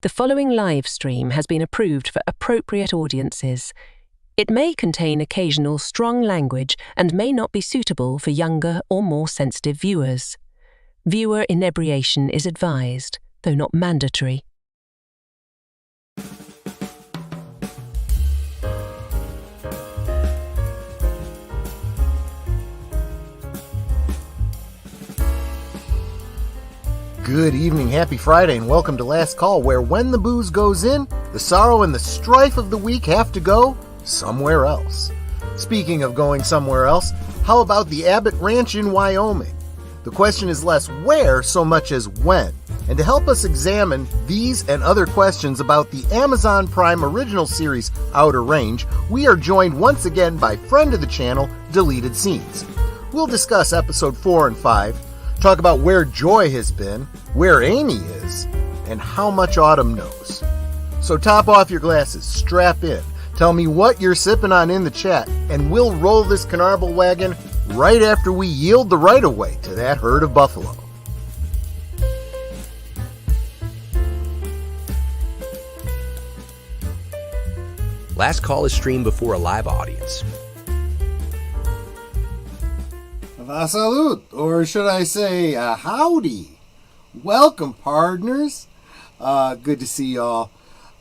The following live stream has been approved for appropriate audiences. It may contain occasional strong language and may not be suitable for younger or more sensitive viewers. Viewer inebriation is advised, though not mandatory. Good evening, happy Friday, and welcome to Last Call, where when the booze goes in, the sorrow and the strife of the week have to go somewhere else. Speaking of going somewhere else, how about the Abbott Ranch in Wyoming? The question is less where so much as when. And to help us examine these and other questions about the Amazon Prime original series Outer Range, we are joined once again by friend of the channel, Deleted Scenes. We'll discuss episode 4 and 5, talk about where Joy has been, where Amy is, and how much Autumn knows. So top off your glasses, strap in, tell me what you're sipping on in the chat, and we'll roll this Canarble Wagon right after we yield the right-of-way to that herd of buffalo. Last Call is streamed before a live audience. Salud, or should I say, howdy. Welcome, partners. Good to see y'all.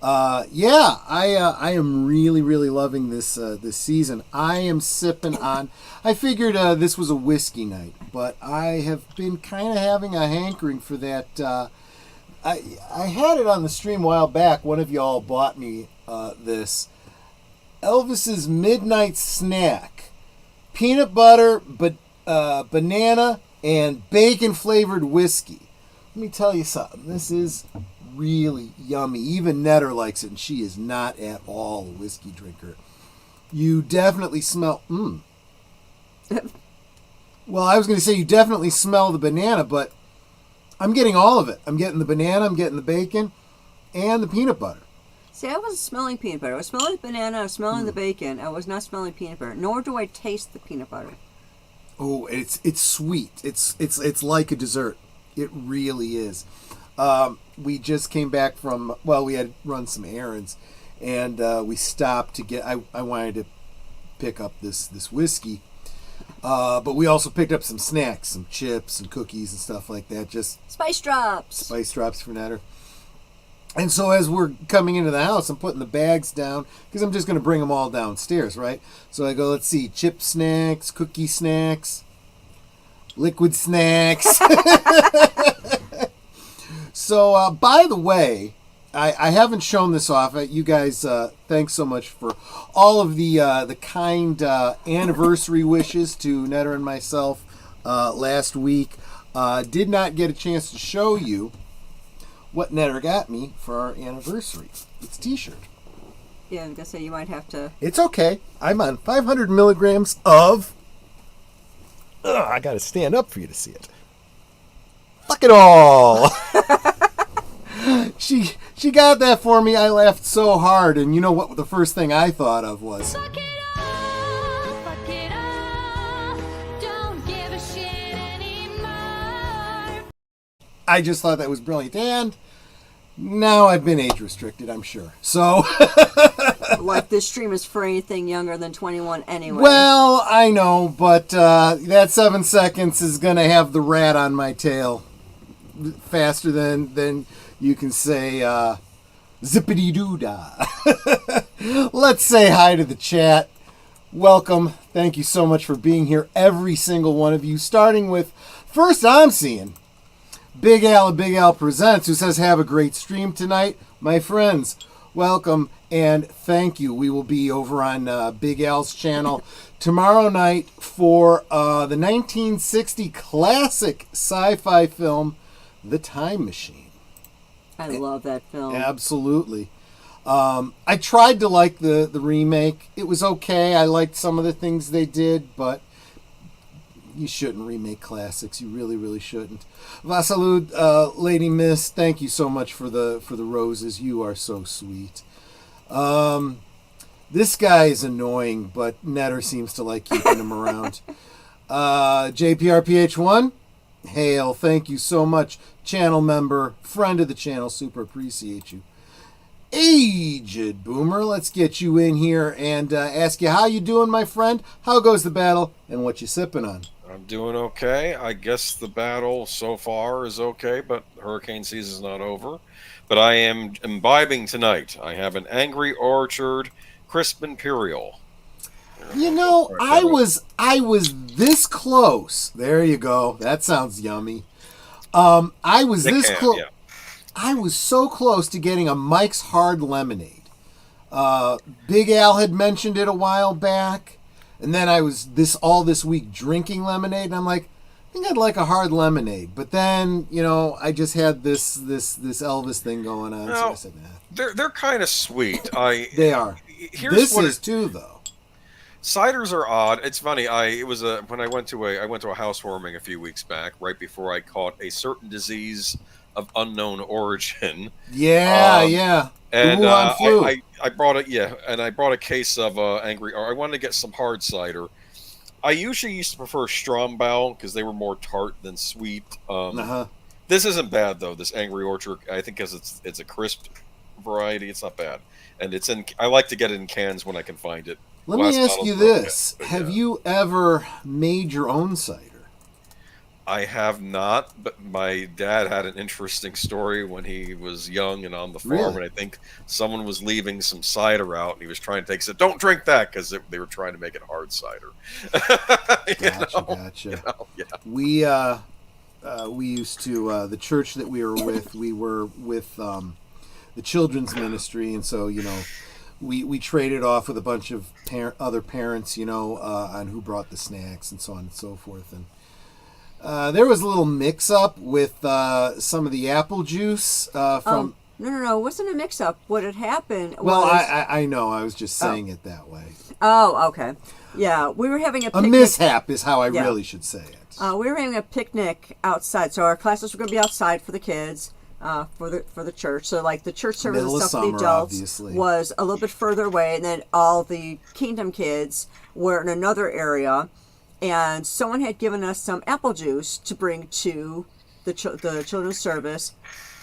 I am really loving this season. I am sipping on, I figured this was a whiskey night, but I have been kind of having a hankering for that. I had it on the stream a while back. One of y'all bought me this. Elvis's Midnight Snack. Peanut butter, but banana and bacon flavored whiskey. Let me tell you something. This is really yummy. Even Netter likes it, and she is not at all a whiskey drinker. You definitely smell. Well, I was going to say you definitely smell the banana, but I'm getting all of it. I'm getting the banana, I'm getting the bacon, and the peanut butter. See, I wasn't smelling peanut butter. I was smelling the banana, I was smelling the bacon. I was not smelling peanut butter, nor do I taste the peanut butter. Oh, it's sweet. It's like a dessert. It really is. We just came back from, we had run some errands, and we stopped to get, I wanted to pick up this whiskey, but we also picked up some snacks, some chips and cookies and stuff like that. Just Spice drops for Netter. And so as we're coming into the house, I'm putting the bags down because I'm just going to bring them all downstairs, right? So I go, let's see, chip snacks, cookie snacks, liquid snacks. So, by the way, I haven't shown this off. You guys, thanks so much for all of the kind anniversary wishes to Netter and myself last week. Did not get a chance to show you what Netter got me for our anniversary. It's a t-shirt. Yeah, I'm going to say you might have to... It's okay. I'm on 500 milligrams of... I got to stand up for you to see it. Fuck it all. She got that for me. I laughed so hard, and you know what the first thing I thought of was... Fuck it all, don't give a shit anymore. I just thought that was brilliant, and now I've been age restricted, I'm sure. So... Like, this stream is for anything younger than 21 anyway. Well, I know, but that 7 seconds is going to have the rat on my tail faster than you can say zippity-doo-dah. Let's say hi to the chat. Welcome. Thank you so much for being here, every single one of you, starting with, first I'm seeing Big Al of Big Al Presents, who says, have a great stream tonight. My friends, welcome and thank you. We will be over on Big Al's channel tomorrow night for the 1960 classic sci-fi film, The Time Machine. I love that film. Absolutely. I tried to like the remake. It was okay. I liked some of the things they did, but you shouldn't remake classics. You really shouldn't. Vasalud, Lady Miss, thank you so much for the roses. You are so sweet. This guy is annoying, but Netter seems to like keeping him around. JPRPH1, Hail, thank you so much. Channel member, friend of the channel, super appreciate you. Aged Boomer, let's get you in here and ask you how you doing, my friend. How goes the battle and what you sipping on? I'm doing okay. I guess the battle so far is okay, but hurricane season's not over. But I am imbibing tonight. I have an Angry Orchard Crisp Imperial. You know, I was this close. There you go. That sounds yummy. I was this close. Yeah. I was so close to getting a Mike's Hard Lemonade. Big Al had mentioned it a while back, and then I was this week drinking lemonade, and I'm like, I think I'd like a hard lemonade. But then, you know, I just had this Elvis thing going on. No, so I said, nah. They're kind of sweet. They are. This is too, though. Ciders are odd. It's funny. When I went to a housewarming a few weeks back, right before I caught a certain disease of unknown origin. Yeah. And flu. I brought it. Yeah, and I brought a case of Angry. Or I wanted to get some hard cider. I usually used to prefer Strombow because they were more tart than sweet. This isn't bad though. This Angry Orchard, I think, because it's a crisp variety. It's not bad, and I like to get it in cans when I can find it. Let me ask you this: have you ever made your own cider? I have not, but my dad had an interesting story when he was young and on the farm, and I think someone was leaving some cider out, and he was trying to take. Said, "Don't drink that," because they were trying to make it hard cider. Gotcha. Yeah. We used to the church that we were with. We were with the children's ministry, and so we traded off with a bunch of other parents, on who brought the snacks and so on and so forth, and. There was a little mix-up with some of the apple juice from... No. It wasn't a mix-up. What had happened was... Well, I know. I was just saying it that way. Oh, okay. Yeah, we were having a picnic. A mishap is how I really should say it. We were having a picnic outside. So our classes were going to be outside for the kids, for the church. So, like, the church service and stuff for the adults obviously was a little bit further away. And then all the Kingdom kids were in another area. And someone had given us some apple juice to bring to the children's service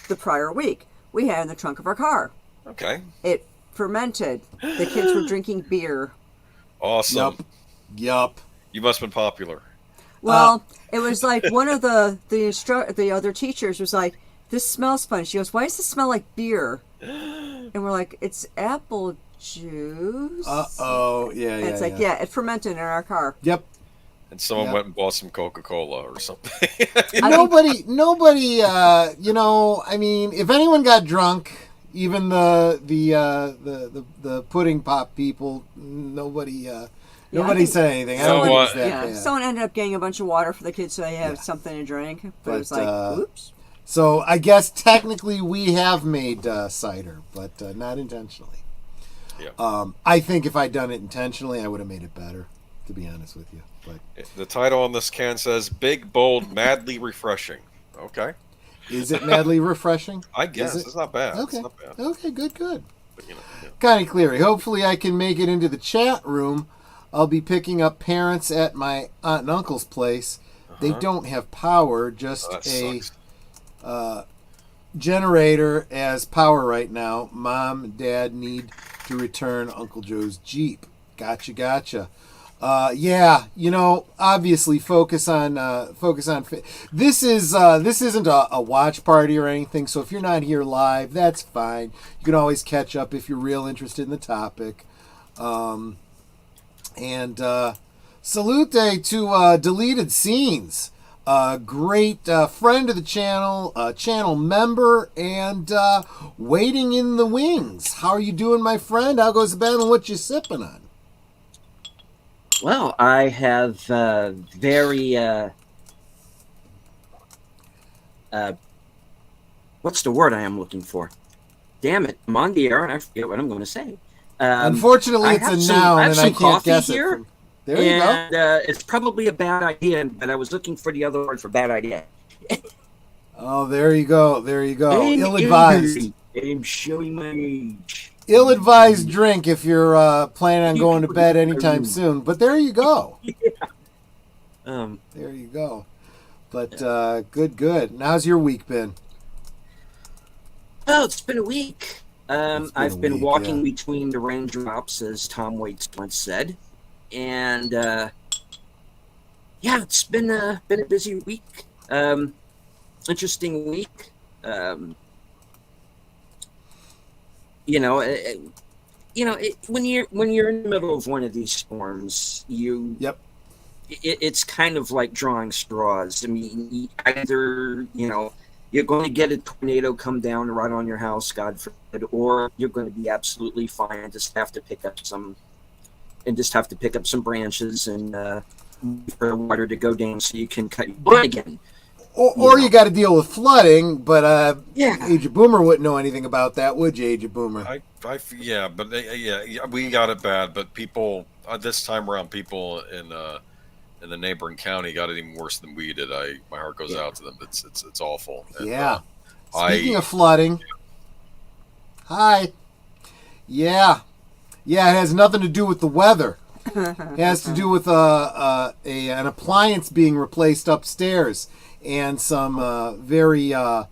the prior week. We had it in the trunk of our car. Okay. It fermented. The kids were drinking beer. Awesome. Yup. You must have been popular. Well, it was like one of the other teachers was like, "This smells fun." She goes, "Why does this smell like beer?" And we're like, "It's apple juice." Uh-oh. Yeah, and it's like, it fermented in our car. Yep. And someone went and bought some Coca-Cola or something. Nobody. I mean, if anyone got drunk, even the pudding pop people, nobody said anything. Someone ended up getting a bunch of water for the kids so they have something to drink. But it was like, oops. So I guess technically we have made cider, but not intentionally. Yeah. I think if I'd done it intentionally, I would have made it better, to be honest with you. But the title on this can says "Big, Bold, Madly Refreshing." Okay. Is it madly refreshing? I guess it's not bad. Okay. It's not bad. Okay. Good. But, Connie Cleary. Hopefully, I can make it into the chat room. I'll be picking up parents at my aunt and uncle's place. They don't have power, just a generator as power right now. Mom and Dad need to return Uncle Joe's Jeep. Gotcha. Obviously focus on this isn't a watch party or anything, so if you're not here live, that's fine. You can always catch up if you're real interested in the topic. And salute to Deleted Scenes, great friend of the channel, channel member, and waiting in the wings. How are you doing, my friend? How goes the battle and what you sipping on? Well, I have very what's the word I am looking for? Damn it, I'm on the air and I forget what I'm going to say. Unfortunately, it's a noun and I can't guess here, it. There you go. It's probably a bad idea, but I was looking for the other word for bad idea. Oh, there you go. Ill-advised. I'm showing my age. Ill-advised drink if you're planning on going to bed anytime soon. But there you go. There you go. But good. And how's your week been? Oh, it's been a week. I've been walking between the raindrops, as Tom Waits once said, and it's been a busy week. Interesting week. When you're in the middle of one of these storms, it's kind of like drawing straws. I mean, either you're going to get a tornado come down right on your house, God forbid, or you're going to be absolutely fine and just have to pick up some branches and for the water to go down so you can cut your lawn again. Or you got to deal with flooding, but Age of Boomer wouldn't know anything about that, would you, Age of Boomer? We got it bad, but people this time around, people in the neighboring county got it even worse than we did. My heart goes out to them. It's awful. And, Speaking of flooding, hi. Yeah, it has nothing to do with the weather. It has to do with an appliance being replaced upstairs. And some very, I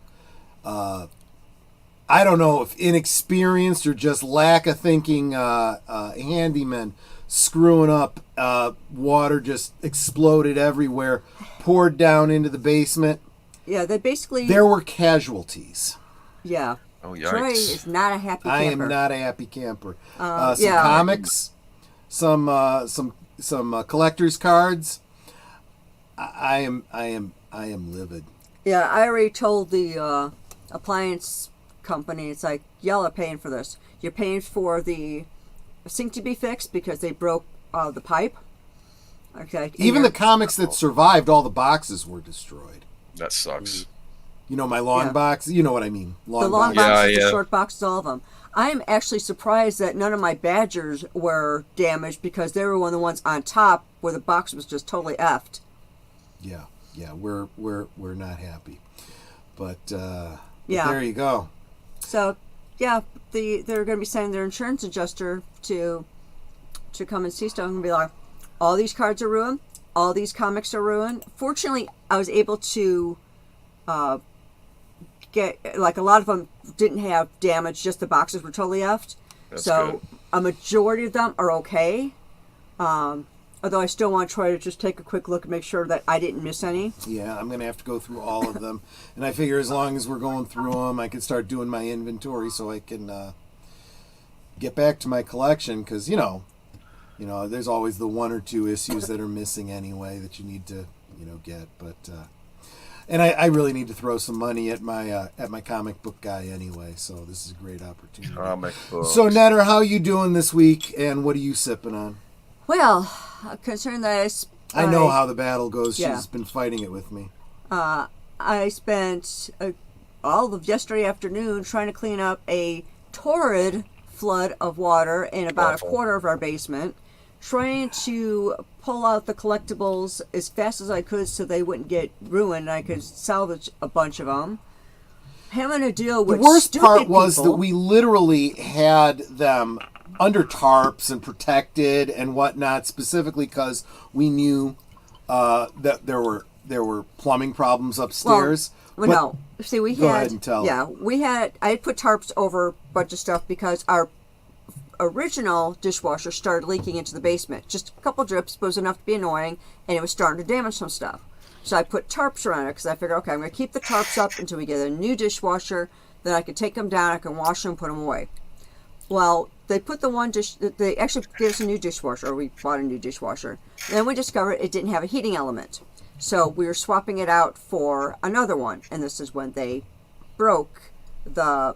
don't know if inexperienced or just lack of thinking handymen screwing up. Water just exploded everywhere, poured down into the basement. Yeah, there were casualties. Yeah. Oh, yikes. Troy is not a happy camper. I am not a happy camper. Some comics, some collector's cards. I am livid. Yeah, I already told the appliance company, it's like, y'all are paying for this. You're paying for the sink to be fixed because they broke the pipe. Okay. Even the comics that survived, all the boxes were destroyed. That sucks. My long box? You know what I mean. The long boxes, the short boxes, all of them. I am actually surprised that none of my Badgers were damaged because they were one of the ones on top where the box was just totally effed. Yeah, we're not happy, but there you go. So, they're going to be sending their insurance adjuster to come and see stuff and be like, all these cards are ruined, all these comics are ruined. Fortunately, I was able to get, like, a lot of them didn't have damage, just the boxes were totally effed. That's good. A majority of them are okay. Although I still want to try to just take a quick look and make sure that I didn't miss any. Yeah, I'm going to have to go through all of them. And I figure as long as we're going through them, I can start doing my inventory so I can get back to my collection. Because, there's always the one or two issues that are missing anyway that you need to, get. But and I really need to throw some money at my comic book guy anyway. So this is a great opportunity. Comic books. So, Netter, how you doing this week? And what are you sipping on? Well, considering that I know how the battle goes. Yeah. She's been fighting it with me. I spent all of yesterday afternoon trying to clean up a torrid flood of water in about a quarter of our basement, trying to pull out the collectibles as fast as I could so they wouldn't get ruined. I could salvage a bunch of them. Having to deal with the worst part was people. That we literally had them under tarps and protected and whatnot, specifically because we knew that there were plumbing problems upstairs. No. See, we go had ahead and tell. Yeah, I had put tarps over a bunch of stuff because our original dishwasher started leaking into the basement. Just a couple drips, but it was enough to be annoying, and it was starting to damage some stuff. So I put tarps around it because I figured, okay, I'm going to keep the tarps up until we get a new dishwasher. Then I can take them down, I can wash them, put them away. Well, they put they actually gave us a new dishwasher, or we bought a new dishwasher. Then we discovered it didn't have a heating element. So we were swapping it out for another one, and this is when they broke the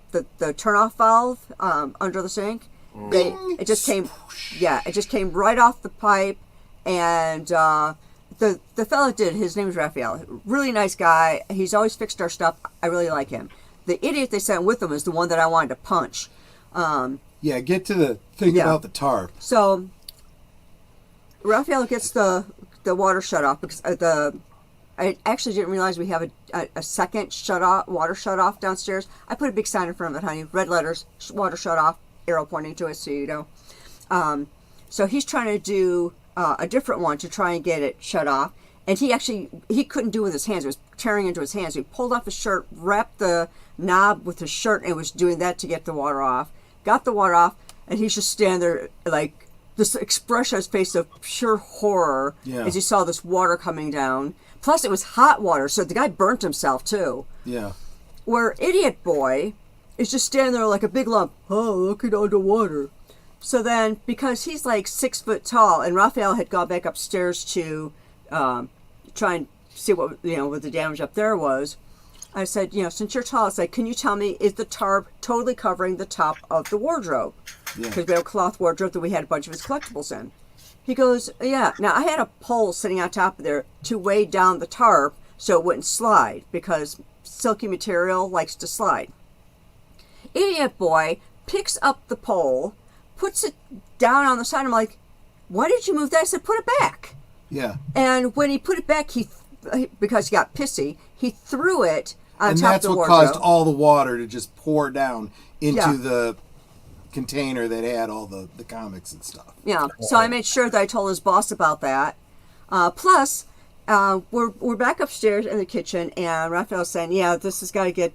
turn-off valve under the sink. It just came right off the pipe, and the fellow his name is Raphael, really nice guy. He's always fixed our stuff. I really like him. The idiot they sent with him is the one that I wanted to punch. Get to the thing about the tarp. So Raphael gets the water shut off because I actually didn't realize we have a second water shut off downstairs. I put a big sign in front of it, honey, red letters, water shut off, arrow pointing to it, so you know. So he's trying to do a different one to try and get it shut off, And he couldn't do it with his hands. It was tearing into his hands. So he pulled off his shirt, wrapped the knob with his shirt, and was doing that to get the water off. Got the water off, and he's just standing there, like, this expression on his face of pure horror as he saw this water coming down. Plus, it was hot water, so the guy burnt himself, too. Yeah. Where Idiot Boy is just standing there like a big lump. Oh, looking underwater. So then, because he's like 6 foot tall, and Raphael had gone back upstairs to try and see what the damage up there was, I said, since you're tall, it's like, can you tell me, is the tarp totally covering the top of the wardrobe? Because we have a cloth wardrobe that we had a bunch of his collectibles in. He goes, yeah. Now, I had a pole sitting on top of there to weigh down the tarp so it wouldn't slide, because silky material likes to slide. Idiot Boy picks up the pole, puts it down on the side. I'm like, why did you move that? I said, put it back. Yeah. And when he put it back, because he got pissy, he threw it on top of the wardrobe. And that's what caused all the water to just pour down into the container that had all the comics and stuff. Yeah. So I made sure that I told his boss about that. Plus, we're back upstairs in the kitchen, and Raphael's saying, yeah, this has got to get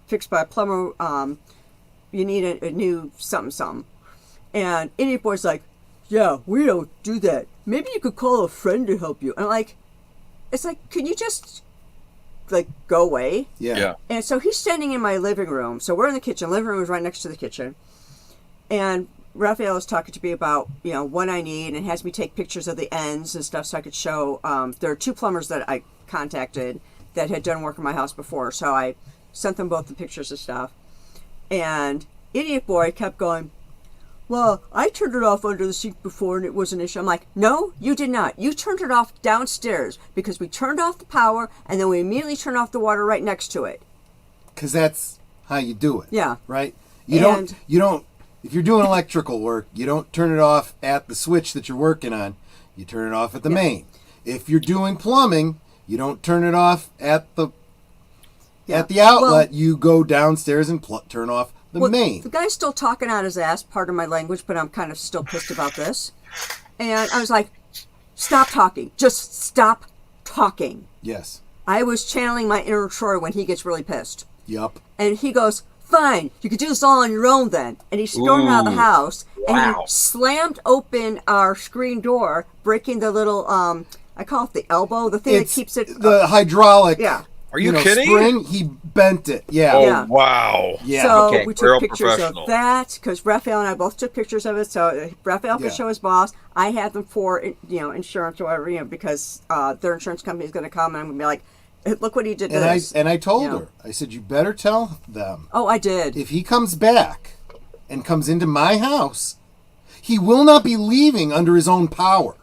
fixed by a plumber. You need a new something. And Idiot Boy's like, yeah, we don't do that. Maybe you could call a friend to help you. And I'm like, it's like, can you just, like, go away? Yeah. And so he's standing in my living room. So we're in the kitchen. Living room is right next to the kitchen. And Raphael is talking to me about, what I need, and has me take pictures of the ends and stuff so I could show. There are 2 plumbers that I contacted that had done work in my house before. So I sent them both the pictures and stuff. And Idiot Boy kept going, well, I turned it off under the sink before and it was an issue. I'm like, no, you did not. You turned it off downstairs because we turned off the power and then we immediately turned off the water right next to it. Because that's how you do it. Yeah. Right? You don't, if you're doing electrical work, you don't turn it off at the switch that you're working on. You turn it off at the main. If you're doing plumbing, you don't turn it off at the outlet. You go downstairs and turn off the main. The guy's still talking out his ass, pardon my language, but I'm kind of still pissed about this. And I was like, stop talking. Just stop talking. Yes. I was channeling my inner Troy when he gets really pissed. Yup. And he goes, fine, you can do this all on your own then. And he stormed out of the house, and he slammed open our screen door, breaking the little, I call it the elbow, the thing that keeps it... The hydraulic... Yeah. Are you kidding? Spring, he bent it. Yeah. Oh, wow. Yeah. So we took pictures of that, because Raphael and I both took pictures of it. So Raphael could show his boss. I had them for, insurance or whatever, because their insurance company is going to come, and I'm going to be like, look what he did to this. And I told her, I said, you better tell them. Oh, I did. If he comes back and comes into my house, he will not be leaving under his own power.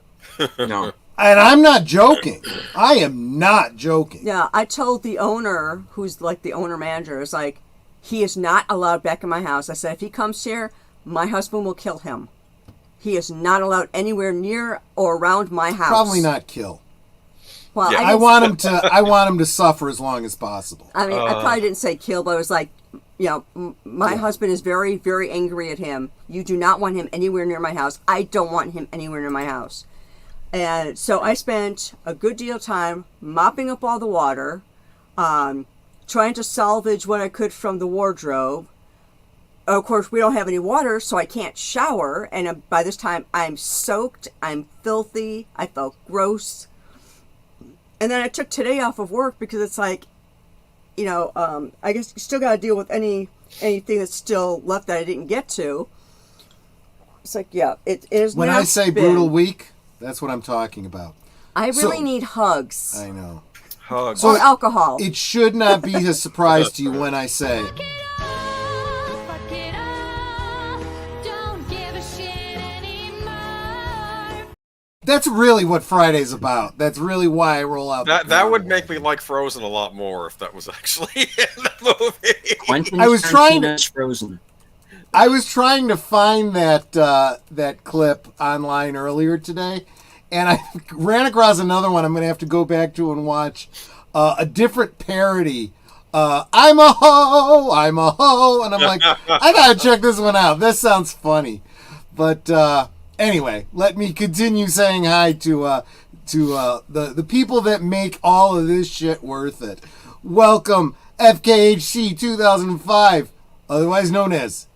No. And I'm not joking. I am not joking. Yeah, I told the owner, who's like the owner manager, is like, he is not allowed back in my house. I said, if he comes here, my husband will kill him. He is not allowed anywhere near or around my house. Probably not kill. Well, I want him to suffer as long as possible. I mean, I probably didn't say kill, but I was like, my husband is very, very angry at him. You do not want him anywhere near my house. I don't want him anywhere near my house. And so I spent a good deal of time mopping up all the water, trying to salvage what I could from the wardrobe. Of course, we don't have any water, so I can't shower. And by this time, I'm soaked, I'm filthy, I felt gross. And then I took today off of work because it's like, I guess you still got to deal with anything that's still left that I didn't get to. It's like, it is. When I say brutal week, that's what I'm talking about. I really need hugs. I know. Hugs. Or alcohol. It should not be a surprise to you when I say... That's really what Friday's about. That's really why I roll out. That would make me like Frozen a lot more if that was actually in the movie. I was trying to Frozen. I was trying to find that clip online earlier today, and I ran across another one. I'm going to have to go back to and watch a different parody. I'm a hoe, and I'm like, I gotta check this one out. This sounds funny, but. Anyway, let me continue saying hi to the people that make all of this shit worth it. Welcome, FKHC 2005, otherwise known as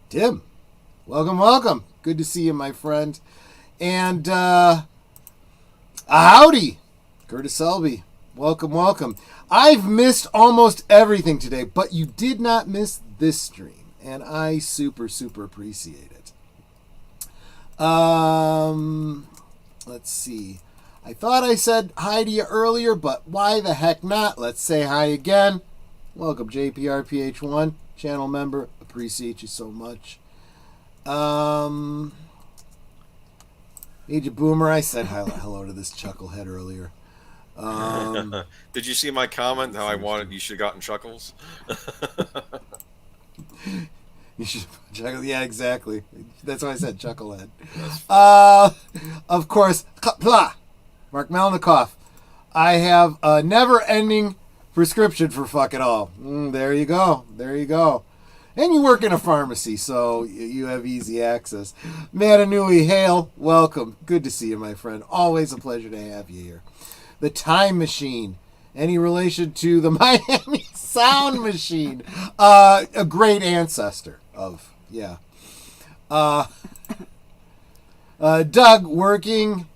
Tim. Welcome. Good to see you, my friend. And howdy, Curtis Selby. Welcome. I've missed almost everything today, but you did not miss this stream, and I super appreciate it. Let's see. I thought I said hi to you earlier, but why the heck not? Let's say hi again. Welcome, JPRPH1, channel member. Appreciate you so much. Age of Boomer, I said hello to this chucklehead earlier. Did you see my comment? How I wanted you should have gotten Chuckles? You should chuckle. Yeah, exactly. That's why I said chucklehead. Of course, Mark Melnikoff. I have a never-ending prescription for fuck it all. There you go. And you work in a pharmacy, so you have easy access. Matanui Hale, welcome. Good to see you, my friend. Always a pleasure to have you here. The Time Machine. Any relation to the Miami Sound Machine? A great ancestor of, yeah. Doug working.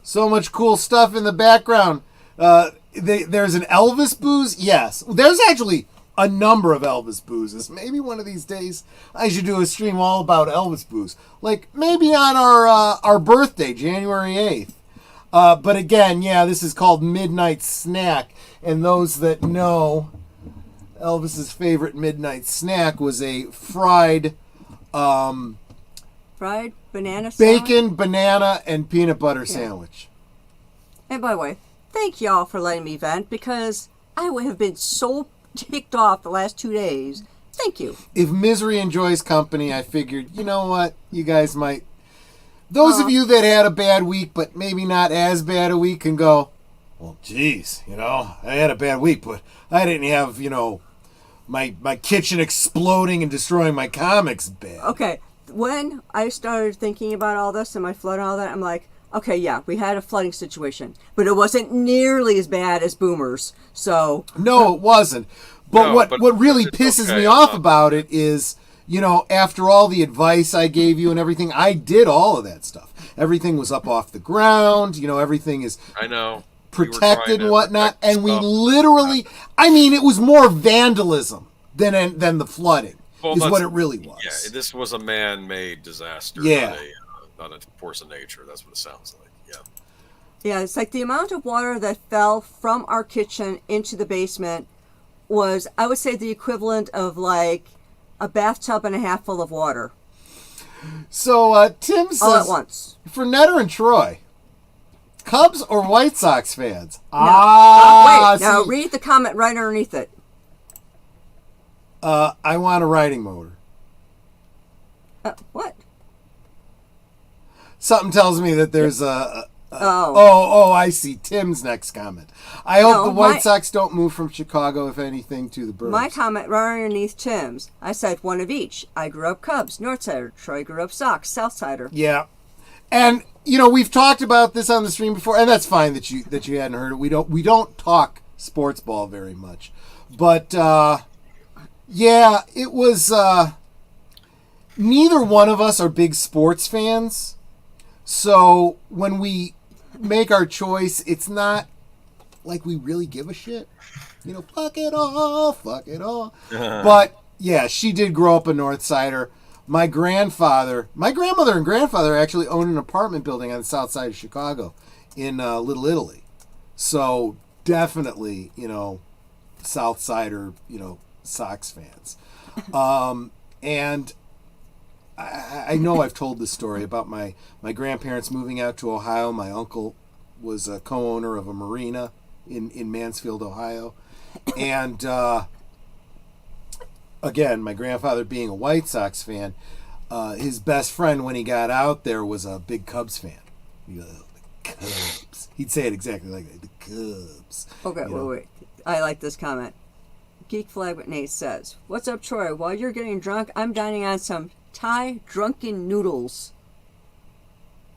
So much cool stuff in the background. There's an Elvis booze? Yes. There's actually a number of Elvis boozes. Maybe one of these days I should do a stream all about Elvis booze. Like maybe on our birthday, January 8th. But again, yeah, this is called Midnight Snack. And those that know, Elvis's favorite midnight snack was a fried banana sandwich? Bacon, banana, and peanut butter sandwich. And by the way, thank y'all for letting me vent, because I would have been so ticked off the last 2 days. Thank you. If misery enjoys company, I figured, you know what, you guys might. Those of you that had a bad week, but maybe not as bad a week, can go, well, geez, I had a bad week, but I didn't have, my kitchen exploding and destroying my comics bad. Okay, when I started thinking about all this and my flood and all that, I'm like, okay, yeah, we had a flooding situation, but it wasn't nearly as bad as Boomers. So no, it wasn't. But what really pisses me off about it is, after all the advice I gave you and everything, I did all of that stuff. Everything was up off the ground. Everything is protected and whatnot. And we literally, it was more vandalism than the flooding. Well, is what it really was. Yeah, this was a man-made disaster. Yeah. Not a force of nature. That's what it sounds like. Yeah. Yeah, it's like the amount of water that fell from our kitchen into the basement was, I would say, the equivalent of like a bathtub and a half full of water. So Tim says, all at once. For Netter and Troy, Cubs or White Sox fans? Wait, now read the comment right underneath it. I want a riding motor. What? Something tells me that there's I see. Tim's next comment. I hope the White Sox don't move from Chicago, if anything, to the Burbs. My comment right underneath Tim's, I said one of each. I grew up Cubs, Northsider. Troy grew up Sox, Southsider. Yeah. And, we've talked about this on the stream before, and that's fine that you hadn't heard it. We don't talk sports ball very much. But, yeah, it was, neither one of us are big sports fans. So when we make our choice, it's not like we really give a shit. Fuck it all. But, yeah, she did grow up a Northsider. My grandmother and grandfather actually owned an apartment building on the south side of Chicago in Little Italy. So definitely, Southsider, Sox fans. And I know I've told this story about my grandparents moving out to Ohio. My uncle was a co-owner of a marina in Mansfield, Ohio. And again, my grandfather being a White Sox fan, his best friend when he got out there was a big Cubs fan. The Cubs. He'd say it exactly like that. The Cubs. Okay, wait. I like this comment. Geek Flag with Nate says, "What's up, Troy? While you're getting drunk, I'm dining on some Thai drunken noodles."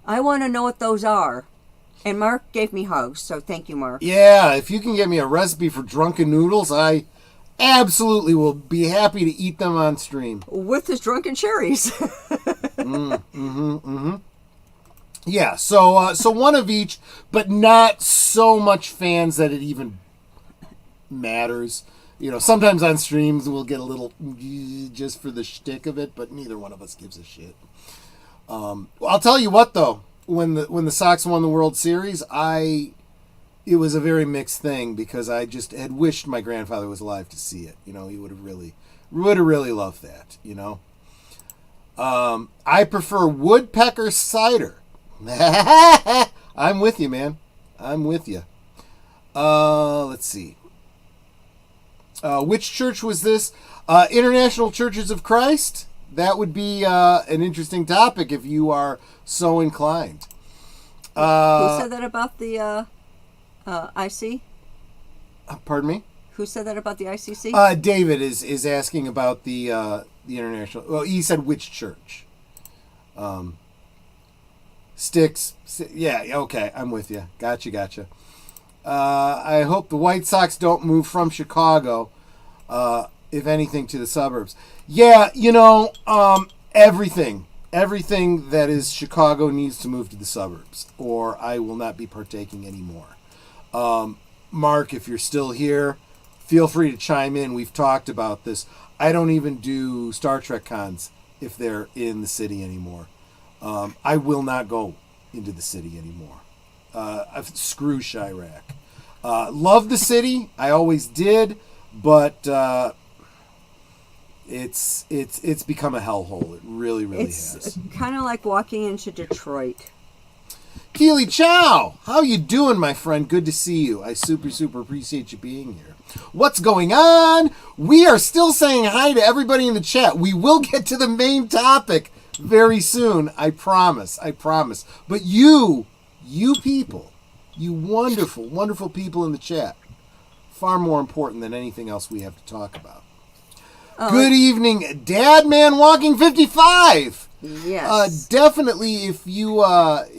I want to know what those are. And Mark gave me hugs, so thank you, Mark. Yeah, if you can get me a recipe for drunken noodles, I absolutely will be happy to eat them on stream. With his drunken cherries. Yeah, so one of each, but not so much fans that it even matters. You know, sometimes on streams we'll get a little just for the shtick of it, but neither one of us gives a shit. I'll tell you what, though, when the Sox won the World Series, it was a very mixed thing because I just had wished my grandfather was alive to see it. You know, he would have really loved that. You know, I prefer woodpecker cider. I'm with you, man. I'm with you. Let's see. Which church was this? International Churches of Christ? That would be an interesting topic if you are so inclined. Who said that about the IC? Pardon me? Who said that about the ICC? David is asking about the international. Well, he said which church? Sticks. Yeah, okay, I'm with you. Gotcha. I hope the White Sox don't move from Chicago, if anything, to the suburbs. Yeah, you know, everything that is Chicago needs to move to the suburbs, or I will not be partaking anymore. Mark, if you're still here, feel free to chime in. We've talked about this. I don't even do Star Trek cons if they're in the city anymore. I will not go into the city anymore. Screw Chirac. Love the city. I always did, but it's become a hellhole. It really has. It's kind of like walking into Detroit. Keely Chow, how you doing, my friend? Good to see you. I super appreciate you being here. What's going on? We are still saying hi to everybody in the chat. We will get to the main topic very soon. I promise. But you people, you wonderful people in the chat, far more important than anything else we have to talk about. Good evening, Dadman Walking 55. Yes. Definitely, if you want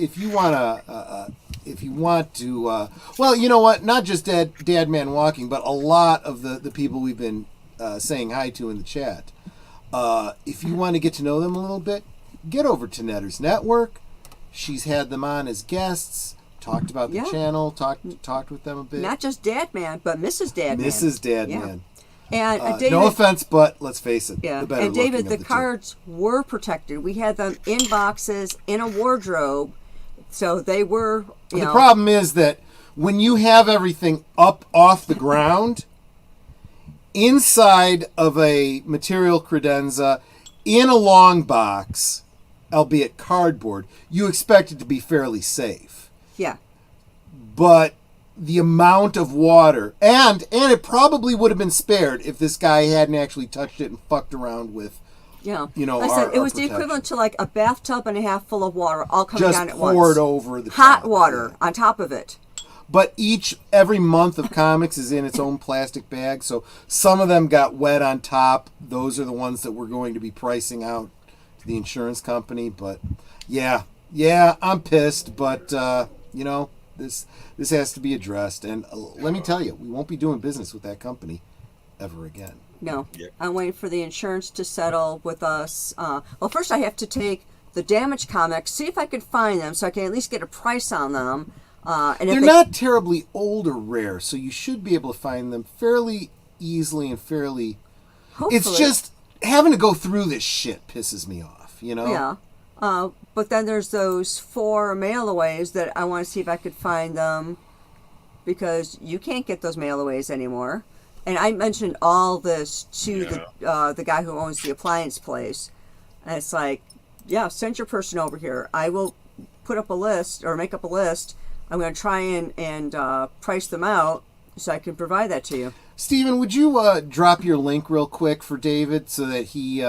to, well, you know what? Not just Dadman Walking, but a lot of the people we've been saying hi to in the chat. If you want to get to know them a little bit, get over to Netter's Network. She's had them on as guests. Talked about the channel. Talked with them a bit. Not just Dadman, but Mrs. Dadman. Mrs. Dadman. And David, no offense, but let's face it. Yeah. The better And David, the cards were protected. We had them in boxes in a wardrobe, so they were. The problem is that when you have everything up off the ground, inside of a material credenza, in a long box, albeit cardboard, you expect it to be fairly safe. Yeah. But the amount of water, and it probably would have been spared if this guy hadn't actually touched it and fucked around with, Yeah. you know, like I said, it was the protection. equivalent to like a bathtub and a half full of water all coming Just down at once. poured over the hot top. water Yeah. on top of it. But every month of comics is in its own plastic bag, so some of them got wet on top. Those are the ones that we're going to be pricing out to the insurance company. But yeah, I'm pissed, but you know, this has to be addressed. And let me tell you, we won't be doing business with that company ever again. No. Yep. I'm waiting for the insurance to settle with us. Well, first I have to take the damaged comics, see if I can find them so I can at least get a price on them. And They're not terribly old or rare, so you should be able to find them fairly easily and fairly... Hopefully. It's just having to go through this shit pisses me off, you know? Yeah. But then there's those 4 mail-aways that I want to see if I could find them because you can't get those mail-aways anymore. And I mentioned all this to the guy who owns the appliance place. And it's like, yeah, send your person over here. I will put up a list or make up a list. I'm going to try and price them out so I can provide that to you. Steven, would you drop your link real quick for David so that he...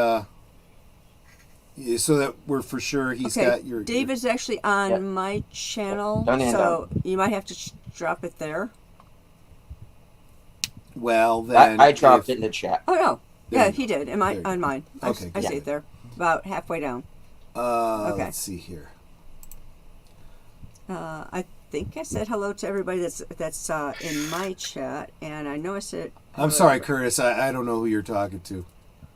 so that we're for sure he's got your... David's actually on my channel, so you might have to drop it there. Well, then... I dropped it in the chat. Oh, no. There Yeah, you he did. On mine. Okay, I see it there. About halfway down. Okay. Let's see here. I think I said hello to everybody that's in my chat, and I know I said. I'm sorry, Curtis. I don't know who you're talking to.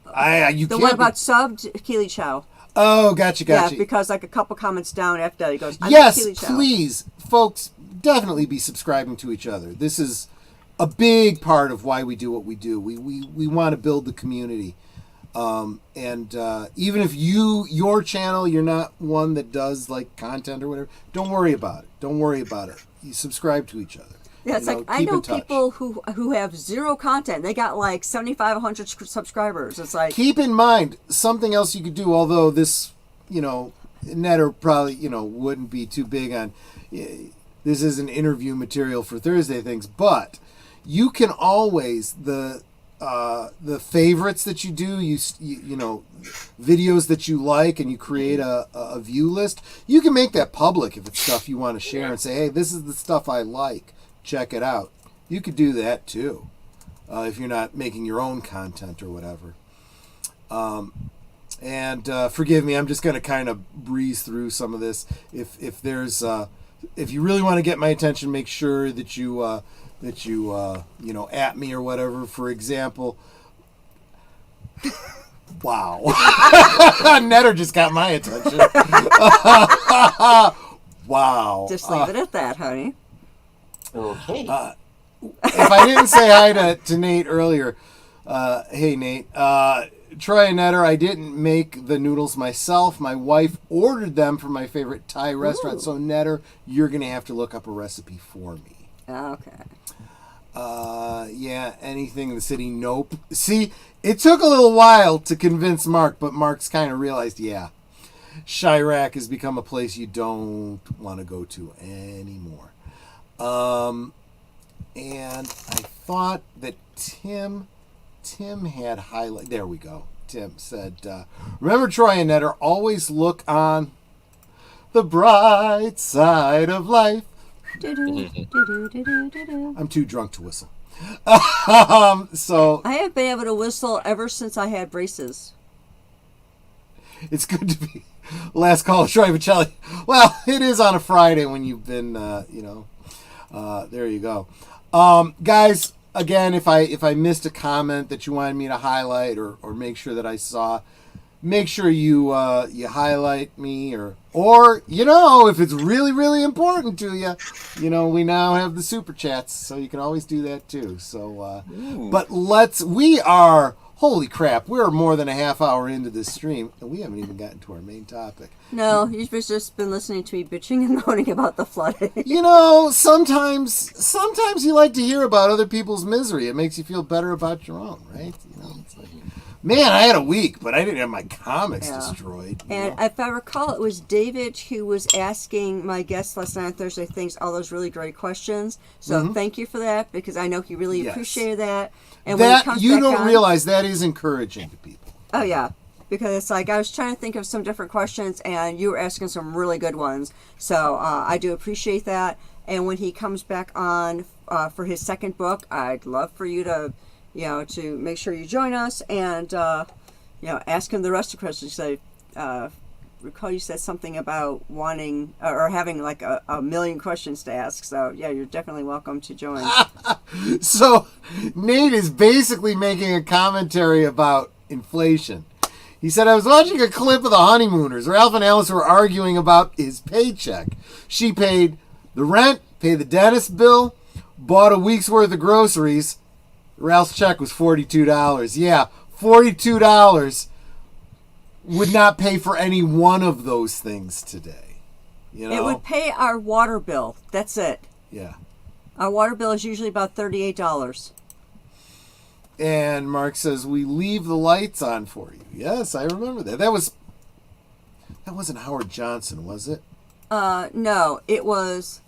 The one about subbed Keely Chow. Oh, gotcha. Yeah, because like a couple comments down after that, he goes, yes, please, folks, definitely be subscribing to each other. This is a big part of why we do what we do. We want to build the community. And even if your channel, you're not one that does like content or whatever, don't worry about it. You subscribe to each other. Yeah, it's like I know people who have zero content. They got like 75, 100 subscribers. It's like, keep in mind something else you could do. Although this, Netter probably wouldn't be too big on. This isn't interview material for Thursday things, but you can always the favorites that you do, videos that you like, and you create a view list. You can make that public if it's stuff you want to share and say, hey, this is the stuff I like. Check it out. You could do that too, if you're not making your own content or whatever. And forgive me, I'm just going to kind of breeze through some of this. If there's if you really want to get my attention, make sure that you at me or whatever. For example, wow, Netter just got my attention. Wow. Just leave it at that, honey. Okay. If I didn't say hi to Nate earlier, hey Nate, Troy and Netter, I didn't make the noodles myself. My wife ordered them from my favorite Thai restaurant. Ooh. So Netter, you're going to have to look up a recipe for me. Okay. Yeah, anything in the city, nope. See, it took a little while to convince Mark, but Mark's kind of realized, yeah, Chirac has become a place you don't want to go to anymore. And I thought that Tim had highlight. There we go. Tim said, remember, Troy and Netter, always look on the bright side of life. I'm too drunk to whistle. So I have been able to whistle ever since I had braces. It's good to be last call, Troy Pacelli. Well, it is on a Friday when you've been, there you go. Guys, again, if I missed a comment that you wanted me to highlight or make sure that I saw, make sure you highlight me or if it's really, really important to you, we now have the super chats, so you can always do that too. So, but holy crap, we're more than a half hour into this stream and we haven't even gotten to our main topic. No, you've just been listening to me bitching and moaning about the flooding. Sometimes you like to hear about other people's misery. It makes you feel better about your own, right? It's like, man, I had a week, but I didn't have my comics destroyed. And if I recall, it was David who was asking my guests last night on Thursday Things all those really great questions. So thank you for that, because I know he really appreciated that. And when he comes back on, realize that is encouraging to people. Oh, yeah. Because it's like I was trying to think of some different questions, and you were asking some really good ones. So I do appreciate that. And when he comes back on for his second book, I'd love for you to, to make sure you join us and, ask him the rest of the questions. So, recall you said something about wanting or having like a million questions to ask. So, yeah, you're definitely welcome to join. So, Nate is basically making a commentary about inflation. He said, I was watching a clip of the honeymooners. Ralph and Alice were arguing about his paycheck. She paid the rent, paid the dentist bill, bought a week's worth of groceries. Ralph's check was $42. Yeah, $42 would not pay for any one of those things today. It would pay our water bill. That's it. Yeah. Our water bill is usually about $38. And Mark says, we leave the lights on for you. Yes, I remember that. That wasn't Howard Johnson, was it? No, it was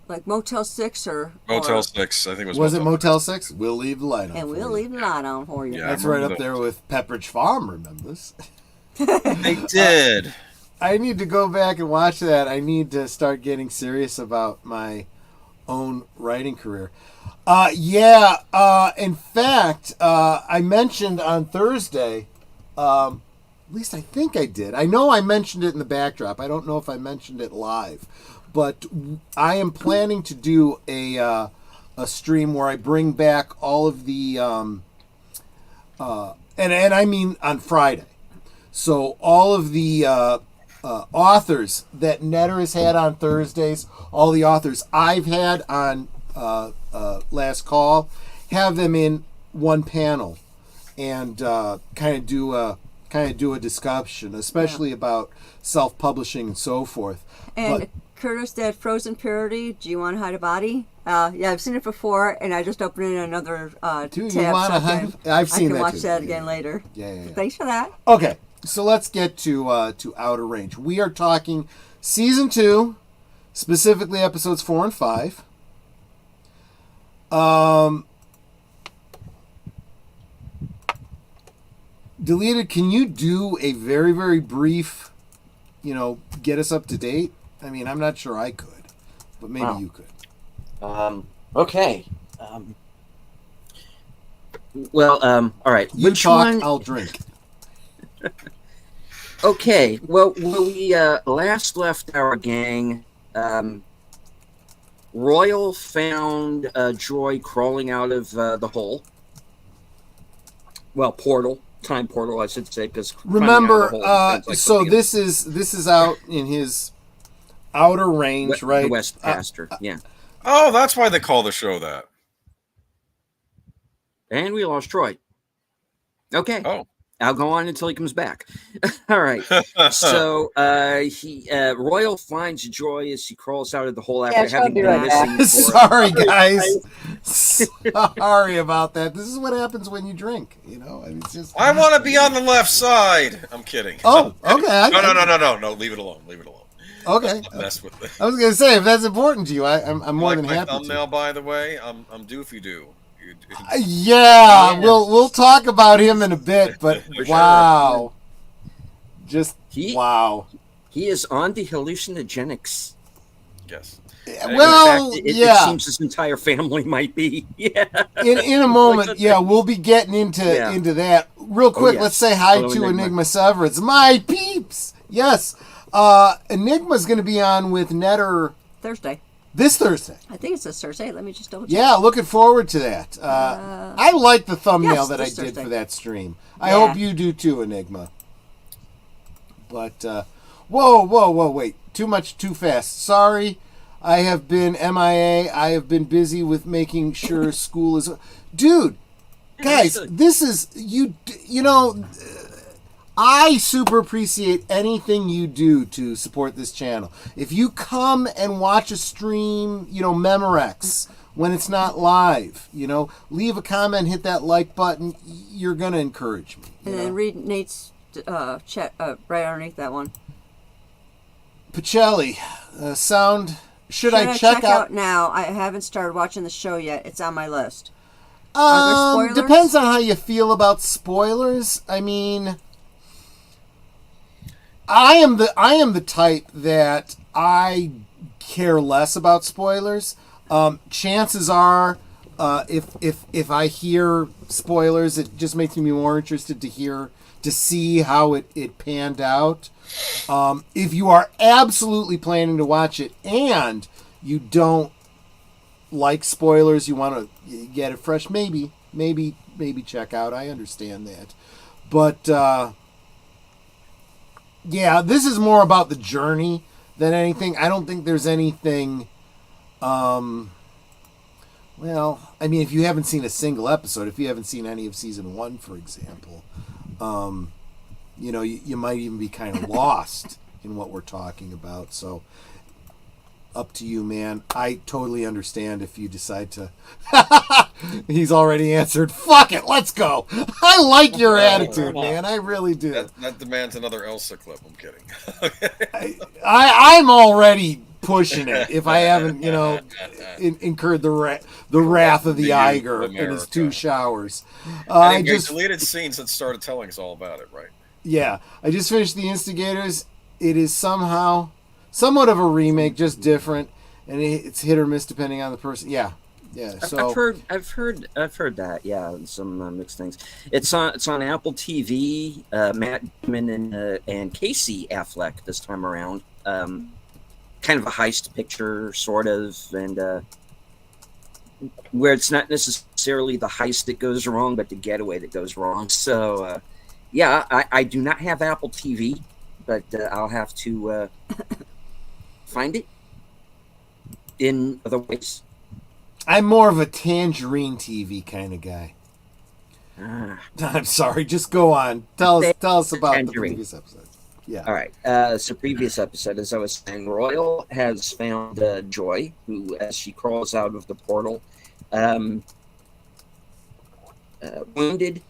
like Motel 6 or... Motel 6, I think it was. Was it Motel 6? We'll leave the light on and we'll leave the light on for you. Yeah, that's right up there with Pepperidge Farm, remember this? They did. I need to go back and watch that. I need to start getting serious about my own writing career. In fact, I mentioned on Thursday, At least I think I did. I know I mentioned it in the backdrop. I don't know if I mentioned it live. But I am planning to do a stream where I bring back all of the... and I mean on Friday. So all of the authors that Netter has had on Thursdays, all the authors I've had on Last Call, have them in one panel and kind of do a discussion, especially about self-publishing and so forth. And Curtis, that Frozen Purity, do you want to hide a body? Yeah, I've seen it before, and I just opened in another tab. Do you want to hide? I've seen that. I can watch too. that again later. Yeah. Thanks for that. Okay, so let's get to Outer Range. We are talking season 2, specifically episodes 4 and 5. Deleted, can you do a very, very brief, get us up to date? I mean, I'm not sure I could, but maybe you could. Okay. All right. You talk, I'll drink. Okay. Well, when we last left our gang, Royal found Joy crawling out of the hole. Well, time portal, I should say, because remember, so this is out in his outer range, right? The West Pasture, yeah. Oh, that's why they call the show that. And we lost Troy. Okay. Oh. I'll go on until he comes back. All right. So Royal finds Joy as she crawls out of the hole after having been missing. Sorry, guys. Sorry about that. This is what happens when you drink. It's just. I want to be on the left side. I'm kidding. Oh, okay. No. Leave it alone. Okay. Mess with it. I was going to say, if that's important to you, I'm more than happy. Thumbnail, by the way, I'm Doofy Doo. Yeah, we'll talk about him in a bit, but wow. Just wow. He is on the hallucinogenics. Yes. Well, in fact, it seems his entire family might be. Yeah. In a moment, we'll be getting into that. Real quick, let's say hi to Enigma Severance. My peeps! Yes. Enigma's going to be on with Netter Thursday. This Thursday. I think it's this Thursday. Let me just double check. Yeah, looking forward to that. I like the thumbnail that I did for that stream. I hope you do too, Enigma. But, whoa, wait. Too much, too fast. Sorry, I have been MIA. I have been busy with making sure school is... Dude, guys, this is... I super appreciate anything you do to support this channel. If you come and watch a stream, Memorex, when it's not live, leave a comment, hit that like button, you're going to encourage me. And then read Nate's chat right underneath that one. Pacelli, sound, should I check out now? I haven't started watching the show yet. It's on my list. Are there spoilers? Depends on how you feel about spoilers. I mean... I am the type that I care less about spoilers. Chances are, if I hear spoilers, it just makes me more interested to see how it panned out. If you are absolutely planning to watch it and you don't like spoilers, you want to get it fresh, maybe check out. I understand that, but. Yeah, this is more about the journey than anything. I don't think there's anything... well, I mean, if you haven't seen a single episode, if you haven't seen any of season 1, for example, you might even be kind of lost in what we're talking about. So, up to you, man. I totally understand if you decide to... He's already answered. Fuck it, let's go. I like your attitude, man. I really do. That demands another Elsa clip. I'm kidding. I'm already pushing it. If I haven't, incurred the wrath of the Eiger in his 2 showers. I just deleted scenes that started telling us all about it, right? Yeah, I just finished The Instigators. It is somewhat of a remake, just different, and it's hit or miss depending on the person. Yeah. Yeah, so I've heard that. Yeah, some mixed things. It's on Apple TV. Matt Damon and Casey Affleck this time around. Kind of a heist picture, sort of, and where it's not necessarily the heist that goes wrong, but the getaway that goes wrong. So, yeah, I do not have Apple TV, but I'll have to find it in other ways. I'm more of a Tangerine TV kind of guy. I'm sorry. Just go on. Tell us about Tangerine. The previous episode. Yeah. All right. So previous episode, as I was saying, Royal has found Joy, who, as she crawls out of the portal, wounded,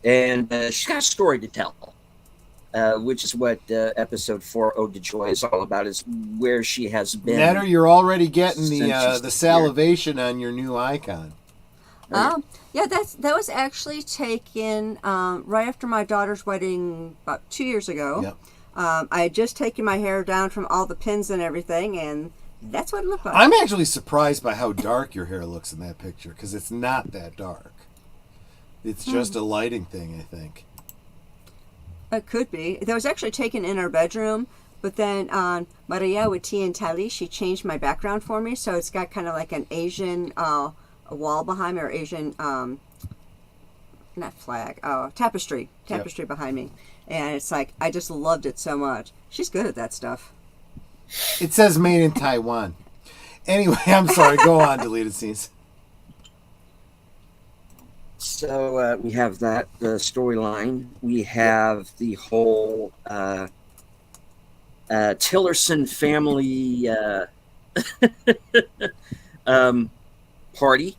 and she's got a story to tell. Which is what episode 4, Ode to Joy, is all about, is where she has been. Netter, you're already getting the salivation on your new icon. Yeah, that was actually taken right after my daughter's wedding about 2 years ago. Yep. I had just taken my hair down from all the pins and everything, and that's what it looked like. I'm actually surprised by how dark your hair looks in that picture, because it's not that dark. It's just a lighting thing, I think. It could be. That was actually taken in our bedroom, but then on Maria with T and Telly, she changed my background for me, so it's got kind of like an Asian wall behind me, or Asian, not flag, tapestry behind me. And it's like, I just loved it so much. She's good at that stuff. It says made in Taiwan. Anyway, I'm sorry. Go on, deleted scenes. So we have that storyline. We have the whole Tillerson family party.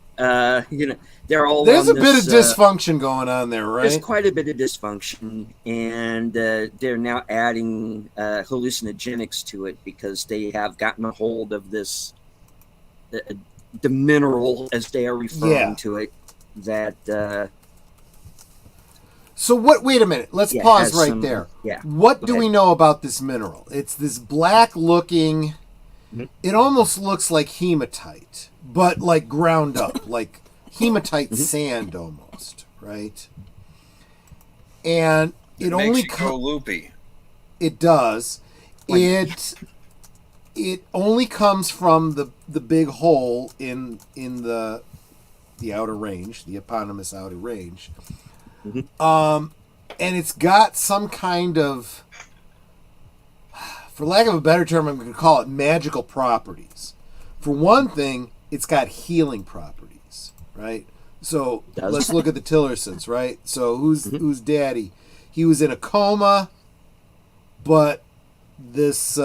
They're all. There's a bit of dysfunction going on there, right? There's quite a bit of dysfunction, and they're now adding hallucinogenics to it because they have gotten a hold of this, the mineral, as they are referring to it. That so what? Wait a minute. Let's pause right there. Yeah. What do we know about this mineral? It's this black-looking. Mm-hmm. It almost looks like hematite, but like ground up, like hematite sand almost, right? And it only go loopy. It does. It only comes from the big hole in the outer range, the eponymous outer range. Mm-hmm. And it's got some kind of, for lack of a better term, I'm going to call it magical properties. For one thing, it's got healing properties, right? So let's look at the Tillersons, right? So who's daddy? He was in a coma, but this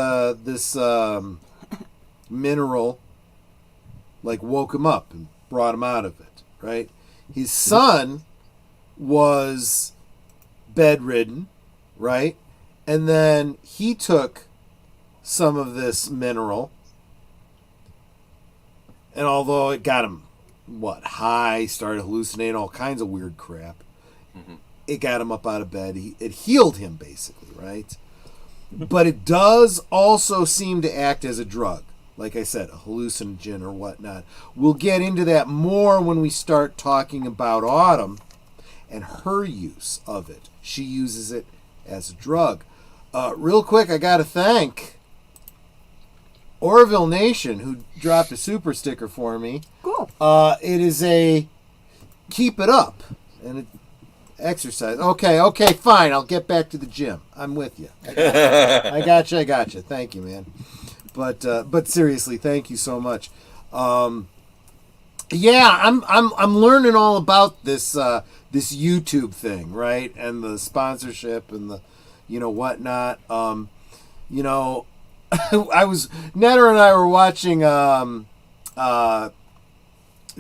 mineral like woke him up and brought him out of it, right? His son was bedridden, right? And then he took some of this mineral, and although it got him high, started hallucinating, all kinds of weird crap, it got him up out of bed. It healed him basically, right? But it does also seem to act as a drug. Like I said, a hallucinogen or whatnot. We'll get into that more when we start talking about Autumn and her use of it. She uses it as a drug. Real quick, I got to thank Orville Nation, who dropped a super sticker for me. Cool. It is a keep it up and exercise. Okay, fine. I'll get back to the gym. I'm with you. I got you. Thank you, man. But seriously, thank you so much. I'm learning all about this this YouTube thing, right? And the sponsorship and the whatnot. Netter and I were watching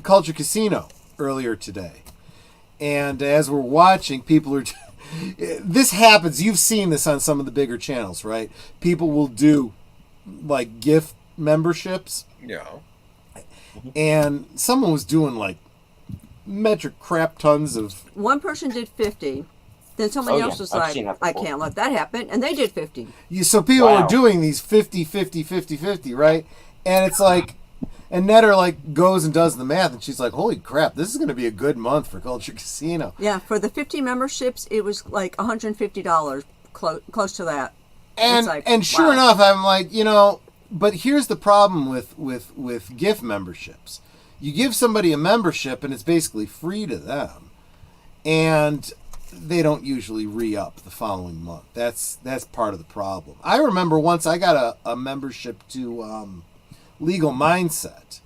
Culture Casino earlier today, and as we're watching, people are. This happens. You've seen this on some of the bigger channels, right? People will do like gift memberships. Yeah. And someone was doing like metric crap tons of. One person did 50. Then somebody else was like, I can't let that happen. And they did 50. So people are doing these 50, 50, 50, 50, right? And it's like, And Netter like goes and does the math, and she's like, "Holy crap, this is going to be a good month for Culture Casino." Yeah, for the 50 memberships, it was like $150, close to that. And sure enough, I'm like, but here's the problem with gift memberships. You give somebody a membership, and it's basically free to them, and they don't usually re-up the following month. That's part of the problem. I remember once I got a membership to Legal Mindset.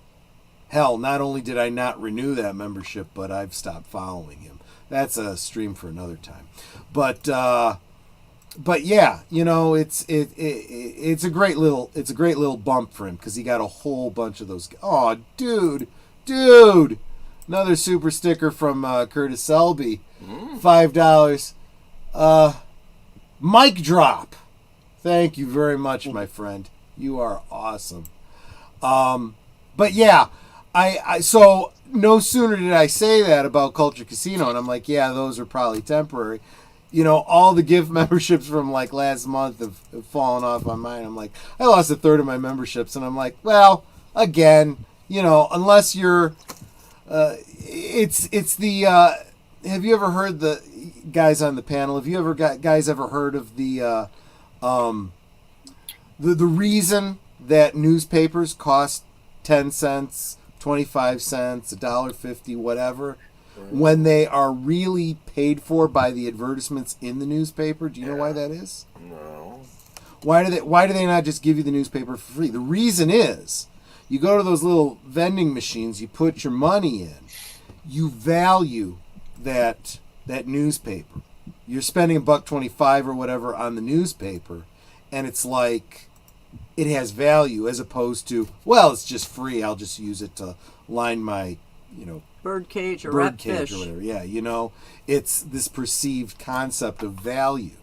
Hell, not only did I not renew that membership, but I've stopped following him. That's a stream for another time. But yeah, it's a great little bump for him because he got a whole bunch of those. Oh, dude, another super sticker from Curtis Selby, $5. Mic drop. Thank you very much, my friend. You are awesome. But yeah, I so no sooner did I say that about Culture Casino, and I'm like, yeah, those are probably temporary. All the gift memberships from like last month have fallen off on mine. I'm like, I lost a third of my memberships, and I'm like, well, again, unless you're, it's the. Have you ever heard the guys on the panel? Have you ever heard of the reason that newspapers cost 10 cents, 25 cents, $1.50, whatever, when they are really paid for by the advertisements in the newspaper? Do you know why that is? No. Why do they not just give you the newspaper for free? The reason is, you go to those little vending machines, you put your money in, you value that newspaper. You're spending $1.25 or whatever on the newspaper, and it's like it has value as opposed to, well, it's just free. I'll just use it to line my, bird cage or bird cage or whatever. Yeah, it's this perceived concept of value.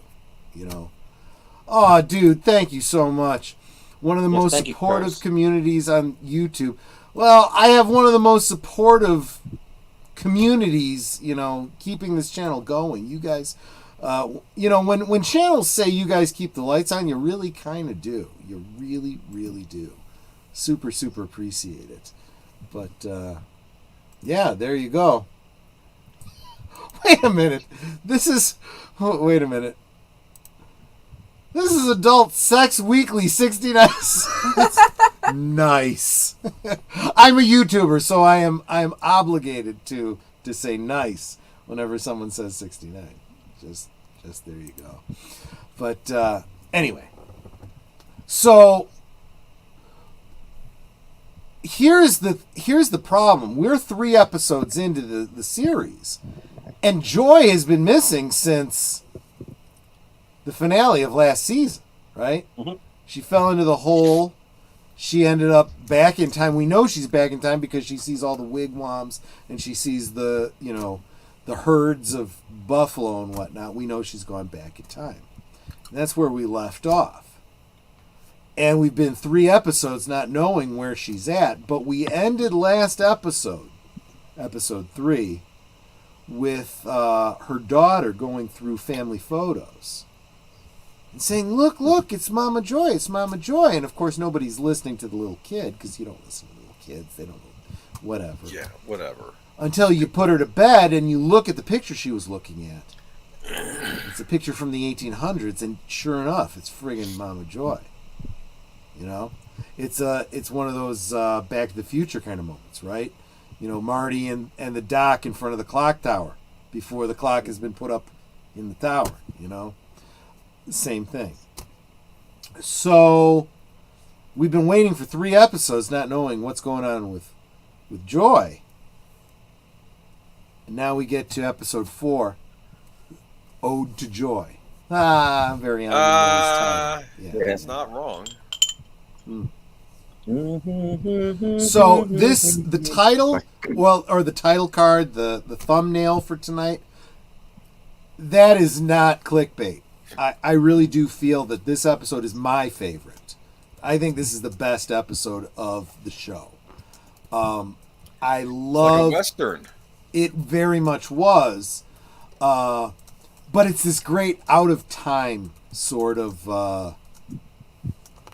Oh, dude, thank you so much. One of the most supportive communities on YouTube. Well, I have one of the most supportive communities, keeping this channel going. You guys, when channels say you guys keep the lights on, you really kind of do. You really, really do. Super, super appreciate it. But, yeah, there you go. Wait a minute. Wait a minute. This is Adult Sex Weekly 69 cents. Nice. I'm a YouTuber, so I am obligated to say nice whenever someone says 69. Just there you go. But anyway, so here's the problem. We're 3 episodes into the series, and Joy has been missing since the finale of last season, right? Mm-hmm. She fell into the hole. She ended up back in time. We know she's back in time because she sees all the wigwams and she sees the herds of buffalo and whatnot. We know she's gone back in time. And that's where we left off. And we've been 3 episodes not knowing where she's at, but we ended last episode 3, with her daughter going through family photos and saying, look, it's Mama Joy, and of course nobody's listening to the little kid, because you don't listen to little kids, they don't know, whatever. Yeah, whatever. Until you put her to bed and you look at the picture she was looking at. It's a picture from the 1800s, and sure enough, it's friggin' Mama Joy. It's one of those Back to the Future kind of moments, right? Marty and the Doc in front of the clock tower before the clock has been put up in the tower, Same thing. So we've been waiting for 3 episodes not knowing what's going on with Joy. And now we get to episode 4, Ode to Joy. I'm very on the nose title. It's not wrong. So the title, or the title card, the thumbnail for tonight, that is not clickbait. I really do feel that this episode is my favorite. I think this is the best episode of the show. I love like a Western. It very much was, but it's this great out of time sort of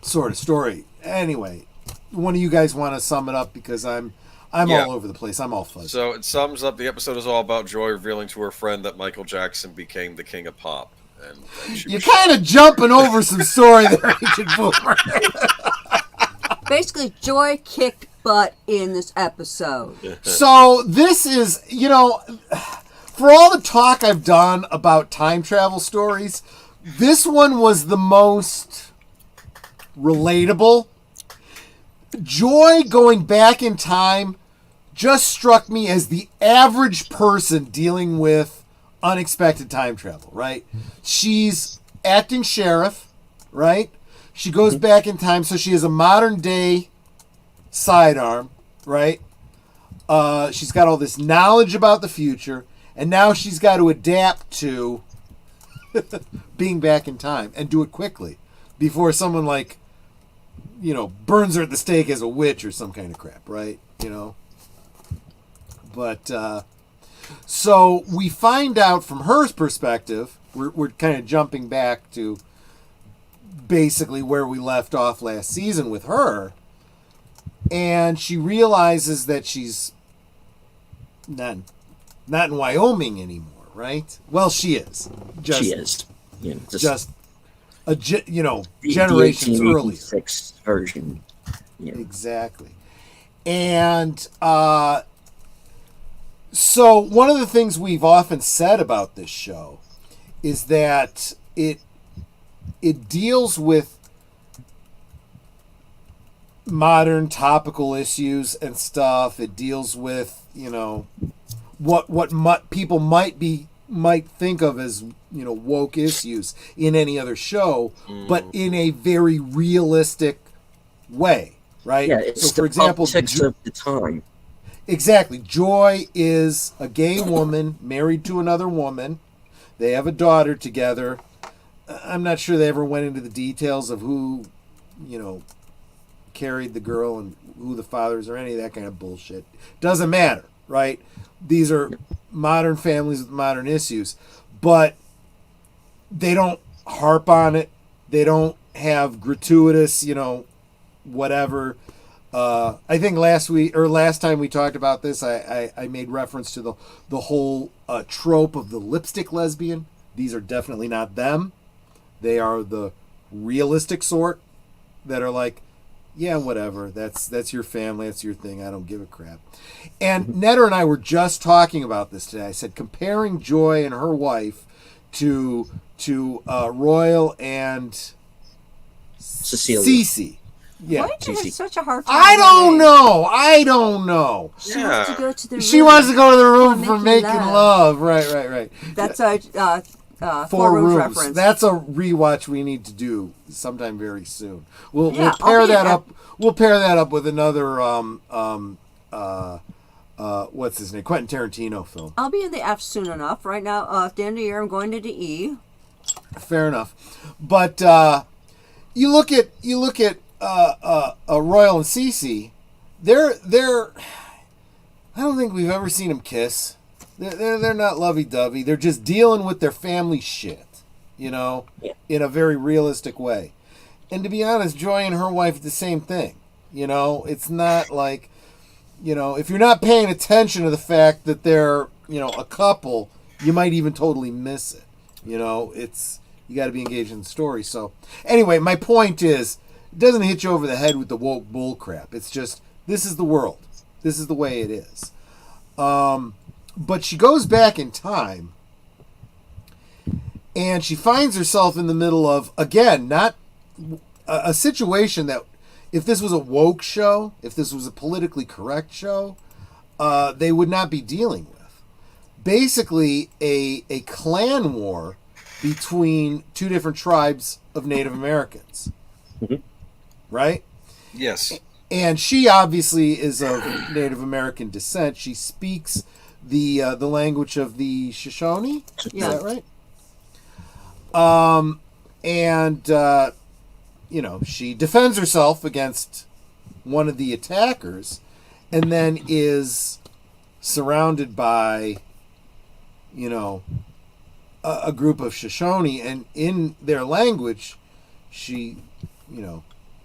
story. Anyway, one of you guys want to sum it up, because I'm all over the place. I'm all fuzzy. So it sums up. The episode is all about Joy revealing to her friend that Michael Jackson became the king of pop. And you're kind of jumping over some story there, Agent Boomer. Basically, Joy kicked butt in this episode. So this is, for all the talk I've done about time travel stories, this one was the most relatable. Joy going back in time just struck me as the average person dealing with unexpected time travel, right? She's acting sheriff, right? She goes back in time, so she has a modern day sidearm, right? She's got all this knowledge about the future, and now she's got to adapt to being back in time and do it quickly before someone burns her at the stake as a witch or some kind of crap, right? But so we find out from her perspective, we're kind of jumping back to basically where we left off last season with her, and she realizes that she's not in Wyoming anymore, right? Well, she is. She is. Yeah, just generations earlier. Version. Yeah. Exactly. And so one of the things we've often said about this show is that it deals with modern topical issues and stuff. It deals with, what people might think of as, woke issues in any other show, but in a very realistic way, right? Yeah, it's so for example, politics of the time. Exactly. Joy is a gay woman married to another woman. They have a daughter together. I'm not sure they ever went into the details of who, carried the girl and who the fathers or any of that kind of bullshit. Doesn't matter, right? These are modern families with modern issues, but they don't harp on it. They don't have gratuitous, whatever. I think last time we talked about this, I made reference to the whole trope of the lipstick lesbian. These are definitely not them. They are the realistic sort that are like, yeah, whatever. That's your family. That's your thing. I don't give a crap. And Netter and I were just talking about this today. I said comparing Joy and her wife to Royal and Cecilia. Cece. Yeah. Why did you have such a hard time? I don't know. She wants to go to the room. She wants to go to the room for making love. Right. That's Four Rooms reference. That's a rewatch we need to do sometime very soon. We'll pair that up. We'll pair that up with another what's his name? Quentin Tarantino film. I'll be in the F soon enough. Right now, at the end of the year, I'm going into E. Fair enough, but you look at Royal and Cece. They're. I don't think we've ever seen them kiss. They're not lovey-dovey. They're just dealing with their family shit, in a very realistic way. And to be honest, Joy and her wife, the same thing. It's not like, if you're not paying attention to the fact that they're, a couple, you might even totally miss it. You got to be engaged in the story. So anyway, my point is, it doesn't hit you over the head with the woke bull crap. It's just, this is the world. This is the way it is. But she goes back in time, and she finds herself in the middle of, again, not a situation that, if this was a woke show, if this was a politically correct show, they would not be dealing with. Basically, a clan war between two different tribes of Native Americans. Mm-hmm. Right? Yes. And she obviously is of Native American descent. She speaks the language of the Shoshone. Yeah. Is that right? And she defends herself against one of the attackers, and then is surrounded by, a group of Shoshone, and in their language, she,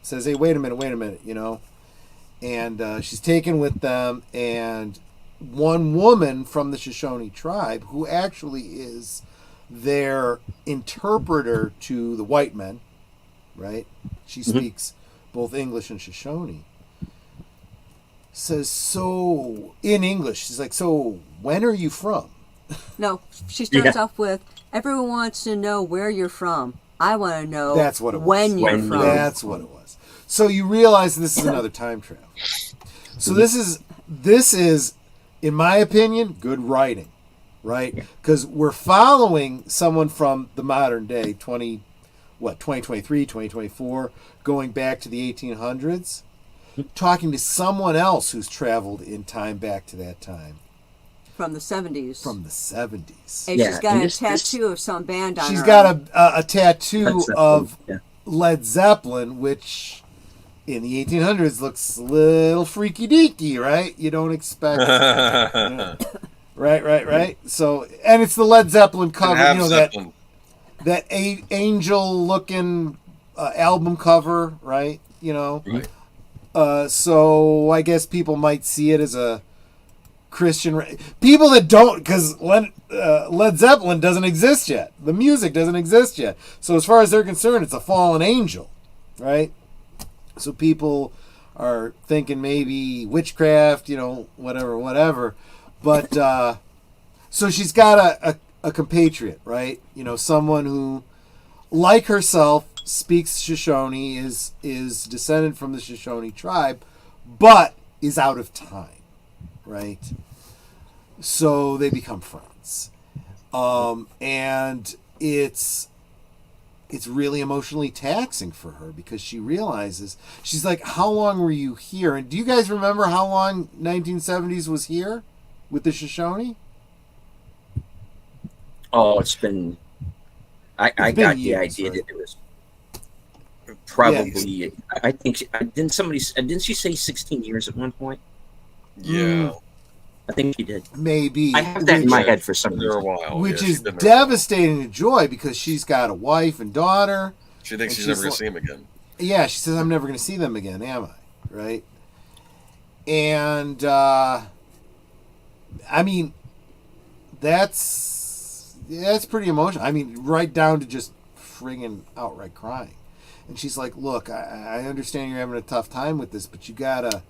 says, "Hey, wait a minute, and she's taken with them, and one woman from the Shoshone tribe, who actually is their interpreter to the white men, right? She speaks both English and Shoshone. Says, so, in English, she's like, so, when are you from? No, she starts off with, everyone wants to know where you're from. I want to know when you're from. That's what it was. So you realize this is another time travel. So this is, in my opinion, good writing, right? Because we're following someone from the modern day, 2023, 2024, going back to the 1800s, talking to someone else who's traveled in time back to that time. From the 70s. From the 70s. And she's got a tattoo of some band on her. She's got a tattoo of Led Zeppelin, which in the 1800s looks a little freaky deaky, right? You don't expect. Right. So, and it's the Led Zeppelin cover, that angel-looking album cover, right? Right. So I guess people might see it as a Christian. People that don't, because Led Zeppelin doesn't exist yet. The music doesn't exist yet. So as far as they're concerned, it's a fallen angel, right? So people are thinking maybe witchcraft, whatever. But so she's got a compatriot, right? Someone who, like herself, speaks Shoshone, is descended from the Shoshone tribe, but is out of time, right? So they become friends, and it's really emotionally taxing for her, because she realizes, she's like, how long were you here? And do you guys remember how long 1970s was here with the Shoshone? Oh, it's been. I got years, the idea, right? That it was probably. Yeah, I think didn't she say 16 years at one point? Yeah, I think she did. Maybe I have that in my head for some reason. A while, which is devastating to Joy, because she's got a wife and daughter. She thinks she's never going to see him again. Yeah, she says, I'm never going to see them again, am I? Right? And I mean, that's pretty emotional. I mean, right down to just friggin' outright crying. And she's like, look, I understand you're having a tough time with this, but you gotta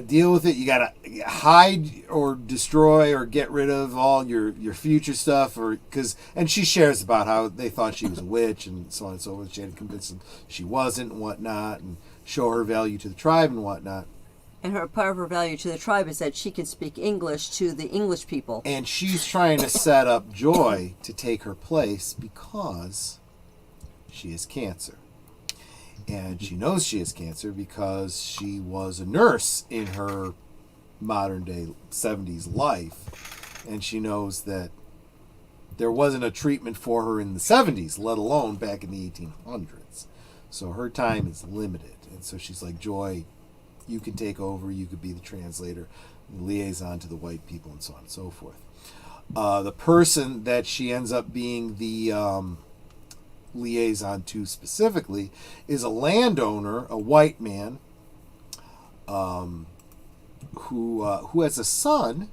deal with it. You gotta hide or destroy or get rid of all your future stuff, and she shares about how they thought she was a witch and so on and so forth. She had to convince them she wasn't and whatnot, and show her value to the tribe and whatnot. And part of her value to the tribe is that she can speak English to the English people. And she's trying to set up Joy to take her place, because she has cancer. And she knows she has cancer because she was a nurse in her modern day 70s life. And she knows that there wasn't a treatment for her in the 70s, let alone back in the 1800s. So her time is limited. And so she's like, Joy, you can take over. You could be the translator, the liaison to the white people, and so on and so forth. The person that she ends up being the liaison to specifically is a landowner, a white man, who has a son.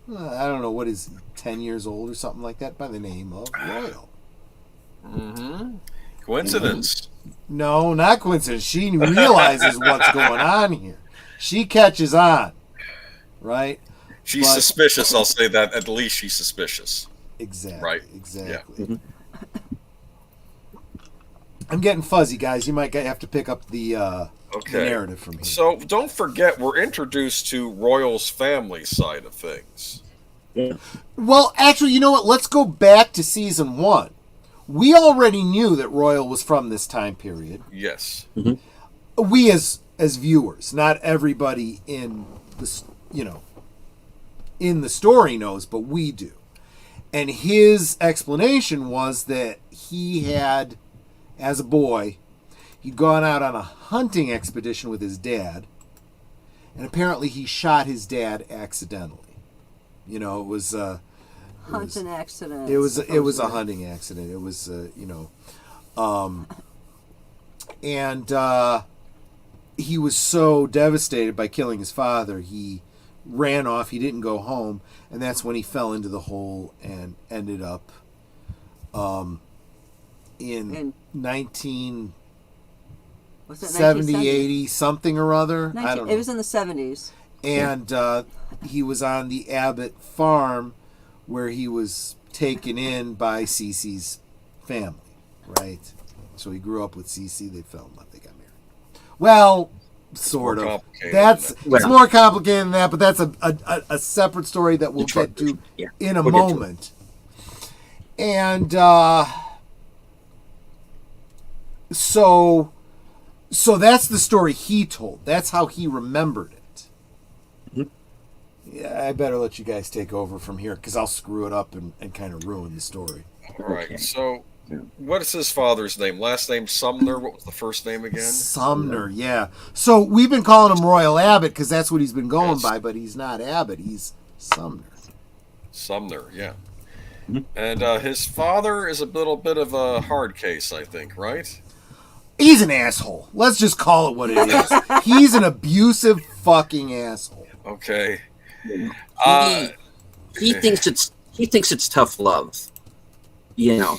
I don't know, what is 10 years old or something like that, by the name of Royal. Mm-hmm. Coincidence? No, not coincidence. She realizes what's going on here. She catches on, right? She's suspicious. I'll say that. At least she's suspicious. Exactly. Right. Exactly. Yeah. Mm-hmm. I'm getting fuzzy, guys. You might have to pick up the narrative from here. So don't forget, we're introduced to Royal's family side of things. Yeah. Well, actually, you know what? Let's go back to season 1. We already knew that Royal was from this time period. Yes. Mm-hmm. We as viewers, not everybody in the in the story knows, but we do. And his explanation was that he had, as a boy, he'd gone out on a hunting expedition with his dad, and apparently he shot his dad accidentally. It was hunting accident. It was a hunting accident. It was he was so devastated by killing his father, he ran off. He didn't go home, and that's when he fell into the hole and ended up in 1970, 80, something or other. I don't know. It was in the 70s. And he was on the Abbott farm where he was taken in by Cece's family, right? So he grew up with Cece. They fell in love. They got married. Well, sort of. It's more complicated than that, but that's a separate story that we'll get to in a moment. And so that's the story he told. That's how he remembered it. Yeah, I better let you guys take over from here because I'll screw it up and kind of ruin the story. All right. So, what is his father's name? Last name Sumner. What was the first name again? Sumner. Yeah. So we've been calling him Royal Abbott because that's what he's been going by, but he's not Abbott. He's Sumner. Sumner. Yeah. And his father is a little bit of a hard case, I think, right? He's an asshole. Let's just call it what it is. He's an abusive fucking asshole. Okay. He thinks it's tough love. We're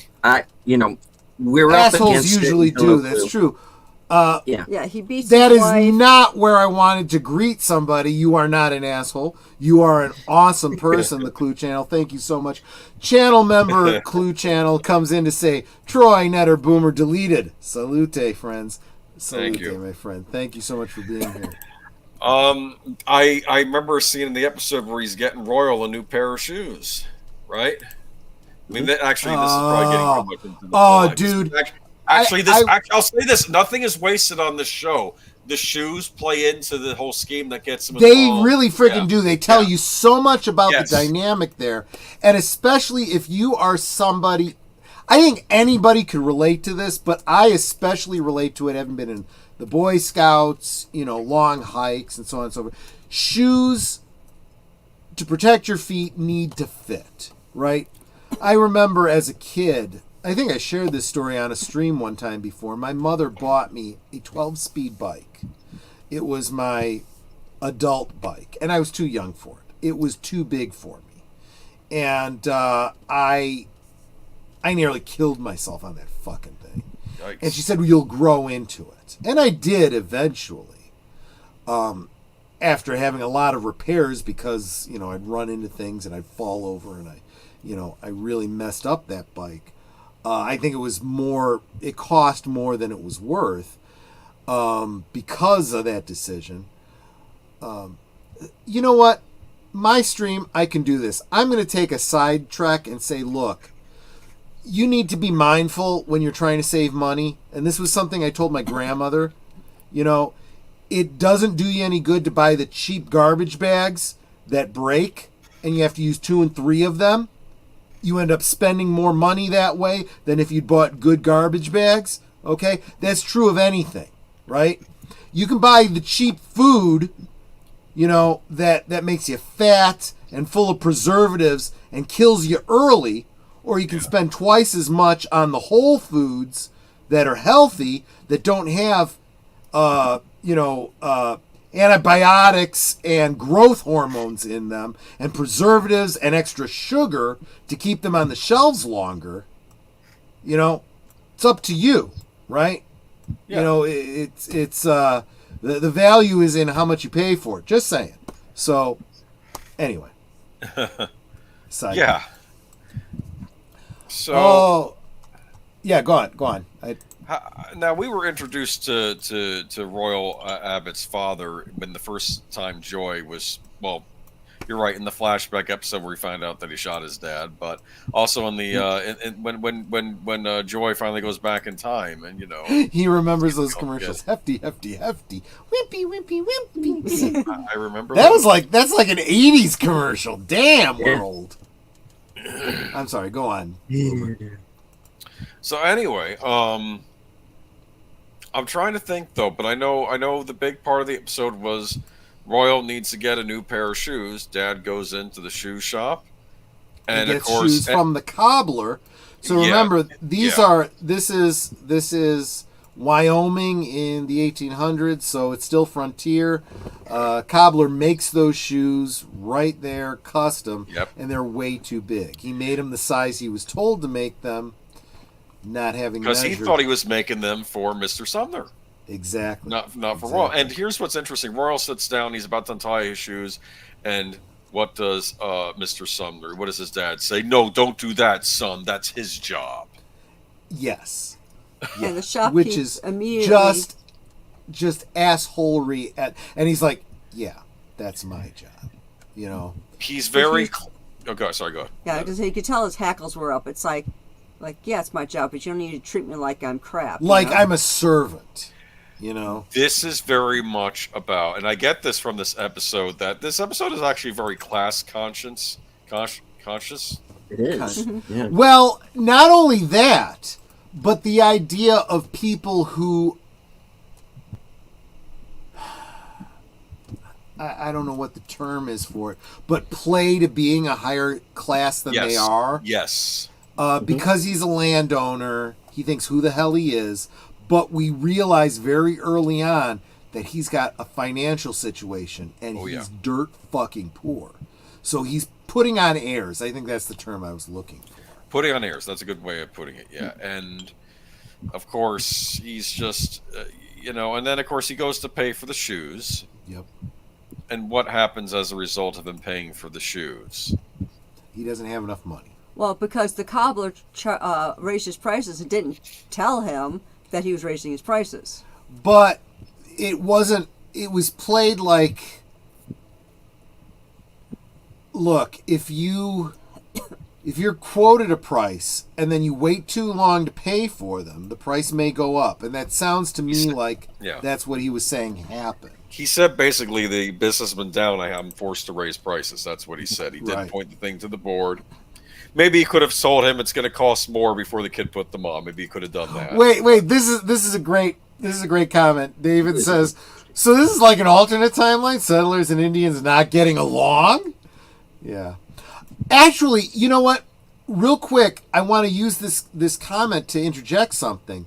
assholes up against usually it. do. That's true. Yeah, he beats that his is wife. not where I wanted to greet somebody. You are not an asshole. You are an awesome person, the Clue Channel. Thank you so much. Channel member Clue Channel comes in to say, Troy, Netter, Boomer, deleted. Salute, friends. Salute, my friend. Thank you so much for being here. I remember seeing in the episode where he's getting Royal a new pair of shoes, right? I mean, this is probably getting too much into the plot. Dude. I'll say this: nothing is wasted on this show. The shoes play into the whole scheme that gets them. They really freaking do. They tell you so much about the dynamic there, and especially if you are somebody. I think anybody could relate to this, but I especially relate to it. Having been in the Boy Scouts, long hikes and so on and so forth. Shoes to protect your feet need to fit, right? I remember as a kid, I think I shared this story on a stream one time before. My mother bought me a 12-speed bike. It was my adult bike, and I was too young for it. It was too big for me. And I nearly killed myself on that fucking thing. Yikes. And she said, well, you'll grow into it. And I did eventually, after having a lot of repairs because, I'd run into things and I'd fall over and I really messed up that bike. I think it cost more than it was worth because of that decision. You know what? My stream, I can do this. I'm going to take a sidetrack and say, look, you need to be mindful when you're trying to save money. And this was something I told my grandmother. It doesn't do you any good to buy the cheap garbage bags that break and you have to use 2 and 3 of them. You end up spending more money that way than if you'd bought good garbage bags. Okay? That's true of anything, right? You can buy the cheap food, that makes you fat and full of preservatives and kills you early, or you can spend twice as much on the whole foods that are healthy that don't have, antibiotics and growth hormones in them and preservatives and extra sugar to keep them on the shelves longer. It's up to you, right? Yeah. It's the value is in how much you pay for it. Just saying. So anyway. Yeah. So. Oh. Yeah. Go on. Now, we were introduced to Royal Abbott's father when the first time Joy was, well, you're right, in the flashback episode where we find out that he shot his dad, but also in the when Joy finally goes back in time and he remembers those commercials. Hefty, hefty, hefty, wimpy, wimpy, wimpy. I remember that's like an 80s commercial. Damn, we're old. I'm sorry, go on. So anyway, I'm trying to think though, but I know the big part of the episode was Royal needs to get a new pair of shoes. Dad goes into the shoe shop, and he gets of course shoes from the cobbler. So remember, this is Wyoming in the 1800s, so it's still frontier. Cobbler makes those shoes right there, custom, and they're way too big. He made them the size he was told to make them, not having measured. Because he thought he was making them for Mr. Sumner. Exactly. Not for Royal. And here's what's interesting. Royal sits down, he's about to untie his shoes, and what does Mr. Sumner, what does his dad say? No, don't do that, son. That's his job. Yes. And the shopkeep which is immediately just assholery and he's like, yeah, that's my job. You know. He's very sorry, go ahead. Yeah, because he could tell his hackles were up. It's like, yeah, it's my job, but you don't need to treat me like I'm crap. Like I'm a servant. You know. This is very much about, and I get this from this episode, that this episode is actually very class conscious. It is. Yeah. Well, not only that, but the idea of people who, I don't know what the term is for it, but play to being a higher class than they are. Yes. Because he's a landowner, he thinks who the hell he is, but we realize very early on that he's got a financial situation and he's dirt fucking poor. So he's putting on airs. I think that's the term I was looking for. Putting on airs. That's a good way of putting it. Yeah. And of course, he's just, and then of course he goes to pay for the shoes. Yep. And what happens as a result of him paying for the shoes? He doesn't have enough money. Well, because the cobbler raised his prices and didn't tell him that he was raising his prices. But it wasn't, it was played like, look, if you're quoted a price and then you wait too long to pay for them, the price may go up. And that sounds to me like that's what he was saying happened. He said basically the businessman down, I'm forced to raise prices. That's what he said. He didn't point the thing to the board. Maybe he could have told him it's going to cost more before the kid put them on. Maybe he could have done that. Wait, this is a great comment. David says, so this is like an alternate timeline, settlers and Indians not getting along? Yeah. Actually, you know what? Real quick, I want to use this comment to interject something.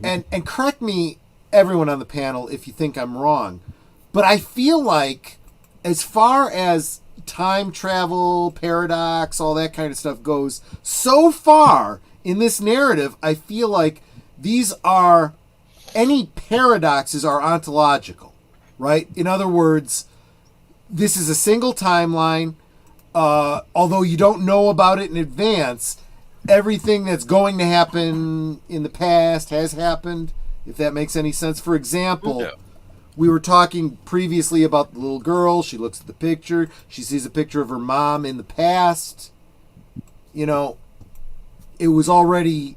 And correct me, everyone on the panel, if you think I'm wrong. But I feel like as far as time travel, paradox, all that kind of stuff goes, so far in this narrative, I feel like any paradoxes are ontological, right? In other words, this is a single timeline. Although you don't know about it in advance, everything that's going to happen in the past has happened, if that makes any sense. For example, we were talking previously about the little girl. She looks at the picture. She sees a picture of her mom in the past. It had already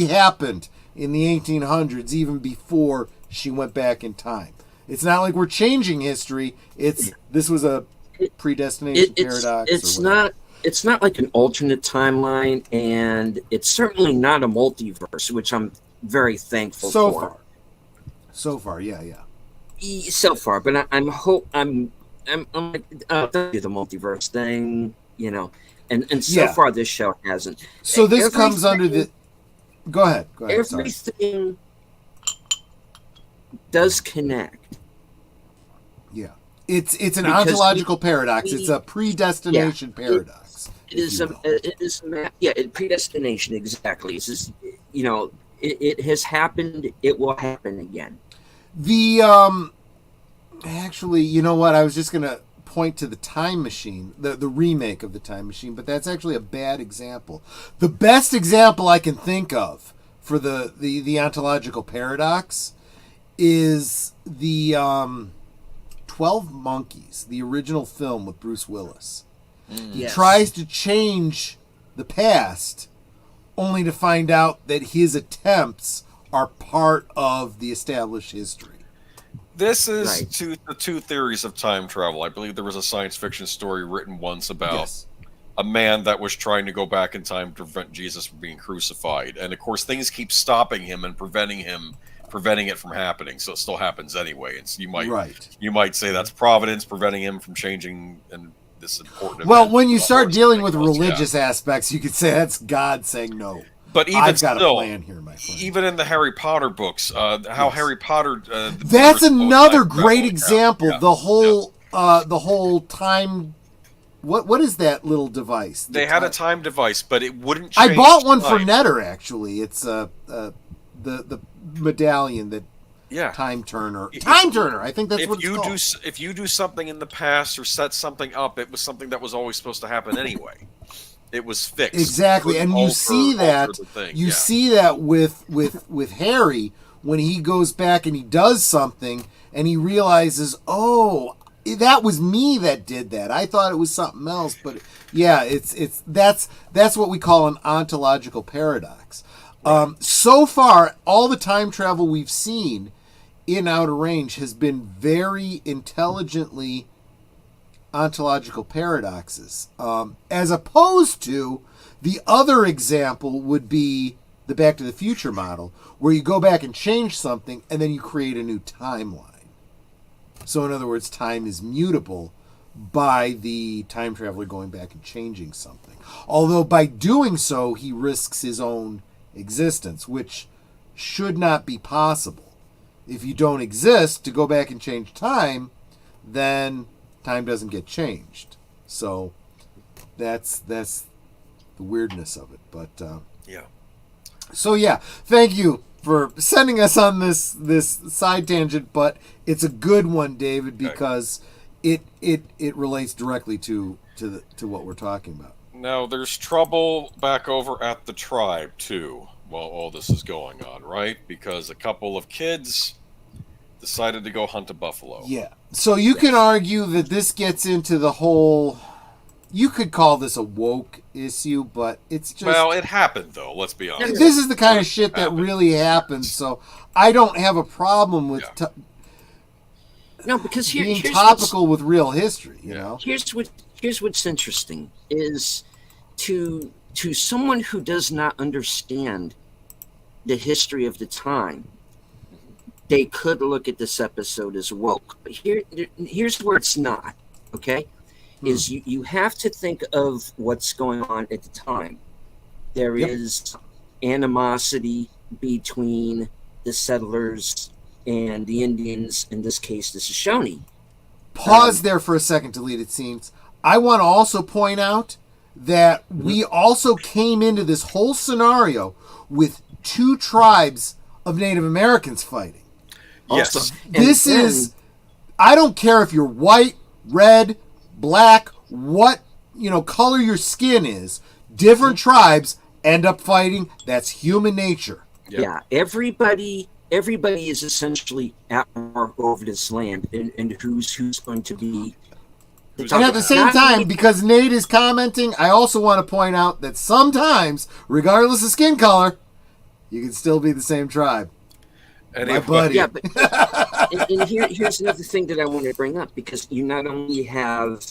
happened in the 1800s, even before she went back in time. It's not like we're changing history. This was a predestination paradox. It's not like an alternate timeline, and it's certainly not a multiverse, which I'm very thankful for. So far, yeah. So far, but I'm like, the multiverse thing, and so far this show hasn't. So this comes under the. Go ahead. Everything does connect. Yeah. It's an ontological paradox. It's a predestination paradox. Predestination, exactly. It's just, it has happened, it will happen again. Actually, you know what? I was just going to point to the Time Machine, the remake of the Time Machine, but that's actually a bad example. The best example I can think of for the ontological paradox is the 12 Monkeys, the original film with Bruce Willis. He tries to change the past only to find out that his attempts are part of the established history. This is the two theories of time travel. I believe there was a science fiction story written once about a man that was trying to go back in time to prevent Jesus from being crucified. And of course, things keep stopping him and preventing it from happening. So it still happens anyway. And so you might say that's providence preventing him from changing and this important event. Well, when you start dealing with religious aspects, you could say that's God saying no. But even I've got still, a plan here, my friend. Even in the Harry Potter books, how Harry Potter... That's another great example. Yeah. The whole time... What is that little device? They had a time device, but it wouldn't change. I bought one for Netter, actually. It's the medallion that... Yeah, Time Turner. I think that's what it's called. If you do something in the past or set something up, it was something that was always supposed to happen anyway. It was fixed. Exactly, and you see that. You see that with Harry when he goes back and he does something and he realizes, oh, that was me that did that. I thought it was something else, but yeah, that's what we call an ontological paradox. So far, all the time travel we've seen in Outer Range has been very intelligently ontological paradoxes, as opposed to the other example would be the Back to the Future model, where you go back and change something and then you create a new timeline. So in other words, time is mutable by the time traveler going back and changing something. Although by doing so, he risks his own existence, which should not be possible. If you don't exist to go back and change time, then time doesn't get changed. So that's the weirdness of it. But yeah. So yeah, thank you for sending us on this side tangent, but it's a good one, David, because it relates directly to what we're talking about. Now there's trouble back over at the tribe too while all this is going on, right? Because a couple of kids decided to go hunt a buffalo. Yeah. So you can argue that this gets into the whole... You could call this a woke issue, but it's just... Well, it happened, though. Let's be honest. This is the kind of shit that really happens, so I don't have a problem with because being topical with real history, you know? Here's what's interesting, is to someone who does not understand the history of the time, they could look at this episode as woke. But here's where it's not, okay? Is you have to think of what's going on at the time. There is animosity between the settlers and the Indians, in this case, the Shoshone. Pause there for a second, deleted scenes. I want to also point out that we also came into this whole scenario with two tribes of Native Americans fighting. Yes. Also, this is... I don't care if you're white, red, black, what color your skin is, different tribes end up fighting. That's human nature. Yep. Yeah, everybody is essentially at war over this land, and who's going to be. And at the same time, because Nate is commenting, I also want to point out that sometimes, regardless of skin color, you can still be the same tribe. My buddy. Yeah, but and here's another thing that I want to bring up, because you not only have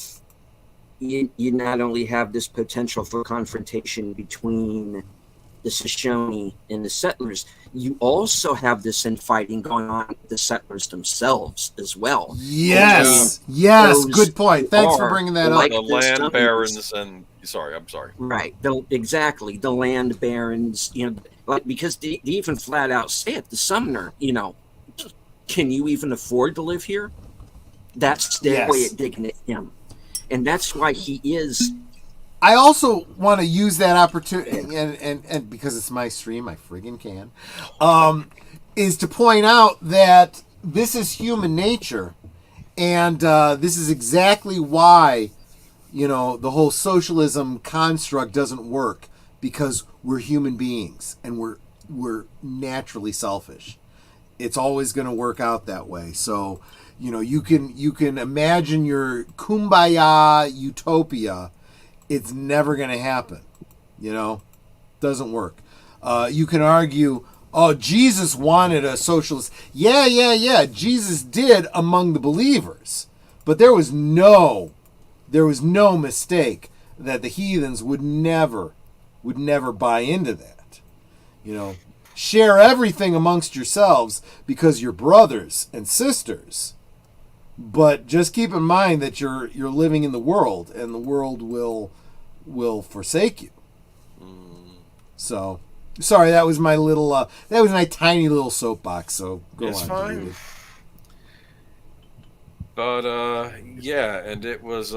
this potential for confrontation between the Shoshone and the settlers, you also have this infighting going on with the settlers themselves as well. Yes, good point. Thanks for bringing that up. The land barons and I'm sorry. Right, exactly. The land barons, because they even flat out say it, the Sumner, can you even afford to live here? That's their way of digging at him. And that's why he is. I also want to use that opportunity, and because it's my stream, I friggin' can, is to point out that this is human nature, and this is exactly why, the whole socialism construct doesn't work, because we're human beings, and we're naturally selfish. It's always going to work out that way. So, you can imagine your kumbaya utopia. It's never going to happen. Doesn't work. You can argue, oh, Jesus wanted a socialist. Yeah. Jesus did among the believers, but there was no mistake that the heathens would never buy into that. Share everything amongst yourselves because you're brothers and sisters. But just keep in mind that you're living in the world, and the world will forsake you. So, Sorry, that was my little. That was my tiny little soapbox. So go on. It's fine. David. But yeah, and it was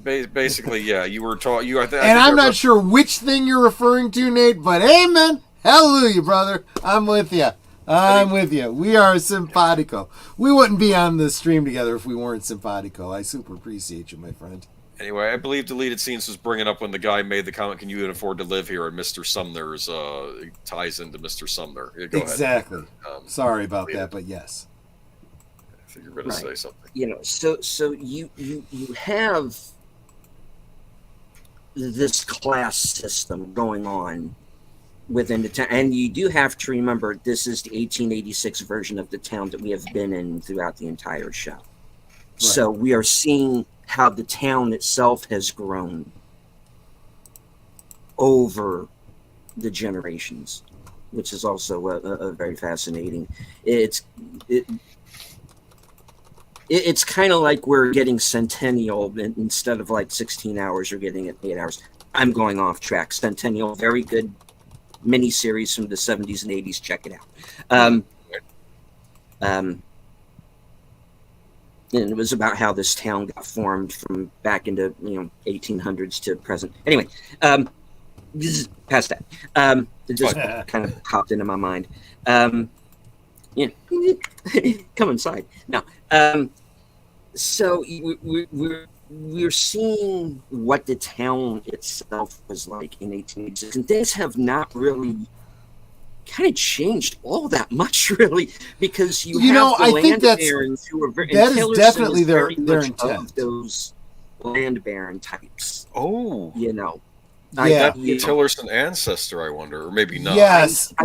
basically you were talking. And I'm not sure which thing you're referring to, Nate. But amen, hallelujah, brother. I'm with you. I'm with you. We are simpatico. We wouldn't be on the stream together if we weren't simpatico. I super appreciate you, my friend. Anyway, I believe deleted scenes was bringing up when the guy made the comment, "Can you afford to live here?" And Mr. Sumner's ties into Mr. Sumner. Go exactly. ahead. Sorry about that, but yes. I think you're going to say something. You know, so you have this class system going on within the town, and you do have to remember this is the 1886 version of the town that we have been in throughout the entire show. Right. So we are seeing how the town itself has grown over the generations, which is also a very fascinating. It's kind of like we're getting Centennial instead of like 16 hours, you're getting it 8 hours. I'm going off track. Centennial, very good miniseries from the 70s and 80s. Check it out. And it was about how this town got formed from back into 1800s to present. Anyway, this is past that. It just kind of popped into my mind. Come inside now. So we're seeing what the town itself was like in 1886, and things have not really kind of changed all that much, really, because you have the I land think barons who are very, that is definitely their intent. Of those land baron types. Oh, yeah. Tillerson ancestor, I wonder, or maybe not. Yes, I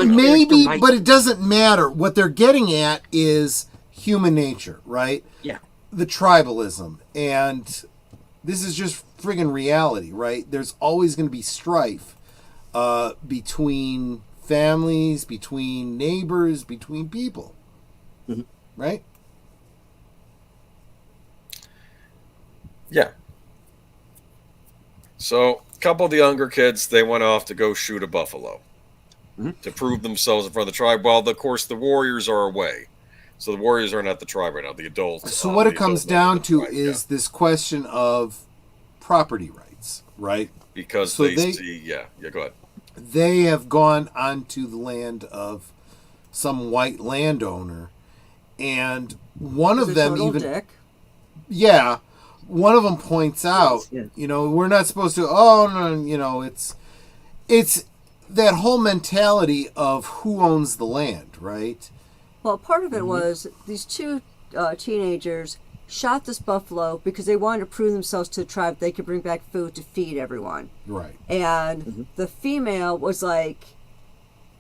maybe, but it doesn't matter. What they're getting at is human nature, right? Yeah. The tribalism, and this is just friggin' reality, right? There's always going to be strife between families, between neighbors, between people, right? Yeah. So, a couple of the younger kids, they went off to go shoot a buffalo to prove themselves in front of the tribe, while, of course, the warriors are away. So the warriors aren't at the tribe right now, the adults. So what it comes down to is this question of property rights, right? Because so they see, go ahead. They have gone onto the land of some white landowner, and one of them even... Dick. Yeah, one of them points out, we're not supposed to, it's that whole mentality of who owns the land, right? Well, part of it was these two teenagers shot this buffalo because they wanted to prove themselves to the tribe they could bring back food to feed everyone. Right. And the female was like,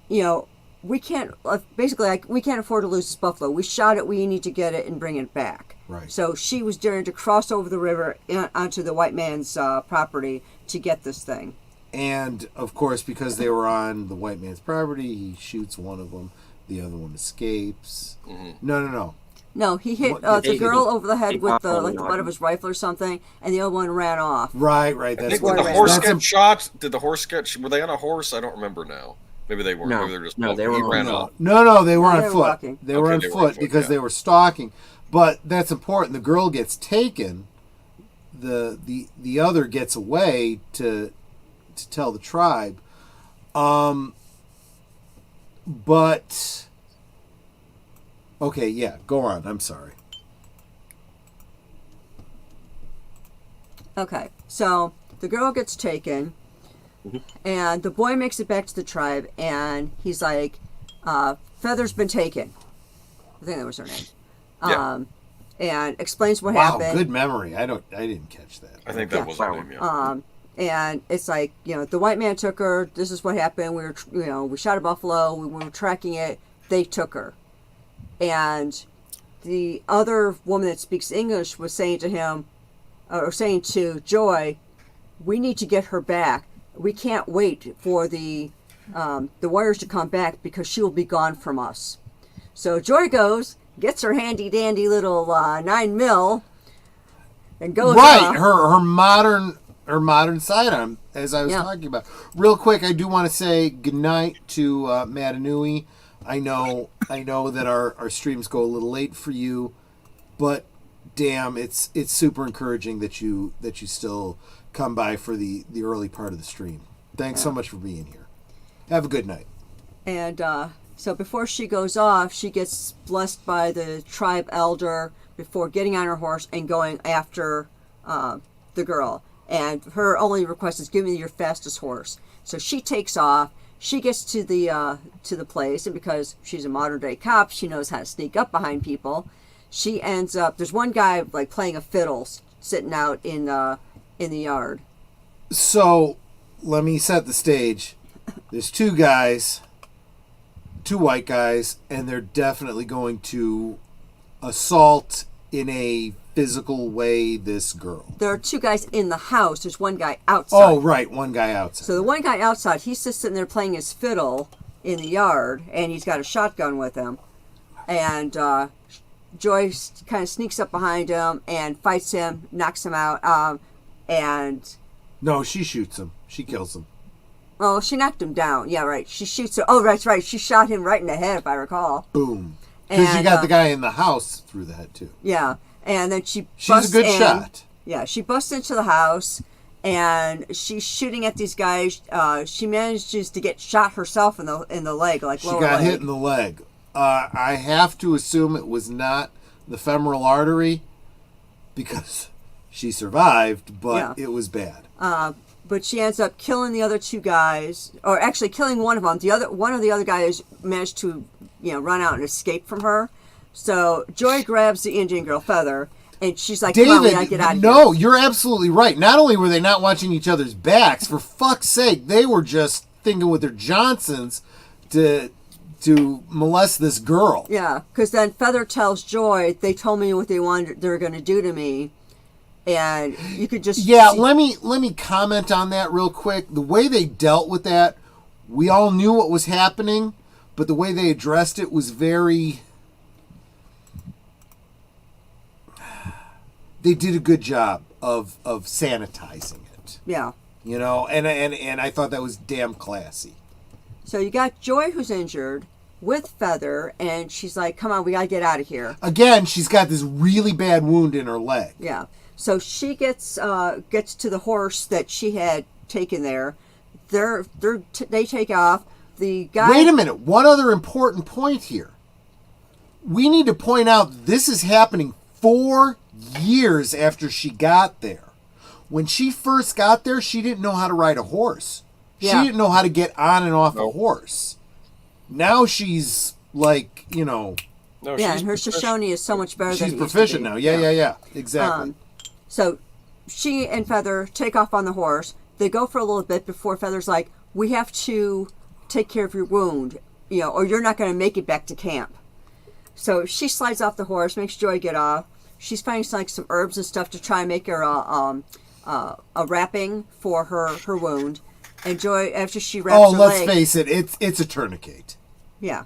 we can't, basically, we can't afford to lose this buffalo. We shot it, we need to get it and bring it back. Right. So she was daring to cross over the river onto the white man's property to get this thing. And, of course, because they were on the white man's property, he shoots one of them. The other one escapes. No. No, he hit the girl over the head with the butt of his rifle or something, and the other one ran off. Right. That's when the horse get shot. Did the horse get? Were they on a horse? I don't remember now. Maybe they weren't. No, Maybe they were just. No, they were ran off. No, they were on foot. Walking. They were on foot because they were stalking. But that's important. The girl gets taken. The other gets away to tell the tribe. But okay, go on. I'm sorry. Okay, so the girl gets taken, and the boy makes it back to the tribe, and he's like, Feather's been taken. I think that was her name. And explains what happened. Wow, good memory. I didn't catch that. I think that was her name. And it's like, the white man took her. This is what happened. We were, we shot a buffalo. We were tracking it. They took her. And the other woman that speaks English was saying to him, or saying to Joy, we need to get her back. We can't wait for the warriors to come back because she will be gone from us. So Joy goes, gets her handy dandy little 9mm, and goes right. Her modern. her modern sidearm, as I was talking about. Real quick, I do want to say goodnight to Matanui. I know that our streams go a little late for you, but damn, it's super encouraging that you still come by for the early part of the stream. Thanks so much for being here. Have a good night. And so before she goes off, she gets blessed by the tribe elder before getting on her horse and going after the girl. And her only request is, give me your fastest horse. So she takes off. She gets to the place, and because she's a modern day cop, she knows how to sneak up behind people. She ends up, there's one guy like playing a fiddle sitting out in the yard. So let me set the stage. There's two white guys, and they're definitely going to assault in a physical way this girl. There are two guys in the house. There's one guy outside. Oh, right, one guy outside. So the one guy outside, he's just sitting there playing his fiddle in the yard, and he's got a shotgun with him. And Joy kind of sneaks up behind him and fights him, knocks him out, and... No, she shoots him. She kills him. Oh, she knocked him down. Yeah, right. She shoots him. Oh, that's right. She shot him right in the head, if I recall. Boom. Because you got the guy in the house through the head, too. Yeah. And then she's a good shot. Yeah, she busts into the house, and she's shooting at these guys. She manages to get shot herself in the leg, like lower leg. She got hit in the leg. I have to assume it was not the femoral artery, because she survived, but it was bad. But she ends up killing the other two guys, or actually killing one of them. One of the other guys managed to, run out and escape from her. So Joy grabs the Indian girl, Feather, and she's like, David, come on, we gotta get out of here. No, you're absolutely right. Not only were they not watching each other's backs, for fuck's sake, they were just thinking with their Johnsons to molest this girl. Yeah, because then Feather tells Joy, they told me what they were going to do to me. And you could just let me comment on that real quick. The way they dealt with that, we all knew what was happening, but the way they addressed it was very... They did a good job of sanitizing it. Yeah. And I thought that was damn classy. So you got Joy, who's injured, with Feather, and she's like, come on, we gotta get out of here. Again, she's got this really bad wound in her leg. Yeah. So she gets to the horse that she had taken there. They take off. The guy... Wait a minute. One other important point here. We need to point out this is happening 4 years after she got there. When she first got there, she didn't know how to ride a horse. Yeah. She didn't know how to get on and off a horse. Now she's like, No, and her Shoshone is so much better than it used to be. She's proficient now. Yeah. Exactly. So she and Feather take off on the horse. They go for a little bit before Feather's like, we have to take care of your wound, or you're not going to make it back to camp. So she slides off the horse, makes Joy get off. She's finding some herbs and stuff to try and make her a wrapping for her wound. And Joy, after she wraps her leg... let's face it, it's a tourniquet. Yeah.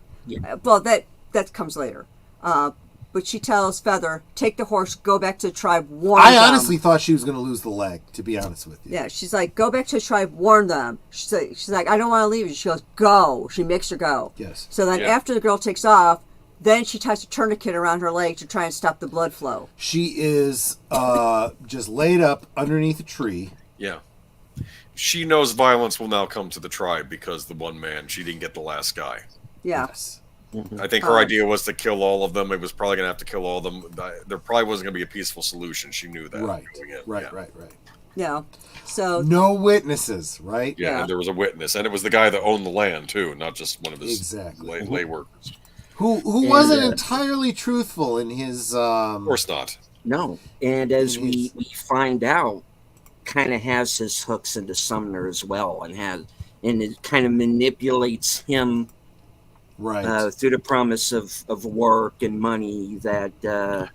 Well, that comes later. But she tells Feather, take the horse, go back to the tribe, warn them. I honestly thought she was going to lose the leg, to be honest with you. Yeah, she's like, go back to the tribe, warn them. She's like, I don't want to leave you. She goes, go. She makes her go. Yes. So then after the girl takes off, then she ties a tourniquet around her leg to try and stop the blood flow. She is just laid up underneath a tree. Yeah. She knows violence will now come to the tribe because the one man, she didn't get the last guy. Yeah. Yes. I think her idea was to kill all of them. It was probably going to have to kill all of them. There probably wasn't going to be a peaceful solution. She knew that. Right. Yeah. So no witnesses, right? Yeah, and there was a witness. And it was the guy that owned the land, too, not just one of his lay workers. Who wasn't entirely truthful in his... Of course not. No. And as we find out, kind of has his hooks into Sumner as well, and it kind of manipulates him through the promise of work and money that...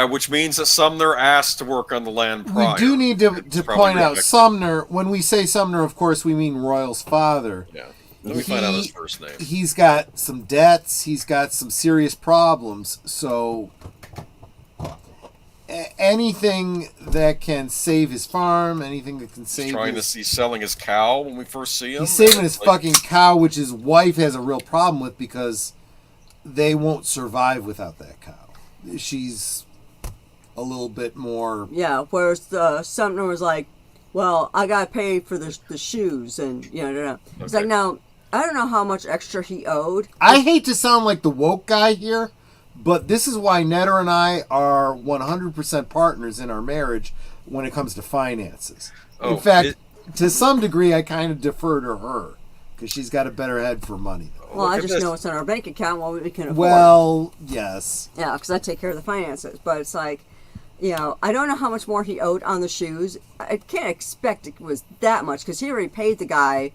which means that Sumner asked to work on the land prior. We do need to point out Sumner. When we say Sumner, of course, we mean Royal's father. Yeah. Let me find out his first name. He's got some debts. He's got some serious problems. So, anything that can save his farm, anything that can save. He's selling his cow when we first see him. He's saving his fucking cow, which his wife has a real problem with because they won't survive without that cow. She's a little bit more. Yeah, whereas Sumner was like, well, I got to pay for the shoes, and, It's like, now, I don't know how much extra he owed. I hate to sound like the woke guy here, but this is why Netter and I are 100% partners in our marriage when it comes to finances. In fact, to some degree, I kind of defer to her because she's got a better head for money. Well, I just know it's in our bank account what we can afford. Well, yes. Yeah, because I take care of the finances. But it's like, I don't know how much more he owed on the shoes. I can't expect it was that much because he already paid the guy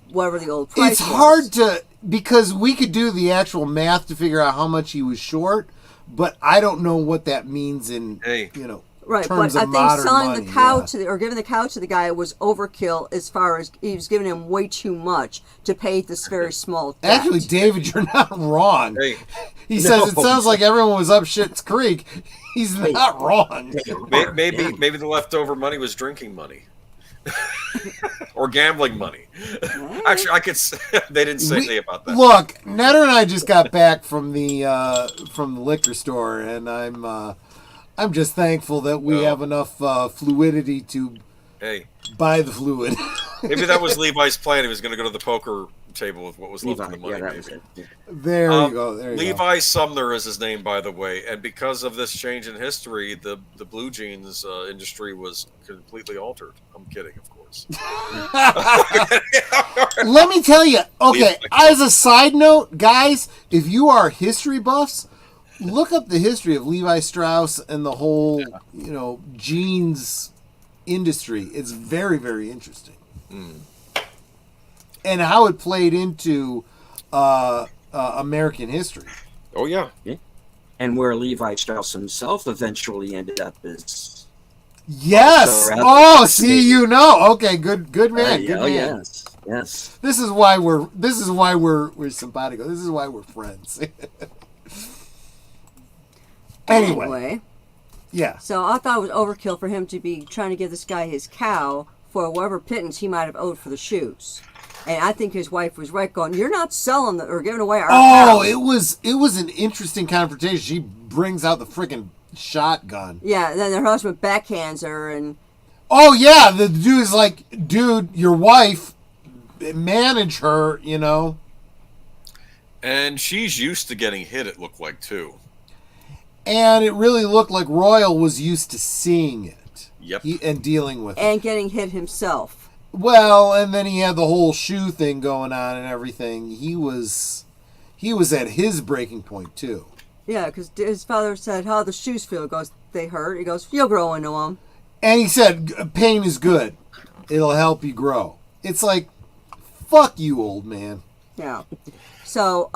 whatever the old price was. It's hard to, because we could do the actual math to figure out how much he was short, but I don't know what that means in, right, terms but of I think modern selling money, the cow or giving the cow to the guy was overkill as far as he was giving him way too much to pay this very small debt. Actually, David, you're not wrong. He says it sounds like everyone was up Schitt's Creek. He's not wrong. Maybe the leftover money was drinking money. Or gambling money. Actually, I could. They didn't say anything about that. Look, Netter and I just got back from the liquor store, and I'm just thankful that we have enough fluidity to buy the fluid. Maybe that was Levi's plan. He was going to go to the poker table with what was left of the money. There you go. Levi Sumner is his name, by the way, and because of this change in history, the blue jeans industry was completely altered. I'm kidding, of course. Let me tell you. Okay, as a side note, guys, if you are history buffs, look up the history of Levi Strauss and the whole, jeans industry. It's very, very interesting. And how it played into American history. Oh, yeah. And where Levi Strauss himself eventually ended up is... Yes! See, Okay, good man. Good man. Yes. This is why we're simpatico. This is why we're friends. Anyway. Yeah. So I thought it was overkill for him to be trying to give this guy his cow for whatever pittance he might have owed for the shoes. And I think his wife was right, going, "You're not selling or giving away our cow." It was an interesting confrontation. She brings out the freaking shotgun. Yeah, and then her husband backhands her, and the dude's like, "Dude, your wife, manage her," And she's used to getting hit. It looked like too. And it really looked like Royal was used to seeing it. Yep. And dealing with it. And getting hit himself. Well, and then he had the whole shoe thing going on and everything. He was at his breaking point too. Yeah, because his father said, "How the shoes feel?" He goes, "They hurt." He goes, "You'll grow into them." And he said, "Pain is good. It'll help you grow." It's like, fuck you, old man. Yeah. So,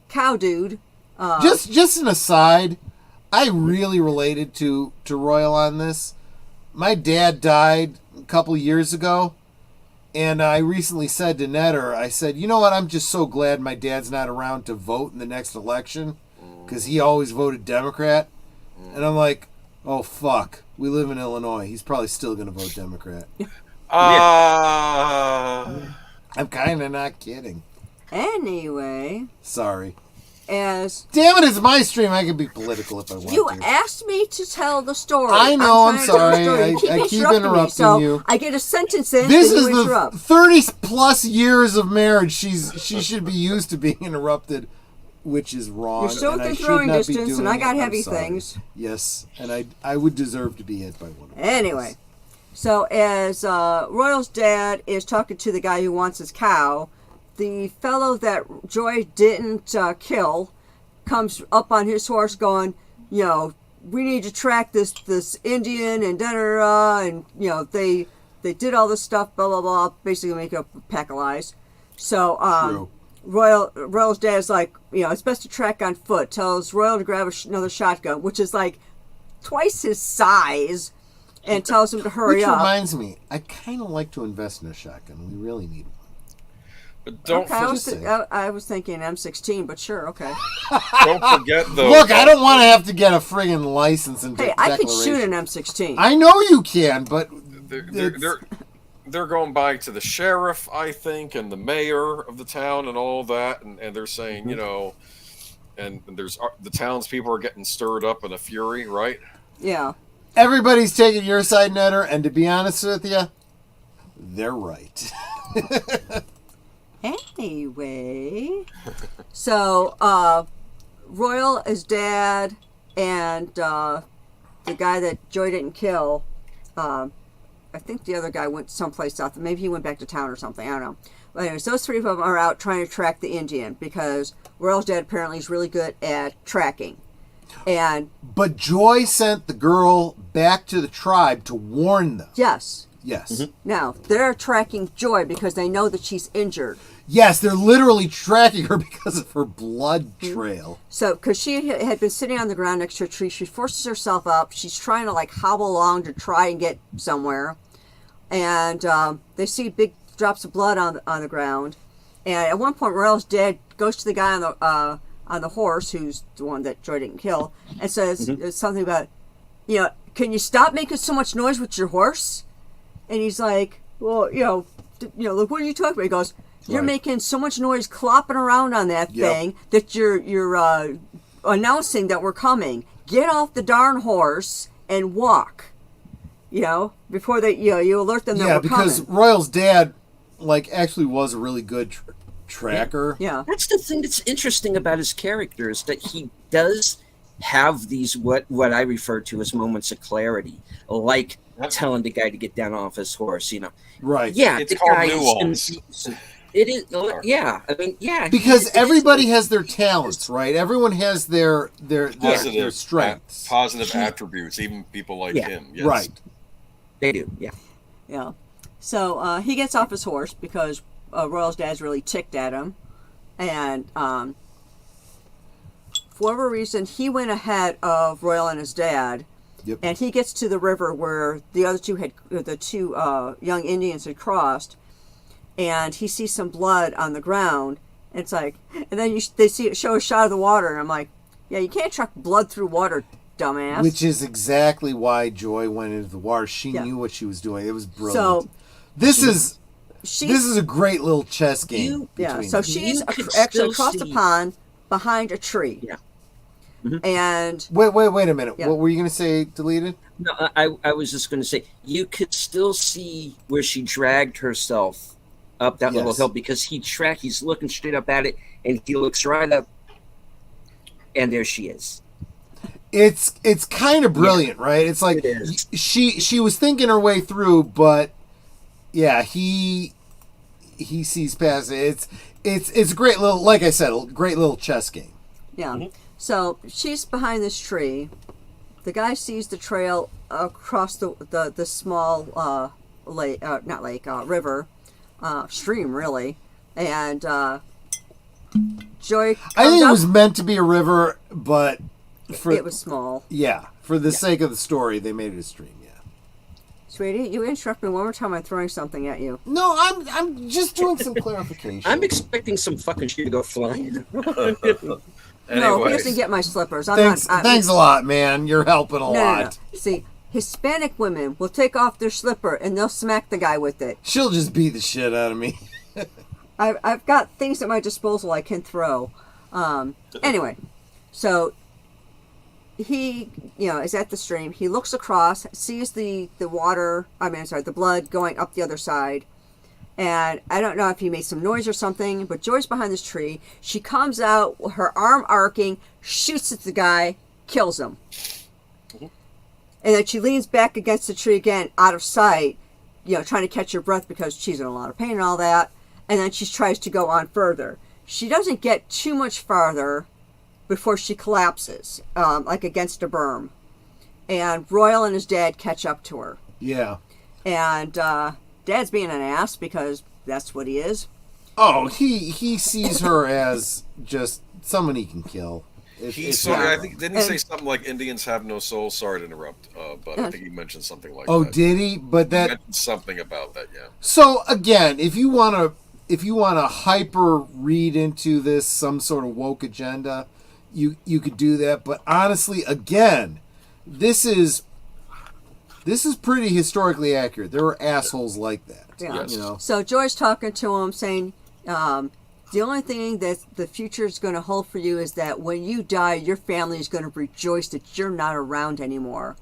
cow dude. Just an aside, I really related to Royal on this. My dad died a couple years ago, and I recently said to Netter, I said, "You know what? I'm just so glad my dad's not around to vote in the next election, because he always voted Democrat." And I'm like, oh, fuck. We live in Illinois. He's probably still going to vote Democrat. I'm kind of not kidding. Anyway. Sorry. Damn it, it's my stream. I can be political if I want to. You asked me to tell the story. I know, I'm sorry. I keep interrupting you. I get a sentence in, this is the 30-plus years of marriage. She should be used to being interrupted, which is wrong. You're still within throwing distance, and I got heavy things. Yes, and I would deserve to be hit by one of them. Anyway, so as Royal's dad is talking to the guy who wants his cow, the fellow that Joy didn't kill comes up on his horse going, we need to track this Indian and da-da-da, and, they did all this stuff, blah, blah, blah, basically make up a pack of lies. So, Royal's dad's like, it's best to track on foot, tells Royal to grab another shotgun, which is like twice his size, and tells him to hurry up. Which reminds me, I kind of like to invest in a shotgun. We really need one. But don't I was thinking M16, but sure, okay. Don't forget though. Look, I don't want to have to get a friggin' license and I could shoot an M16. I know you can, but they're going by to the sheriff, I think, and the mayor of the town and all that, and they're saying, you know, and there's the townspeople are getting stirred up in a fury, right? Yeah. Everybody's taking your side, Netter, and to be honest with you, they're right. Anyway, so Royal is dad, and the guy that Joy didn't kill, I think the other guy went someplace else. Maybe he went back to town or something. I don't know. But anyways, those three of them are out trying to track the Indian because Royal's dad apparently is really good at tracking. But Joy sent the girl back to the tribe to warn them. Yes. Yes. Mm-hmm. Now, they're tracking Joy because they know that she's injured. Yes, they're literally tracking her because of her blood trail. So, because she had been sitting on the ground next to a tree, she forces herself up. She's trying to, like, hobble along to try and get somewhere. And they see big drops of blood on the ground. And at one point, Royal's dad goes to the guy on the horse, who's the one that Joy didn't kill, and says something about, you know, can you stop making so much noise with your horse? And he's like, well, you know, look, what are you talking about? He goes, you're making so much noise clopping around on that thing that you're announcing that we're coming. Get off the darn horse and walk. You know, before they, you alert them that we're coming. Yeah, because Royal's dad, like, actually was a really good tracker. Yeah. That's the thing that's interesting about his character is that he does have these what I refer to as moments of clarity, like telling the guy to get down off his horse, you know. Right. Yeah, it's called nuance. It is. Yeah. I mean, yeah. Because everybody has their talents, right? Everyone has their strengths, positive attributes. Even people like him. Yes. Right. They do. Yeah. Yeah. So he gets off his horse because Royal's dad's really ticked at him, and for whatever reason, he went ahead of Royal and his dad. Yep. And he gets to the river where the two young Indians had crossed, and he sees some blood on the ground. And it's like, and then they show a shot of the water, and I'm like, yeah, you can't truck blood through water, dumbass. Which is exactly why Joy went into the water. She knew what she was doing. It was brilliant. So this is a great little chess game. So she's actually across the pond behind a tree. Yeah. Mm-hmm. And wait a minute. What were you going to say? Deleted? No, I was just going to say you could still see where she dragged herself up that little hill because he's looking straight up at it and he looks right up and there she is. It's kind of brilliant, right? It's like she was thinking her way through, but he sees past it. It's a great little, like I said, a great little chess game. Yeah. Mm-hmm. So she's behind this tree. The guy sees the trail across the small river, stream really, and Joy. I think it was meant to be a river, but it was small. Yeah, for the sake of the story, they made it a stream. Yeah. Sweetie, you interrupt me one more time. I'm throwing something at you. No, I'm just doing some clarification. I'm expecting some fucking shit to go flying. No, he doesn't get my slippers. Thanks a lot, man. You're helping a lot. No. See, Hispanic women will take off their slipper and they'll smack the guy with it. She'll just beat the shit out of me. I've got things at my disposal I can throw. Anyway, so he, is at the stream. He looks across, sees the blood going up the other side. And I don't know if he made some noise or something, but Joy's behind this tree. She comes out, her arm arcing, shoots at the guy, kills him. Mm-hmm. And then she leans back against the tree again, out of sight, trying to catch her breath because she's in a lot of pain and all that. And then she tries to go on further. She doesn't get too much farther before she collapses, like against a berm. And Royal and his dad catch up to her. Yeah. And, Dad's being an ass because that's what he is. Oh, he sees her as just someone he can kill. I think didn't he say something like Indians have no soul? Sorry to interrupt, but I think he mentioned something like that. Oh, did he? But he mentioned something about that, yeah. So again, if you want to if you want to hyper read into this some sort of woke agenda, you could do that. But honestly, again, this is pretty historically accurate. There were assholes like that. Yeah. Yes. You know. So Joy's talking to him, saying, the only thing that the future is going to hold for you is that when you die, your family is going to rejoice that you're not around anymore.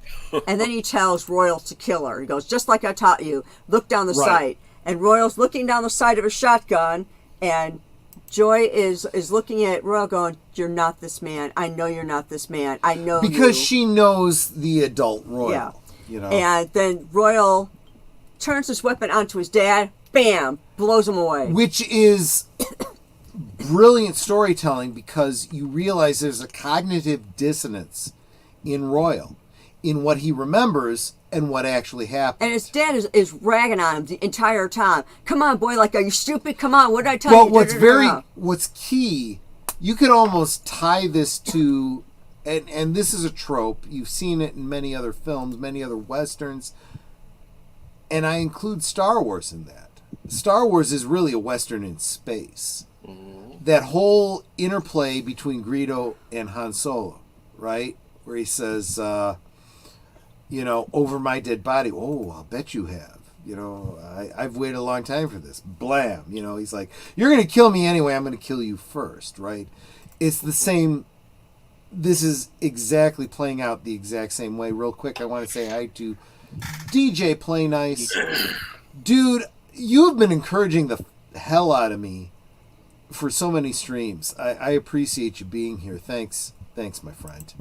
And then he tells Royal to kill her. He goes, just like I taught you, look down the sight. And Royal's looking down the sight of a shotgun, and Joy is looking at Royal going, you're not this man. I know you're not this man. I know because you. she knows the adult Royal. Yeah. You know. And then Royal turns his weapon onto his dad, bam, blows him away. Which is brilliant storytelling, because you realize there's a cognitive dissonance in Royal, in what he remembers and what actually happened. And his dad is ragging on him the entire time. Come on, boy, like, are you stupid? Come on, what did I tell you? But what's key, you could almost tie this to, and this is a trope, you've seen it in many other films, many other Westerns, and I include Star Wars in that. Star Wars is really a Western in space. Mm-hmm. That whole interplay between Greedo and Han Solo, right? Where he says, over my dead body. Oh, I'll bet you have. I've waited a long time for this. Blam. He's like, you're going to kill me anyway. I'm going to kill you first, right? It's the same. This is exactly playing out the exact same way. Real quick, I want to say hi to DJ Play Nice. Dude, you've been encouraging the hell out of me for so many streams. I appreciate you being here. Thanks, my friend.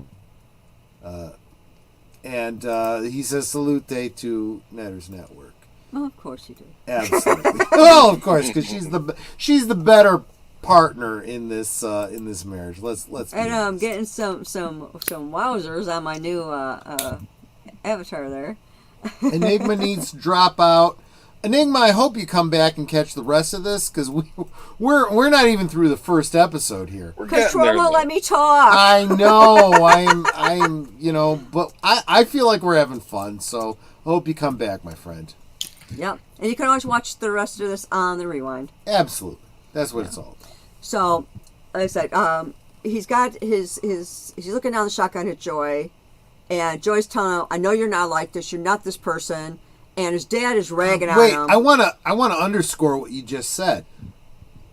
And he says salute to Netters Network. Oh, of course you do. Absolutely. Oh, of course, because she's the better partner in this marriage. Let's. And I'm getting some wowzers on my new avatar there. Enigma needs to drop out. Enigma, I hope you come back and catch the rest of this, because we're not even through the first episode here. Because Troy won't let me talk. I know. I'm but I feel like we're having fun, so I hope you come back, my friend. Yep. And you can always watch the rest of this on the rewind. Absolutely. That's what it's all about. So, like I said, he's got he's looking down the shotgun at Joy, and Joy's telling him, I know you're not like this, you're not this person. And his dad is ragging on him. Wait, I want to underscore what you just said.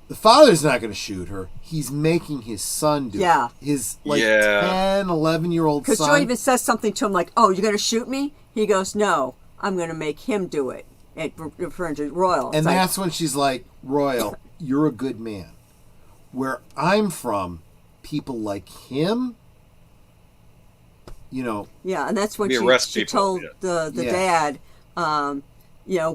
The father's not going to shoot her. He's making his son do it. His 10, 11-year-old son. Because Joy even says something to him like, oh, you're going to shoot me? He goes, no, I'm going to make him do it. And referring to Royal. And that's when she's like, Royal, you're a good man. Where I'm from, people like him, Yeah, and that's when she told the dad,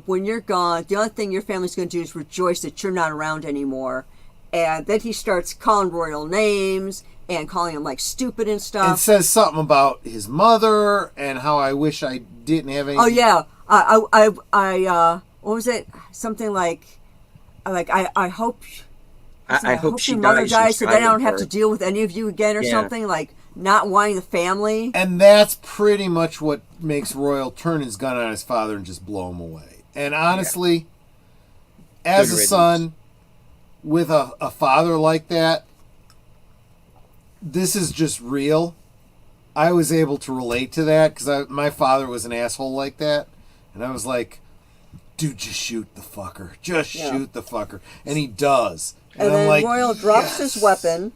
when you're gone, the only thing your family's going to do is rejoice that you're not around anymore. And then he starts calling Royal names and calling him like stupid and stuff. And says something about his mother and how I wish I didn't have any. Oh yeah, I what was it? Something like I hope. I hope she your mother dies so then I don't have her. to deal with any of you again or something, like not wanting the family. And that's pretty much what makes Royal turn his gun on his father and just blow him away. And honestly, as a son with a father like that, this is just real. I was able to relate to that because my father was an asshole like that. And I was like, dude, just shoot the fucker. Just shoot the fucker. And he does. And then like, Royal drops his weapon,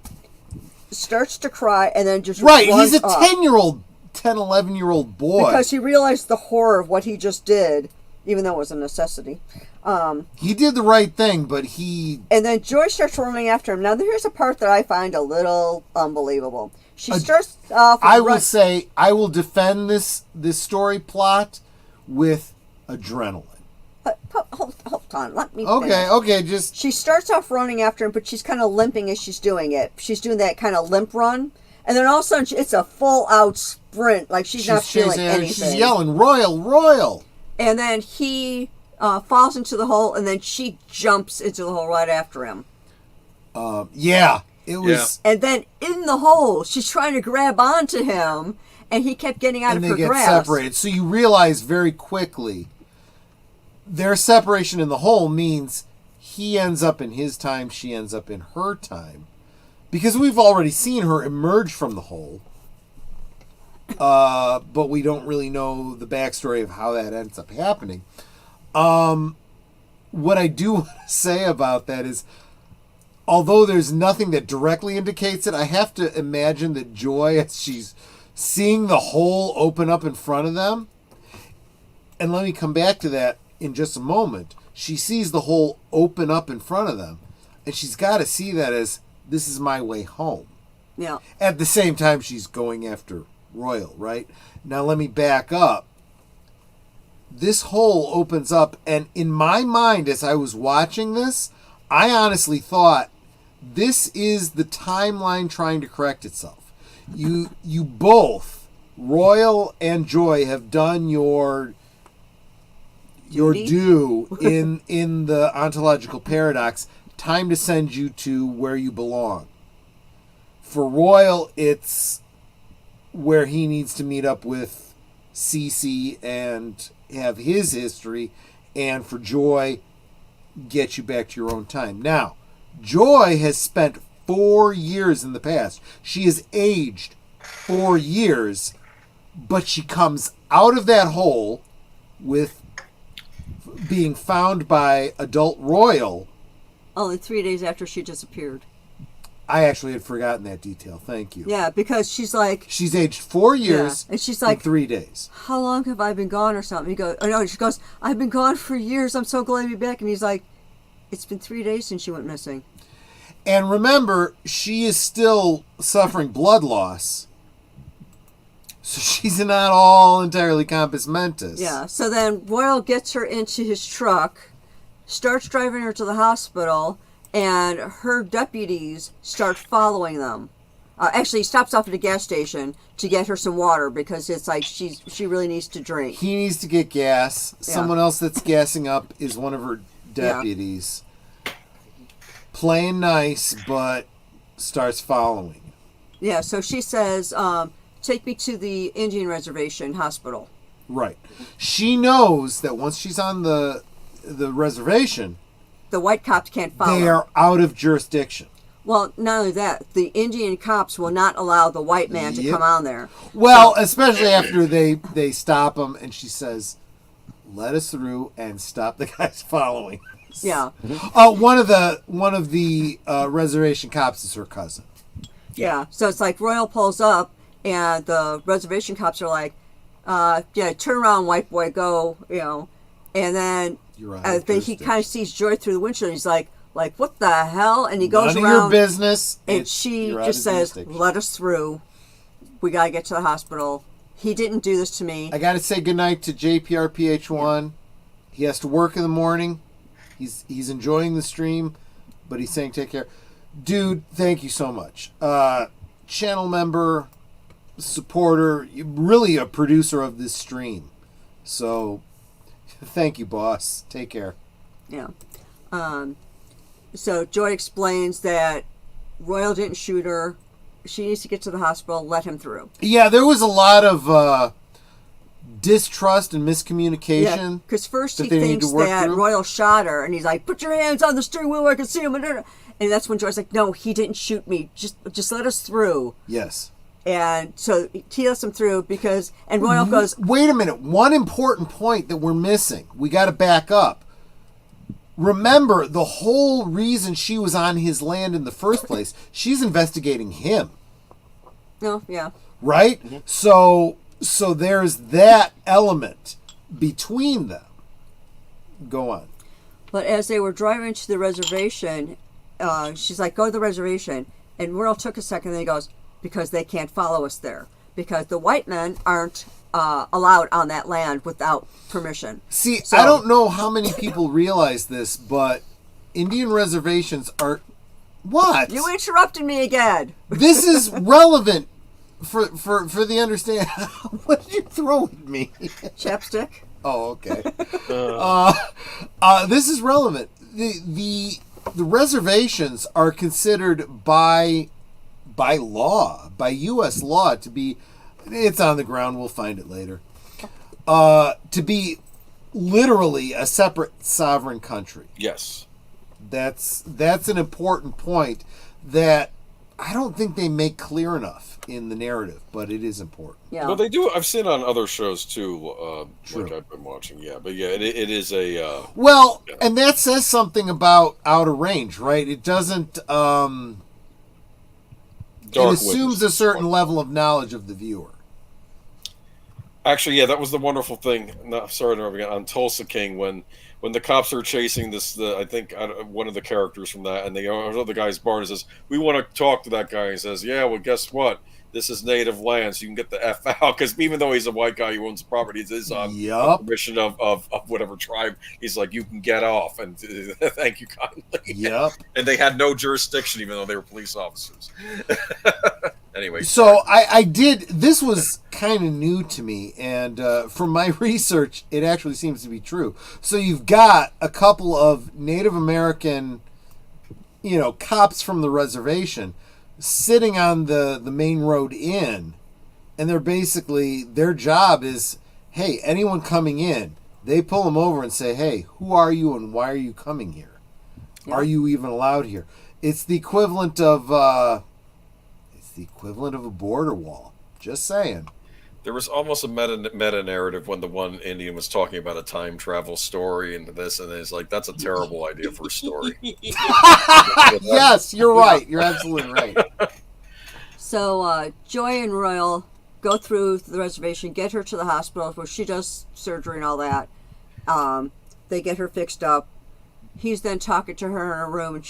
starts to cry, and then just runs he's a off. 11-year-old boy. Because he realized the horror of what he just did, even though it was a necessity. He did the right thing, but he... And then Joy starts running after him. Now, here's a part that I find a little unbelievable. She starts off... I will defend this story plot with adrenaline. Hold on, let me finish. Okay, just... She starts off running after him, but she's kind of limping as she's doing it. She's doing that kind of limp run. And then all of a sudden, it's a full-out sprint. Like, she's not feeling anything. She's yelling, Royal, Royal! And then he falls into the hole, and then she jumps into the hole right after him. It was... And then in the hole, she's trying to grab onto him, and he kept getting out of her grasp. And they get separated. So you realize very quickly... Their separation in the hole means he ends up in his time, she ends up in her time. Because we've already seen her emerge from the hole. But we don't really know the backstory of how that ends up happening. What I do want to say about that is, although there's nothing that directly indicates it, I have to imagine that Joy, as she's seeing the hole open up in front of them, and let me come back to that in just a moment, she sees the hole open up in front of them, and she's got to see that as, this is my way home. Yeah. At the same time, she's going after Royal, right? Now let me back up. This hole opens up, and in my mind, as I was watching this, I honestly thought, this is the timeline trying to correct itself. You both, Royal and Joy, have done your due in the ontological paradox. Time to send you to where you belong. For Royal, it's where he needs to meet up with Cece and have his history, and for Joy, get you back to your own time. Now, Joy has spent 4 years in the past. She has aged 4 years, but she comes out of that hole with being found by adult Royal. Only 3 days after she disappeared. I actually had forgotten that detail. Thank you. Yeah, because she's like... She's aged 4 years and she's like, in 3 days. How long have I been gone or something? He goes, oh no, she goes, I've been gone for years. I'm so glad to be back. And he's like, it's been 3 days since you went missing. And remember, she is still suffering blood loss. So she's not all entirely compos mentis. Yeah, so then Royal gets her into his truck, starts driving her to the hospital, and her deputies start following them. Actually, he stops off at a gas station to get her some water because it's like she really needs to drink. He needs to get gas. Yeah. Someone else that's gassing up is one of her deputies. Yeah. Playing nice, but starts following. Yeah, so she says, take me to the Indian Reservation hospital. Right. She knows that once she's on the reservation, the white cops can't follow. They are out of jurisdiction. Well, not only that, the Indian cops will not allow the white man to come on there. Well, especially after they stop him, and she says, "Let us through and stop the guys following us." Yeah. One of the reservation cops is her cousin. Yeah. So it's like Royal pulls up, and the reservation cops are like, "Yeah, turn around, white boy, go," and then. He kind of sees Joy through the windshield. And he's like, what the hell? And he goes None around. Of your business. And she just says, let us through. We got to get to the hospital. He didn't do this to me. I got to say goodnight to JPRPH1. He has to work in the morning. He's enjoying the stream, but he's saying take care. Dude, thank you so much. Channel member, supporter, really a producer of this stream. So... thank you, boss. Take care. Yeah. So Joy explains that Royal didn't shoot her. She needs to get to the hospital. Let him through. Yeah, there was a lot of distrust and miscommunication. Because first he thinks that Royal shot her, and he's like, "Put your hands on the steering wheel where I can see him." And that's when Joy's like, "No, he didn't shoot me. Just let us through." Yes. And so he lets him through and Royal goes... Wait a minute. One important point that we're missing. We got to back up. Remember, the whole reason she was on his land in the first place, she's investigating him. Oh, yeah. Right? Mm-hmm. So there's that element between them. Go on. But as they were driving to the reservation, she's like, go to the reservation. And Royal took a second and he goes... because they can't follow us there. Because the white men aren't allowed on that land without permission. See, I don't know how many people realize this, but Indian reservations are... What? You interrupted me again. This is relevant for the understanding. What did you throw at me? Chapstick. Oh, okay. This is relevant. The reservations are considered by law, by U.S. law, to be, it's on the ground, we'll find it later, to be literally a separate sovereign country. Yes. That's an important point that I don't think they make clear enough in the narrative, but it is important. Yeah. But they do. I've seen it on other shows too. Like I've been watching. Yeah, but yeah, it is a. Well, yeah. And that says something about Out of Range, right? It doesn't. It assumes a certain level of knowledge of the viewer. Actually, yeah, that was the wonderful thing. No, sorry to interrupt again. On Tulsa King, when the cops are chasing I think one of the characters from that, and they go, the guy's barn and says, "We want to talk to that guy." He says, "Yeah, well, guess what? This is native land, so you can get the F out." Because even though he's a white guy who owns the property, it is on permission of whatever tribe. He's like, "You can get off," and thank you kindly. Yep. And they had no jurisdiction, even though they were police officers. Anyway. So I did. This was kind of new to me, and from my research, it actually seems to be true. So you've got a couple of Native American, cops from the reservation sitting on the main road in, and they're basically, their job is, hey, anyone coming in, they pull them over and say, hey, who are you and why are you coming here? Yeah. Are you even allowed here? It's the equivalent of a border wall. Just saying. There was almost a meta narrative when the one Indian was talking about a time travel story and this, and it's like, that's a terrible idea for a story. Yes, you're right. You're absolutely right. So Joy and Royal go through the reservation, get her to the hospital where she does surgery and all that. They get her fixed up. He's then talking to her in her room, and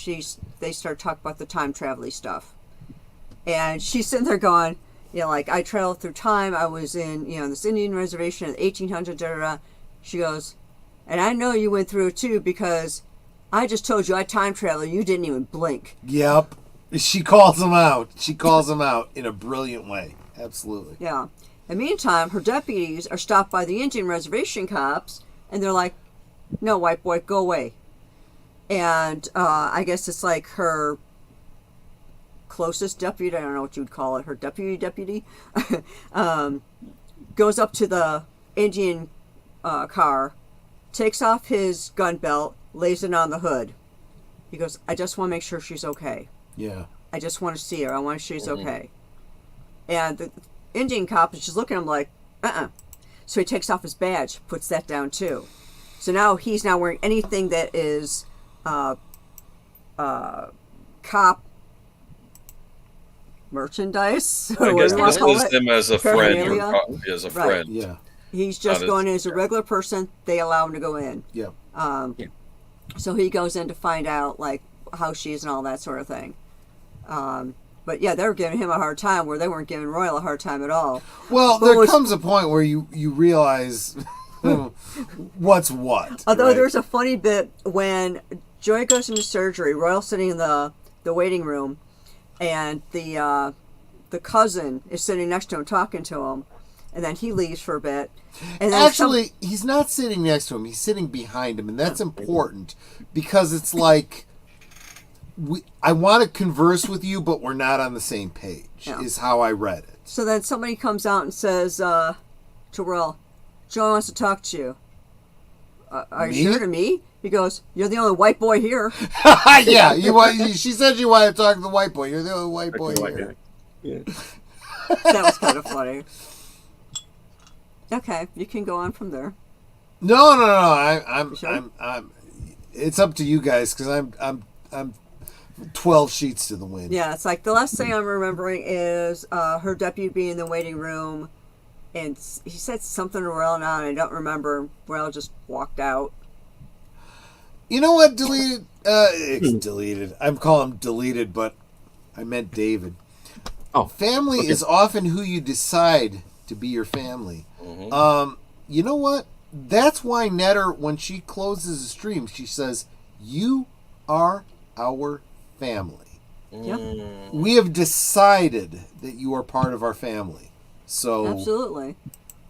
they start talking about the time travel stuff. And she's sitting there going, I traveled through time. I was in, this Indian reservation in the 1800s, da, da, da. She goes, and I know you went through it too because I just told you I time traveled. You didn't even blink. Yep. She calls him out. She calls him out in a brilliant way. Absolutely. Yeah. In the meantime, her deputies are stopped by the Indian reservation cops, and they're like, no, white boy, go away. And I guess it's like her closest deputy, I don't know what you would call it, her deputy, goes up to the Indian car, takes off his gun belt, lays it on the hood. He goes, I just want to make sure she's okay. Yeah. I just want to see her. I want to see she's okay. And the Indian cop is just looking at him like, So he takes off his badge, puts that down too. So now he's not wearing anything that is cop merchandise. I guess this is him as a friend. As a friend. Yeah. He's just going in as a regular person. They allow him to go in. Yeah. So he goes in to find out how she is and all that sort of thing. But yeah, they were giving him a hard time where they weren't giving Royal a hard time at all. Well, there comes a point where you realize what's what. Although there's a funny bit when Joy goes into surgery, Royal's sitting in the waiting room, and the cousin is sitting next to him talking to him, and then he leaves for a bit. And then actually, he's not sitting next to him; he's sitting behind him, and that's important because it's like I want to converse with you, but we're not on the same page. Yeah. Is how I read it. So then somebody comes out and says to Royal, "Joy wants to talk to you." Are you sure to me? He goes, "You're the only white boy here." Yeah, she said you wanted to talk to the white boy. You're the only white boy here. Yeah. That was kind of funny. Okay, you can go on from there. No. Sure? I'm. It's up to you guys because I'm 12 sheets to the wind. Yeah, it's like the last thing I'm remembering is her deputy being in the waiting room, and he said something to Royal now, and I don't remember. Royal just walked out. You know what? Deleted. It's deleted. I'm calling him deleted, but I meant David. Oh, family is often who you decide to be your family. Mm-hmm. You know what? That's why Netter, when she closes the stream, she says, "You are our family. Yep. We have decided that you are part of our family." So absolutely.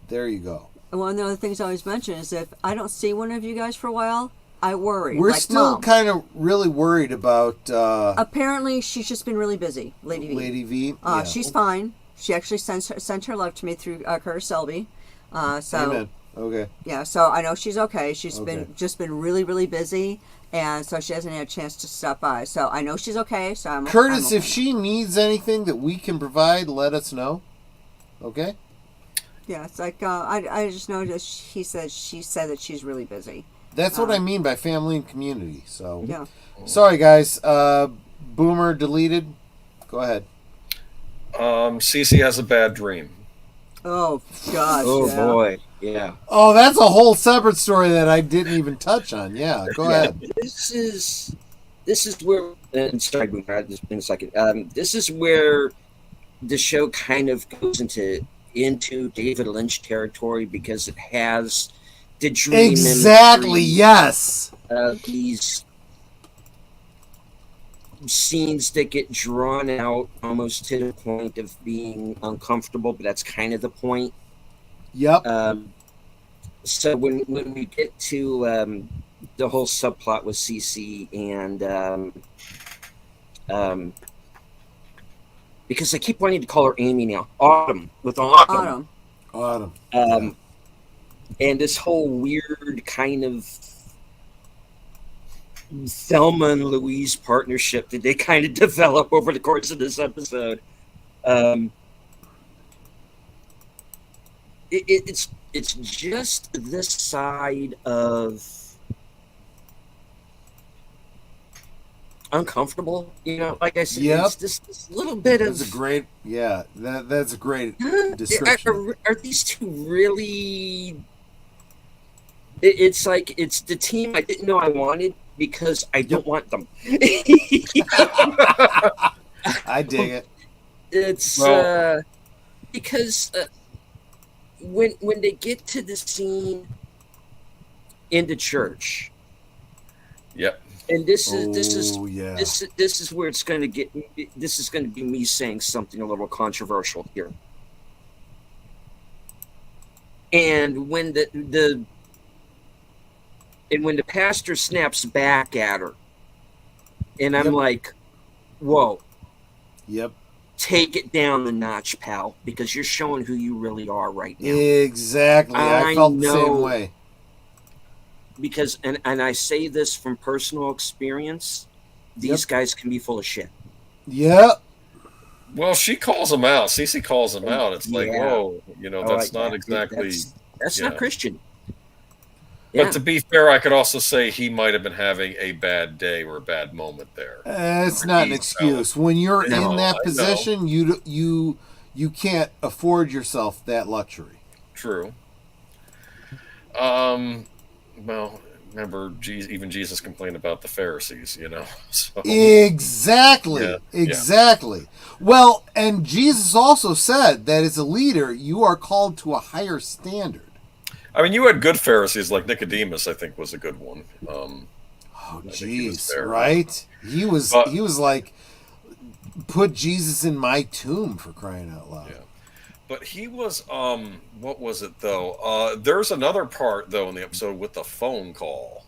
There you go. And one of the other things I always mention is if I don't see one of you guys for a while, I worry. We're still kind of really worried about... apparently, she's just been really busy, Lady V. Lady V? She's fine. She actually sent her love to me through Curtis Selby. So Amen. Okay. Yeah, so I know she's okay. She's been really, really busy, and so she hasn't had a chance to stop by. So I know she's okay. So Curtis, I'm okay if she needs anything that we can provide, let us know. Okay. Yeah, it's like I just know that she said that she's really busy. That's what I mean by family and community. So yeah. Sorry, guys. Boomer deleted. Go ahead. Cece has a bad dream. Oh gosh. Oh boy. Yeah. Oh, that's a whole separate story that I didn't even touch on. Yeah, go ahead. This is where. Sorry, Boomer. Just in a second. This is where the show kind of goes into David Lynch territory because it has the dream exactly. Yes. These scenes that get drawn out almost to the point of being uncomfortable, but that's kind of the point. Yep. So when we get to the whole subplot with Cece and because I keep wanting to call her Amy now, Autumn. And this whole weird kind of Thelma and Louise partnership that they kind of develop over the course of this episode. It's just this side of uncomfortable, like I said. Yep. It's this little bit that's a great that's a great description. Are these two really? It's like it's the team I didn't know I wanted because I don't want them. I dig it. It's because when they get to the scene in the church. Yep. And this is where it's going to get. This is going to be me saying something a little controversial here. And when the pastor snaps back at her, and I'm like, "Whoa, yep, take it down the notch, pal, because you're showing who you really are right now." Exactly, I felt the same way. Because and I say this from personal experience, these guys can be full of shit. Yep. Well, she calls him out. Cece calls him out. It's like, whoa, that's not exactly. That's not Christian. But to be fair, I could also say he might have been having a bad day or a bad moment there. It's not an excuse. When you're in that position, you can't afford yourself that luxury. True. Well, remember, even Jesus complained about the Pharisees, So, exactly. Well, and Jesus also said that as a leader, you are called to a higher standard. I mean, you had good Pharisees, like Nicodemus, I think, was a good one. Jeez, right? He was like, put Jesus in my tomb, for crying out loud. Yeah. But he was, what was it, though? There's another part, though, in the episode with the phone call.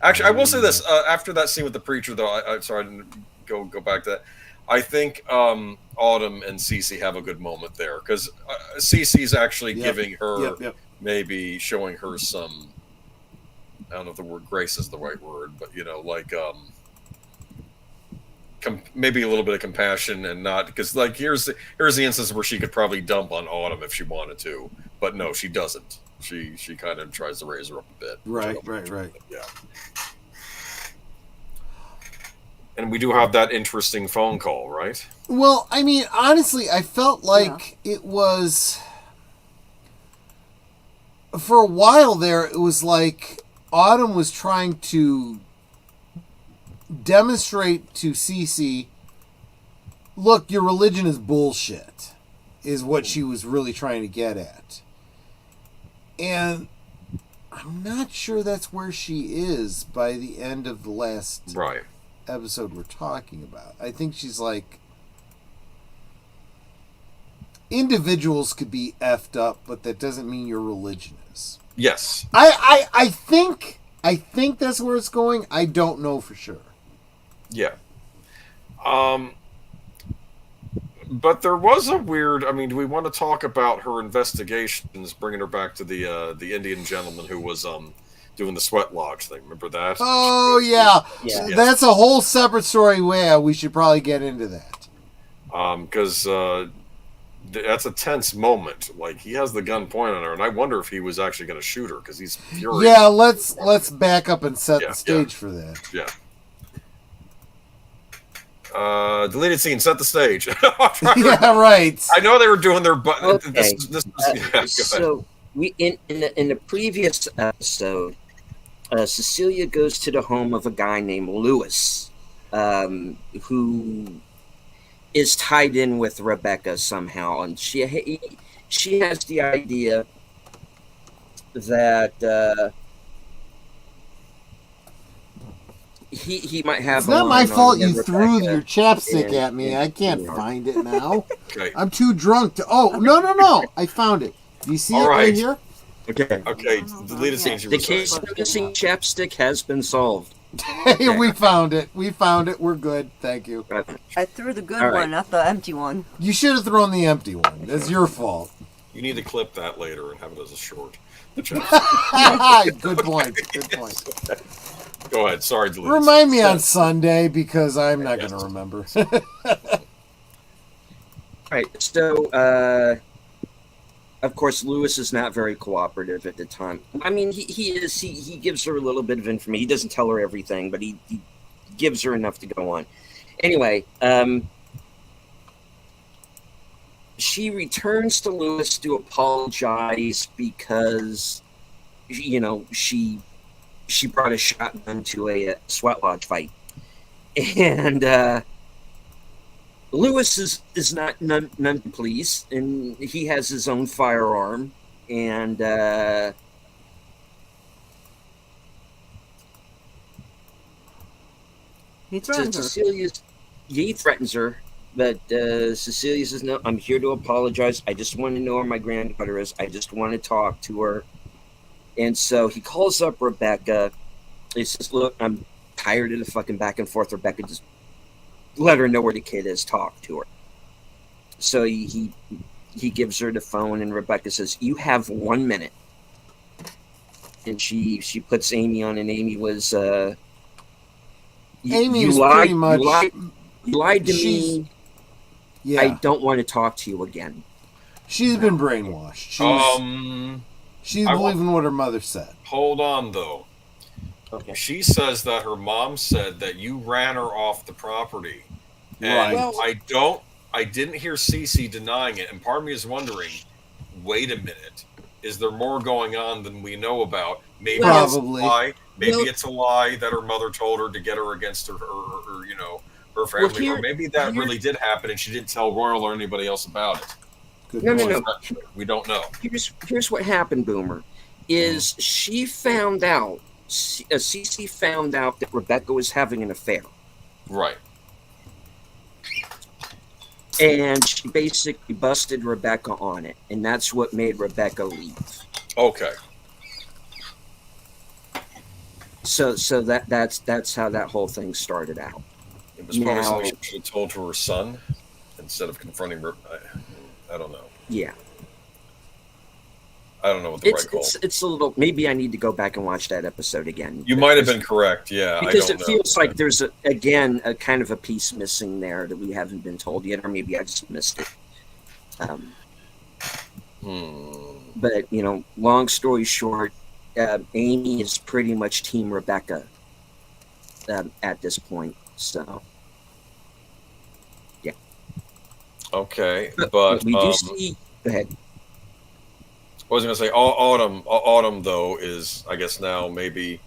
Actually, I will say this. After that scene with the preacher, though, I'm sorry, I didn't go back to that. I think Autumn and Cece have a good moment there, because Cece's actually giving her, maybe showing her some, I don't know if the word grace is the right word, but, maybe a little bit of compassion and not because here's the instance where she could probably dump on Autumn if she wanted to, but no, she doesn't. She kind of tries to raise her up a bit. Right. Yeah. And we do have that interesting phone call, right? Well, I mean, honestly, I felt like it was for a while there. It was like Autumn was trying to demonstrate to Cece, look, your religion is bullshit, is what she was really trying to get at. And I'm not sure that's where she is by the end of the last episode we're talking about. I think she's like, individuals could be effed up, but that doesn't mean your religion is. Yes. I think that's where it's going. I don't know for sure. Yeah. But there was a weird. I mean, do we want to talk about her investigations, bringing her back to the Indian gentleman who was doing the sweat lodge thing? Remember that? Oh yeah, that's a whole separate story. Where we should probably get into that. Because that's a tense moment. Like, he has the gun pointed on her, and I wonder if he was actually going to shoot her because he's furious. Yeah, let's back up and set the stage for that. Yeah. Deleted scene, set the stage. Yeah, right. I know they were doing their okay. So we in the previous episode, Cecilia goes to the home of a guy named Lewis, who is tied in with Rebecca somehow, and she has the idea that he might have. It's not my fault you threw your chapstick at me. I can't find it now. Okay. I'm too drunk to. Oh no! I found it. Do you see it right here? Okay. Deleted scene. The case of the missing chapstick has been solved. Hey, we found it. We're good. Thank you. I threw the good one, not the empty one. You should have thrown the empty one. That's your fault. You need to clip that later and have it as a short. Good point. Go ahead. Sorry, deleted. Remind me on Sunday because I'm not going to remember. All right. So, of course, Lewis is not very cooperative at the time. I mean, he is. He gives her a little bit of information. He doesn't tell her everything, but he gives her enough to go on. Anyway, she returns to Lewis to apologize because, she brought a shotgun to a sweat lodge fight, and Lewis is not none pleased, and he has his own firearm, and he threatens her. He threatens her, but Cecilia says, "No, I'm here to apologize. I just want to know where my granddaughter is. I just want to talk to her." And so he calls up Rebecca. He says, "Look, I'm tired of the fucking back and forth. Rebecca, just let her know where the kid is. Talk to her." So he gives her the phone, and Rebecca says, "You have 1 minute." And she puts Amy on, and Amy was Amy was pretty much. You lied to me. Yeah. I don't want to talk to you again. She's been brainwashed. She's believing what her mother said. Hold on, though. Okay. She says that her mom said that you ran her off the property. And I didn't hear Cece denying it, and part of me is wondering, wait a minute, is there more going on than we know about? Maybe Probably. It's a lie. Maybe it's a lie that her mother told her to get her against her family, or maybe that really did happen and she didn't tell Royal or anybody else about it. No. We don't know. Here's what happened, Boomer. Is she found out, Cece found out that Rebecca was having an affair. Right. And she basically busted Rebecca on it, and that's what made Rebecca leave. Okay. So that's how that whole thing started out. It was probably something she should have told to her son instead of confronting her. I don't know. Yeah. I don't know what the right call. It's a little. Maybe I need to go back and watch that episode again. You might have been correct. Yeah, because it feels like there's a kind of a piece missing there that we haven't been told yet, or maybe I just missed it. But long story short, Amy is pretty much Team Rebecca at this point. So. Okay, but we do see. Go ahead. I was going to say Autumn though is, I guess, now maybe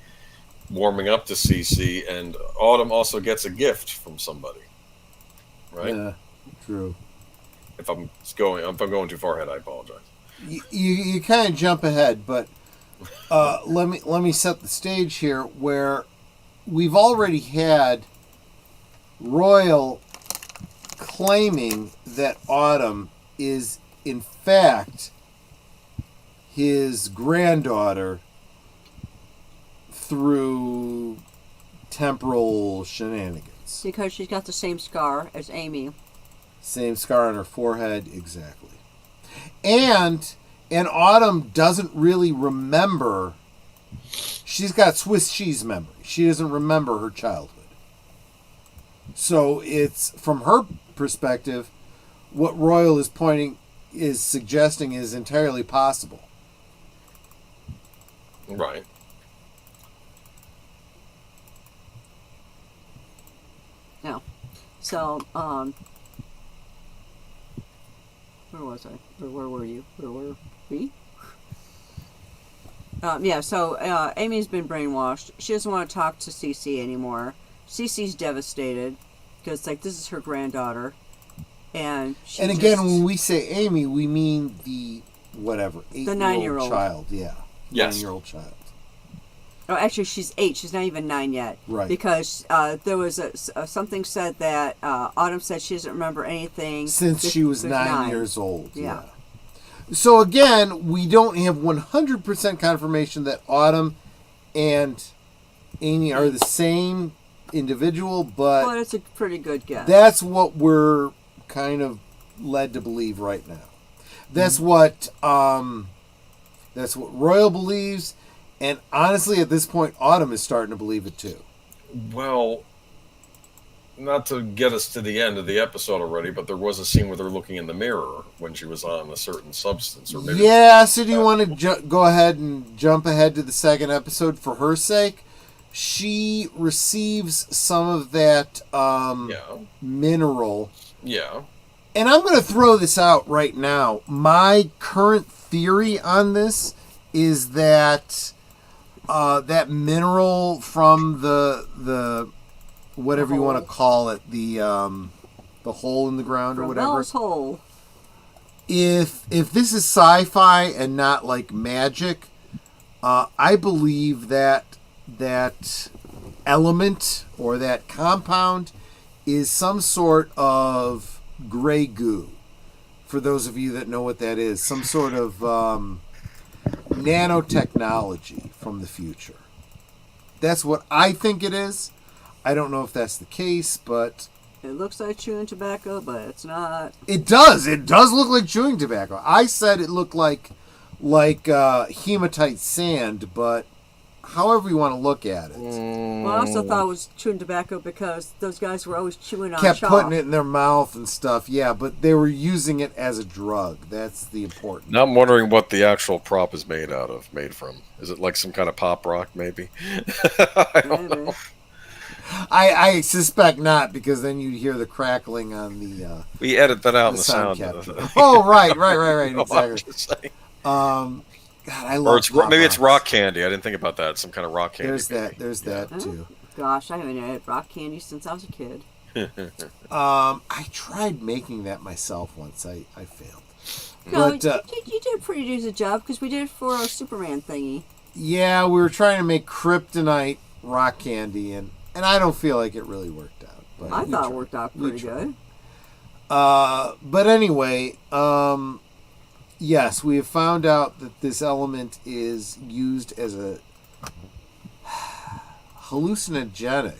warming up to CC, and Autumn also gets a gift from somebody, right? Yeah, true. If I'm going too far ahead, I apologize. You kind of jump ahead, but let me set the stage here where we've already had Royal claiming that Autumn is in fact his granddaughter through temporal shenanigans. Because she's got the same scar as Amy. Same scar on her forehead, exactly. And Autumn doesn't really remember. She's got Swiss cheese memory. She doesn't remember her childhood. So it's, from her perspective, what Royal is suggesting is entirely possible. Right. Yeah. So, where was I? Where were you? Where were we? So Amy's been brainwashed. She doesn't want to talk to Cece anymore. Cece's devastated because, like, this is her granddaughter. And again, when we say Amy, we mean the 8-year-old child. Yeah. Yes. 9-year-old child. Oh, actually, she's 8. She's not even 9 yet. Right. Because there was something said that Autumn said she doesn't remember anything since she was 9 years old. Yeah. So again, we don't have 100% confirmation that Autumn and Amy are the same individual, but it's a pretty good guess. That's what we're kind of led to believe right now. That's what Royal believes, and honestly, at this point, Autumn is starting to believe it too. Well, not to get us to the end of the episode already, but there was a scene where they're looking in the mirror when she was on a certain substance. Or maybe so do you want to go ahead and jump ahead to the second episode for her sake? She receives some of that mineral. Yeah. And I'm going to throw this out right now. My current theory on this is that that mineral from the whatever you want to call it, the hole in the ground or whatever. Bell's hole. If this is sci-fi and not like magic, I believe that element or that compound is some sort of gray goo. For those of you that know what that is, some sort of nanotechnology from the future. That's what I think it is. I don't know if that's the case, but it looks like chewing tobacco, but it's not. It does. It does look like chewing tobacco. I said it looked like hematite sand, but however you want to look at it. Well, I also thought it was chewing tobacco because those guys were always chewing on kept chalk. Putting it in their mouth and stuff. Yeah, but they were using it as a drug. That's the important. Now I'm wondering what the actual prop is made from. Is it like some kind of pop rock, maybe? I don't know. I suspect not, because then you'd hear the crackling on the. We edit that out in the sound. Oh, right, exactly. God, I love. Or maybe it's rock candy. I didn't think about that. Some kind of rock candy. There's that too. Gosh, I haven't had rock candy since I was a kid. I tried making that myself once. I failed. No, but, you did a pretty decent job because we did it for our Superman thingy. Yeah, we were trying to make kryptonite rock candy, and I don't feel like it really worked out. But I thought it worked out pretty good. But anyway, yes, we have found out that this element is used as a hallucinogenic.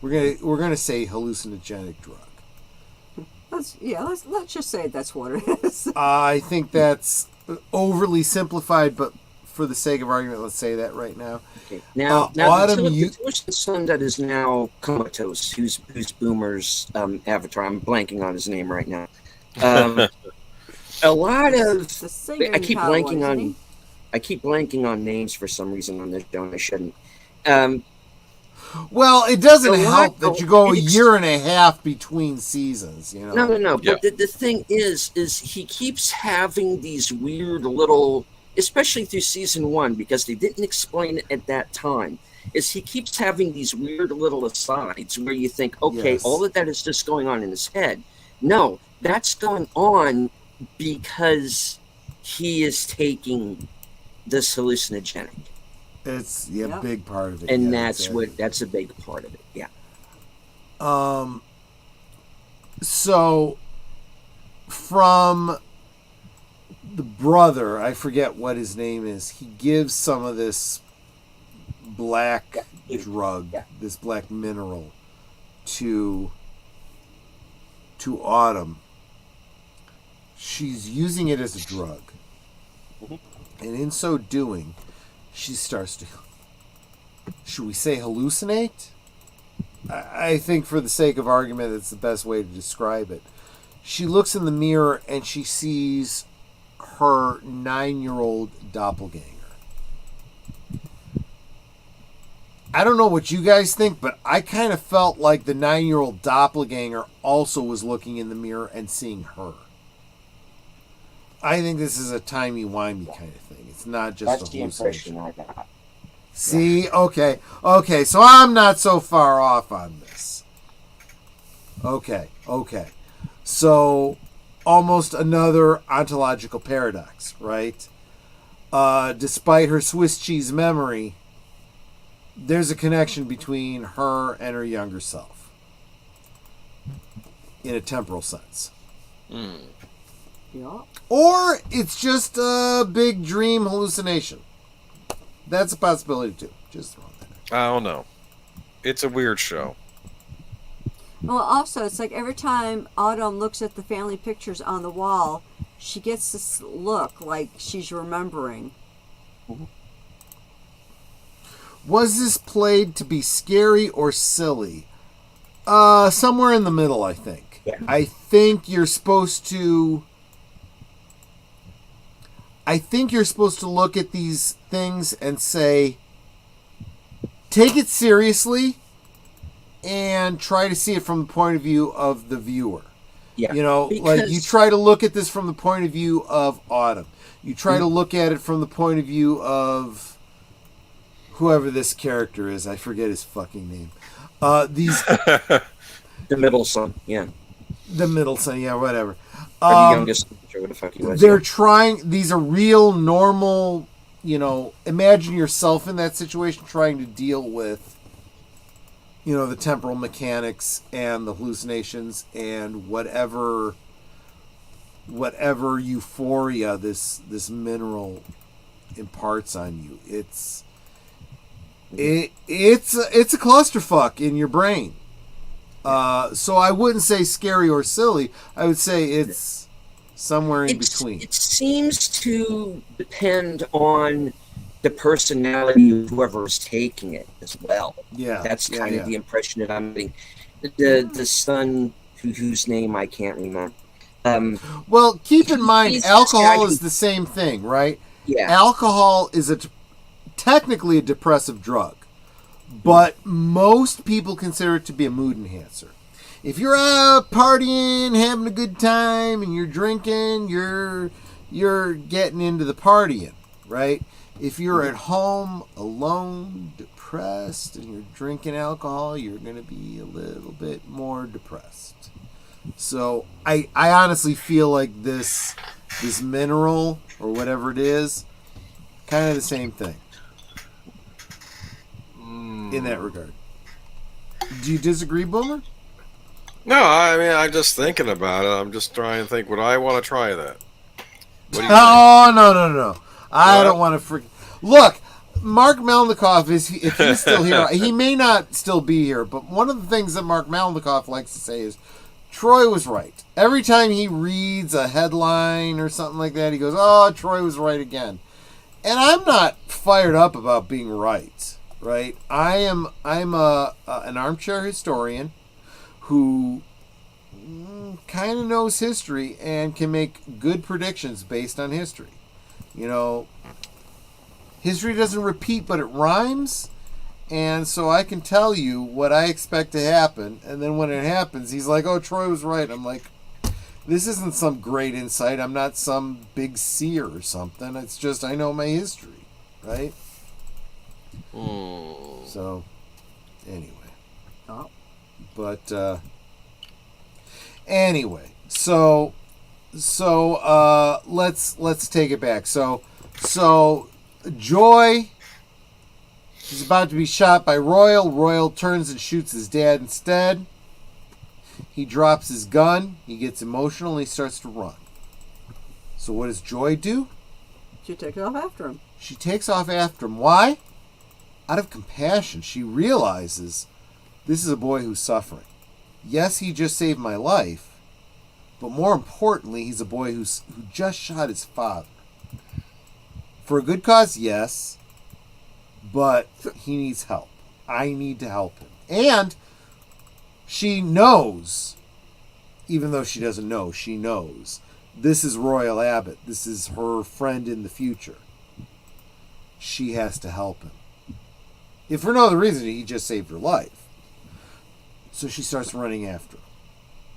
We're gonna say hallucinogenic drug. Let's just say that's what it is. I think that's overly simplified, but for the sake of argument, let's say that right now. Okay. Now Autumn, the son that is now comatose, who's Boomer's avatar. I'm blanking on his name right now. A lot of I keep blanking on names for some reason on this show, and I shouldn't. Well, it doesn't help that you go a year and a half between seasons, you know. No. Yeah. But the thing is he keeps having these weird little, especially through season 1, because they didn't explain it at that time, is he keeps having these weird little asides where you think, okay, yes, all of that is just going on in his head. No, that's going on because he is taking this hallucinogenic. It's a big part of it. And that's a big part of it, yeah. So from the brother, I forget what his name is, he gives some of this black drug, this black mineral to to Autumn, she's using it as a drug. And in so doing, she starts to, should we say, hallucinate? I think for the sake of argument, that's the best way to describe it. She looks in the mirror and she sees her 9-year-old doppelganger. I don't know what you guys think, but I kind of felt like the 9-year-old doppelganger also was looking in the mirror and seeing her. I think this is a timey-wimey kind of thing. It's not just That's a the impression I got. See? Yeah. Okay, so I'm not so far off on this. Okay. So, almost another ontological paradox, right? Despite her Swiss cheese memory, there's a connection between her and her younger self. In a temporal sense. Yeah. Or it's just a big dream hallucination. That's a possibility too. Just throwing that out. I don't know. It's a weird show. Well, also, it's like every time Autumn looks at the family pictures on the wall, she gets this look like she's remembering. Was this played to be scary or silly? Somewhere in the middle, I think. Yeah. I think you're supposed to look at these things and say, take it seriously and try to see it from the point of view of the viewer. Yeah. You know, like you try to look at this from the point of view of Autumn. You try to look at it from the point of view of whoever this character is. I forget his fucking name. The middle son, yeah. The middle son, yeah, whatever. Or the youngest, sure what the fuck he was. They're trying, these are real, normal, you know, imagine yourself in that situation trying to deal with, you know, the temporal mechanics and the hallucinations and whatever euphoria this mineral imparts on you. It's a clusterfuck in your brain. So I wouldn't say scary or silly. I would say it's somewhere in between. It seems to depend on the personality of whoever's taking it as well. Yeah, that's kind of the impression that I'm getting. The son whose name I can't remember. Well, keep in mind, alcohol is the same thing, right? Yeah. Alcohol is technically a depressive drug, but most people consider it to be a mood enhancer. If you're out partying, having a good time, and you're drinking, you're getting into the partying, right? If you're at home, alone, depressed, and you're drinking alcohol, you're going to be a little bit more depressed. So I honestly feel like this mineral, or whatever it is, kind of the same thing. In that regard. Do you disagree, Boomer? No, I mean, I'm just thinking about it. I'm just trying to think, would I want to try that? What do you think? No. I don't want to Look, Mark Melnikoff if he's still here, he may not still be here, but one of the things that Mark Melnikoff likes to say is, Troy was right. Every time he reads a headline or something like that, he goes, oh, Troy was right again. And I'm not fired up about being right, right? I'm an armchair historian who kind of knows history and can make good predictions based on history. You know, history doesn't repeat, but it rhymes. And so I can tell you what I expect to happen. And then when it happens, he's like, oh, Troy was right. I'm like, this isn't some great insight. I'm not some big seer or something. It's just I know my history, right? So, anyway. But, anyway. So let's take it back. So Joy is about to be shot by Royal. Royal turns and shoots his dad instead. He drops his gun. He gets emotional and he starts to run. So what does Joy do? She takes off after him. She takes off after him. Why? Out of compassion. She realizes this is a boy who's suffering. Yes, he just saved my life, But more importantly, he's a boy who just shot his father. For a good cause, yes. But he needs help. I need to help him. And she knows, even though she doesn't know, she knows. This is Royal Abbott. This is her friend in the future. She has to help him. If for no other reason, he just saved her life. So she starts running after him.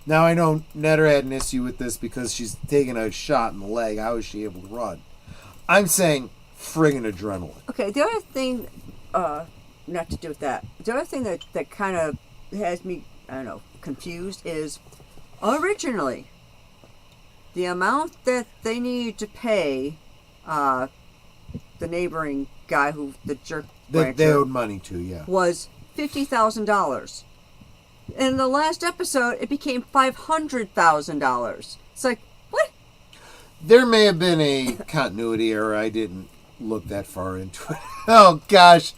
Now, I know Netter had an issue with this because she's taking a shot in the leg. How is she able to run? I'm saying friggin' adrenaline. Okay, the other thing, not to do with that, the other thing that kind of has me, I don't know, confused is originally the amount that they needed to pay the neighboring guy who the jerk that they owed money to, yeah, was $50,000. In the last episode, it became $500,000. It's like, what? There may have been a continuity error. I didn't look that far into it. Oh, gosh.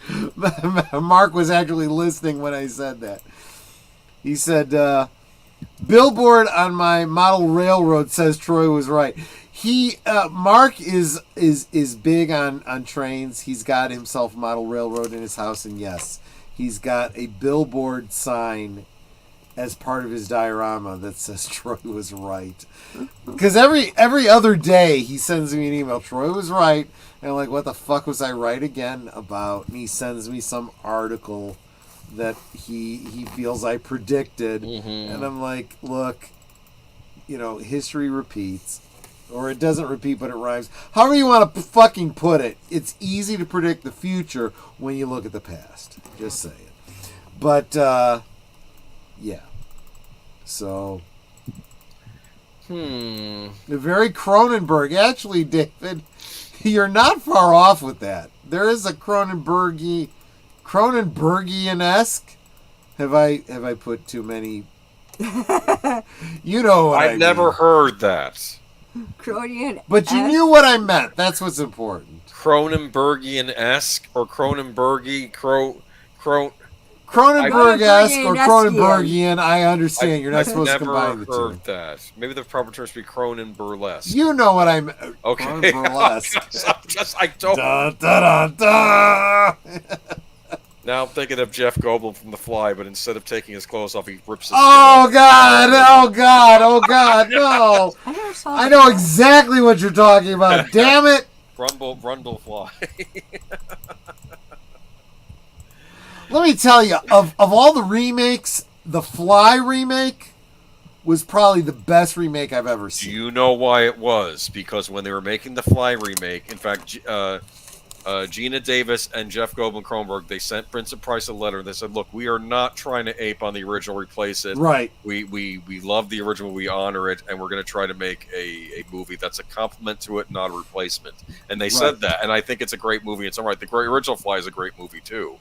Mark was actually listening when I said that. He said, billboard on my model railroad says Troy was right. Mark is big on trains. He's got himself a model railroad in his house, and yes, he's got a billboard sign as part of his diorama that says Troy was right. Because every other day he sends me an email, Troy was right, and I'm like, what the fuck was I right again about? And he sends me some article that he feels I predicted, and I'm like, look, history repeats. Or it doesn't repeat, but it rhymes. However you want to fucking put it, it's easy to predict the future when you look at the past. Just saying. But, yeah. So, very Cronenberg. Actually, David, you're not far off with that. There is a Cronenbergian-esque. Have I put too many? You know what I've never heard that. But you knew what I meant. That's what's important. Cronenbergian-esque or Cronenbergy Cronenberg-esque or Cronenbergian. I understand. You're not supposed to combine the two. I've never heard that. Maybe the proper term should be Cronenburlesque. You know what I meant. Okay. Cronenburlesque. I don't. Dun, dun, dun, dun. Now I'm thinking of Jeff Goldblum from The Fly, but instead of taking his clothes off, he rips his skin off. Oh, God, no. I know exactly what you're talking about. Damn it. Brundle Fly. Let me tell you, of all the remakes, the Fly remake was probably the best remake I've ever seen. Do you know why it was? Because when they were making the Fly remake, in fact, Gina Davis and Jeff Goldblum Kronberg, they sent Vincent Price a letter. They said, look, we are not trying to ape on the original, replace it. Right. We love the original, we honor it, and we're going to try to make a movie that's a compliment to it, not a replacement. And they said that, and I think it's a great movie. It's all right. The original Fly is a great movie, too.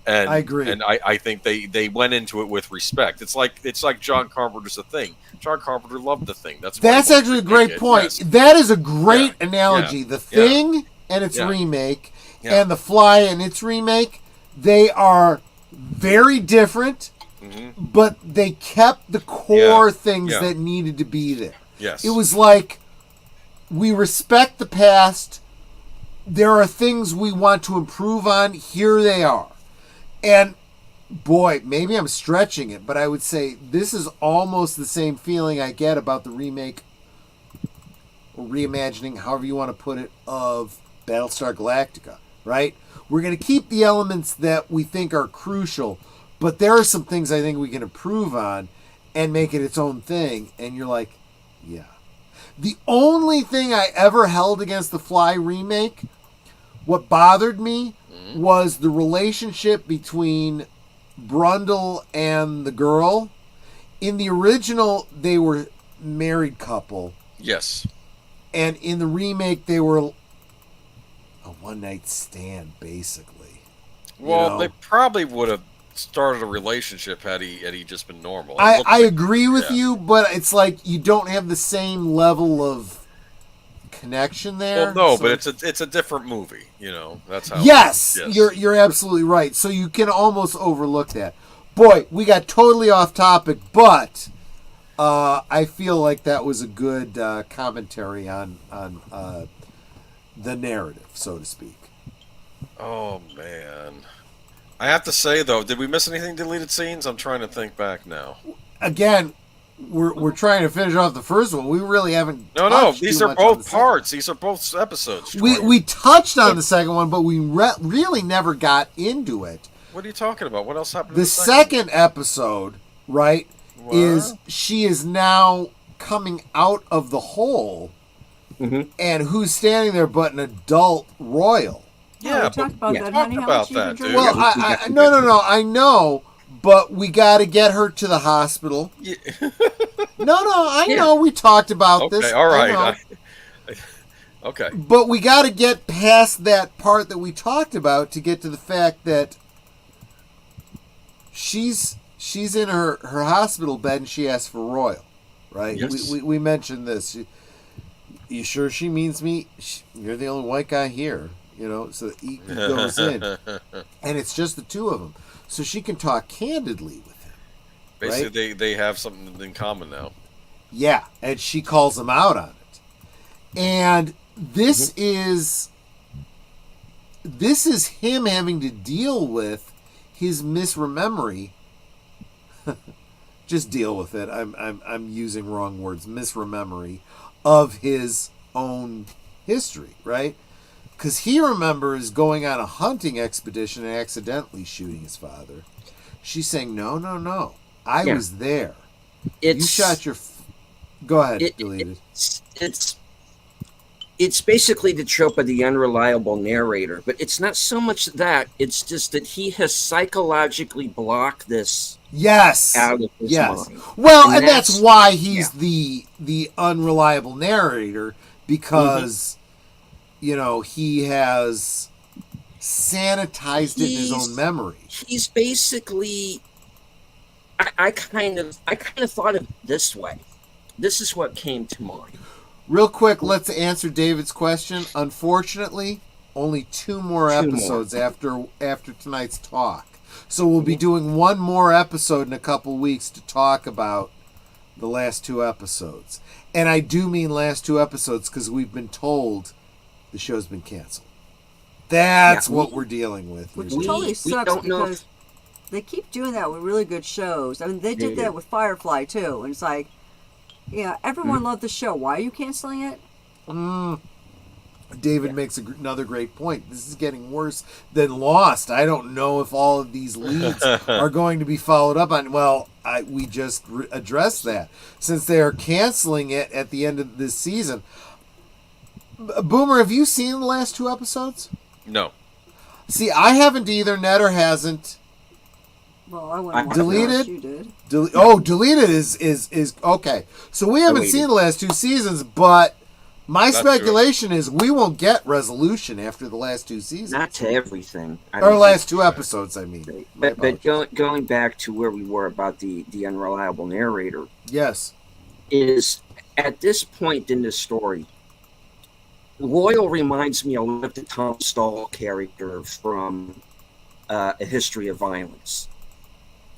And, I agree. And I think they went into it with respect. It's like John Carpenter's The Thing. John Carpenter loved The Thing. That's actually a great point. Yes. That is a great analogy. Yeah. The Thing and its remake and The Fly and its remake, they are very different, but they kept the core things that needed to be there. Yes. It was like, we respect the past. There are things we want to improve on. Here they are. And, boy, maybe I'm stretching it, but I would say this is almost the same feeling I get about the remake or reimagining, however you want to put it, of Battlestar Galactica, right? We're going to keep the elements that we think are crucial, but there are some things I think we can improve on and make it its own thing. And you're like, yeah. The only thing I ever held against the Fly remake, what bothered me, was the relationship between Brundle and the girl. In the original, they were married couple. Yes. And in the remake, they were a one-night stand, basically. Well, they probably would have started a relationship had he just been normal. I agree with you, but it's like you don't have the same level of connection there. Well, no, but it's a different movie. That's how. Yes, you're absolutely right. So you can almost overlook that. Boy, we got totally off topic, but I feel like that was a good commentary on the narrative, so to speak. Oh, man. I have to say, though, did we miss anything deleted scenes? I'm trying to think back now. Again, we're trying to finish off the first one. We really haven't. No. These are both parts. These are both episodes. We touched on the second one, but we really never got into it. What are you talking about? What else happened? The second episode, right, is she is now coming out of the hole, and who's standing there but an adult royal? Yeah, we talked about that, honey. How much you can drink? Well, no. I know, but we got to get her to the hospital. Yeah. I know. We talked about this. Okay, all right. Okay. But we got to get past that part that we talked about to get to the fact that she's in her hospital bed and she asks for royal, right? Yes. We mentioned this. You sure she means me? You're the only white guy here. So he goes in, and it's just the two of them, so she can talk candidly with him. Basically, right? they have something in common now. Yeah, and she calls him out on it, and this is him having to deal with his misremembering. Just deal with it. I'm using wrong words. Misremembering of his own history, right? Because he remembers going on a hunting expedition and accidentally shooting his father. She's saying, no. I was there. You shot your... Go ahead, delete it. It's basically the trope of the unreliable narrator, but it's not so much that. It's just that he has psychologically blocked this out of his mind. Well, and that's why he's the unreliable narrator, because... he has sanitized it in his own memory. He's basically, I kind of thought of it this way. This is what came to mind. Real quick, let's answer David's question. Unfortunately, only 2 more episodes after tonight's talk. So we'll be doing one more episode in a couple weeks to talk about the last 2 episodes. And I do mean last 2 episodes because we've been told the show's been canceled. That's what we're dealing with. Which totally sucks because they keep doing that with really good shows. I mean, they did that with Firefly, too. And it's like, everyone loved the show. Why are you canceling it? David makes another great point. This is getting worse than Lost. I don't know if all of these leads are going to be followed up on. Well, we just addressed that. Since they are canceling it at the end of this season... Boomer, have you seen the last 2 episodes? No. See, I haven't either. Netter hasn't. Well, I wouldn't. Deleted? You did. Deleted is okay. So we haven't seen the last 2 seasons, but my speculation is we won't get resolution after the last 2 seasons. Not to everything. Or last 2 episodes, I mean. But going back to where we were about the unreliable narrator. Yes. Is at this point in the story, Royal reminds me a lot of the Tom Stahl character from A History of Violence.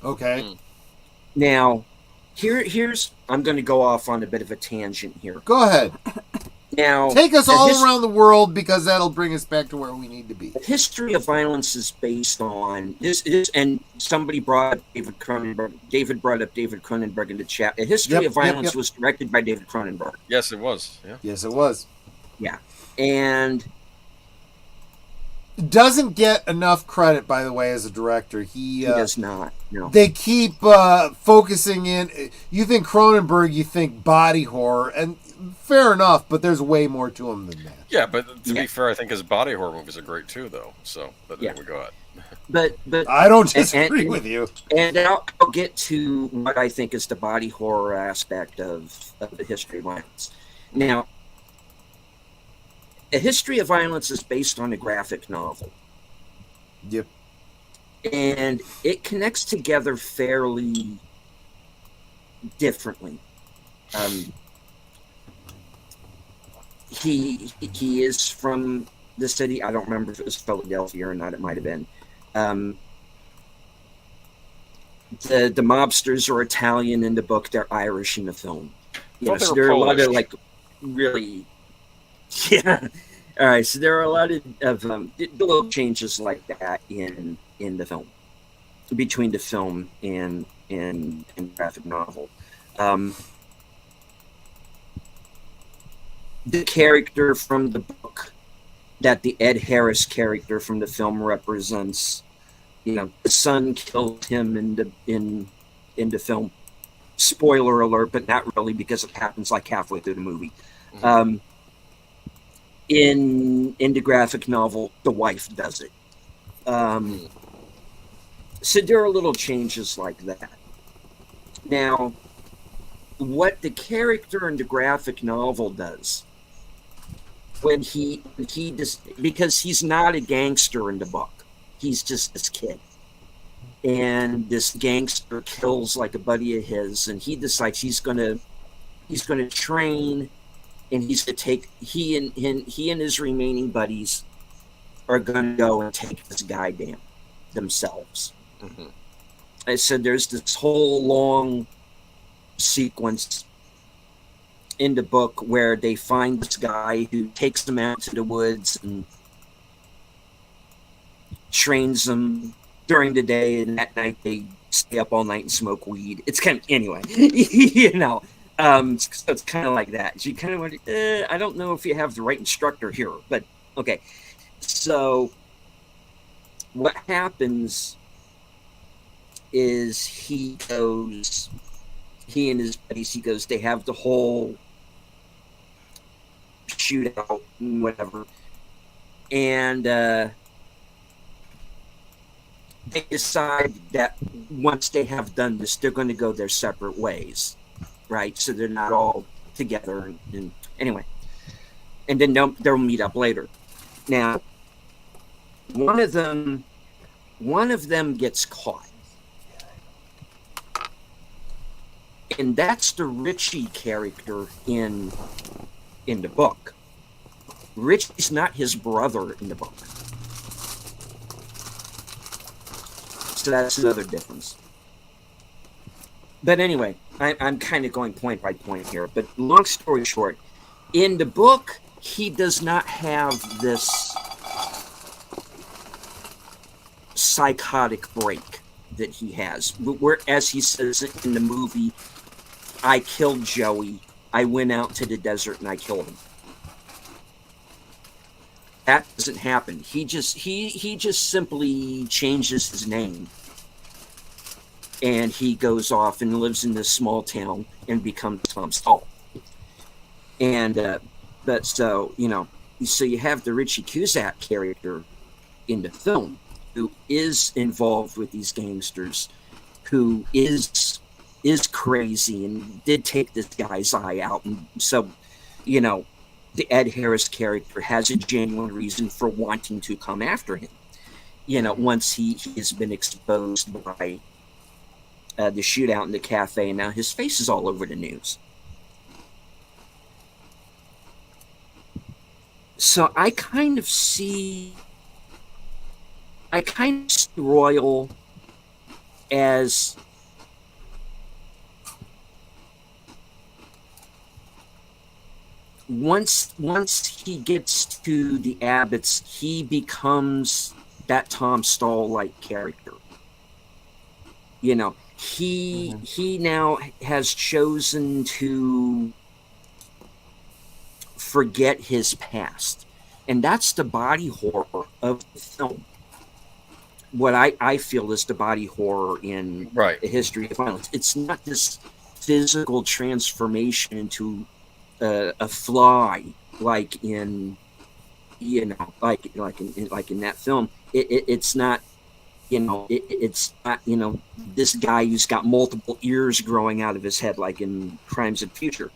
Okay. Now, here's I'm going to go off on a bit of a tangent here. Go ahead. Now, take us all around the world because that'll bring us back to where we need to be. A History of Violence is based on this, and somebody brought up David Cronenberg. David brought up David Cronenberg in the chat. A History of Violence was directed by David Cronenberg. Yes, it was. Yeah. Yes, it was. Yeah. And doesn't get enough credit, by the way, as a director. He does not. No. They keep focusing in. You think Cronenberg, you think body horror, and fair enough, but there's way more to him than that. Yeah, but to be fair, I think his body horror movies are great too, though. So, but anyway, go ahead. But I don't disagree with you. And I'll get to what I think is the body horror aspect of the History of Violence. Now, A History of Violence is based on a graphic novel. Yep. And it connects together fairly differently. He is from the city. I don't remember if it was Philadelphia or not. It might have been. the mobsters are Italian in the book. They're Irish in the film. So there are Polish. a lot of like really, yeah. All right, so there are a lot of little changes like that in the film, between the film and graphic novel. The character from the book that the Ed Harris character from the film represents, the son killed him in the film. Spoiler alert, but not really, because it happens like halfway through the movie. Mm-hmm. In the graphic novel, the wife does it. So there are little changes like that. Now, what the character in the graphic novel does, when he just, because he's not a gangster in the book, he's just this kid, and this gangster kills like a buddy of his, and he decides he's gonna train, and he's gonna take he and his remaining buddies are gonna go and take this guy down themselves. Mm-hmm. I said there's this whole long sequence in the book where they find this guy who takes them out to the woods and trains them during the day, and at night they stay up all night and smoke weed. It's kind of, anyway, so it's kind of like that. So you kind of want to, I don't know if you have the right instructor here, but okay. So what happens is he and his buddies, they have the whole shootout and whatever, and they decide that once they have done this, they're going to go their separate ways, right? So they're not all together, and anyway, and then they'll meet up later. Now, one of them gets caught. And that's the Richie character in the book. Richie's not his brother in the book. So that's another difference. But anyway, I'm kind of going point by point here. But long story short, in the book, he does not have this psychotic break that he has. Whereas he says in the movie, I killed Joey. I went out to the desert and I killed him. That doesn't happen. He just simply changes his name, and he goes off and lives in this small town and becomes Tom Stall. And but so you have the Richie Cusack character in the film, who is involved with these gangsters, who is crazy and did take this guy's eye out. And so, the Ed Harris character has a genuine reason for wanting to come after him, once he has been exposed by the shootout in the cafe, and now his face is all over the news. So I kind of see Royal as once he gets to the Abbotts, he becomes that Tom Stall-like character. He now has chosen to forget his past, and that's the body horror of the film. What I feel is the body horror in the history of violence. It's not this physical transformation into a fly, like in like in that film. It's not it's not this guy who's got multiple ears growing out of his head, like in Crimes of the Future.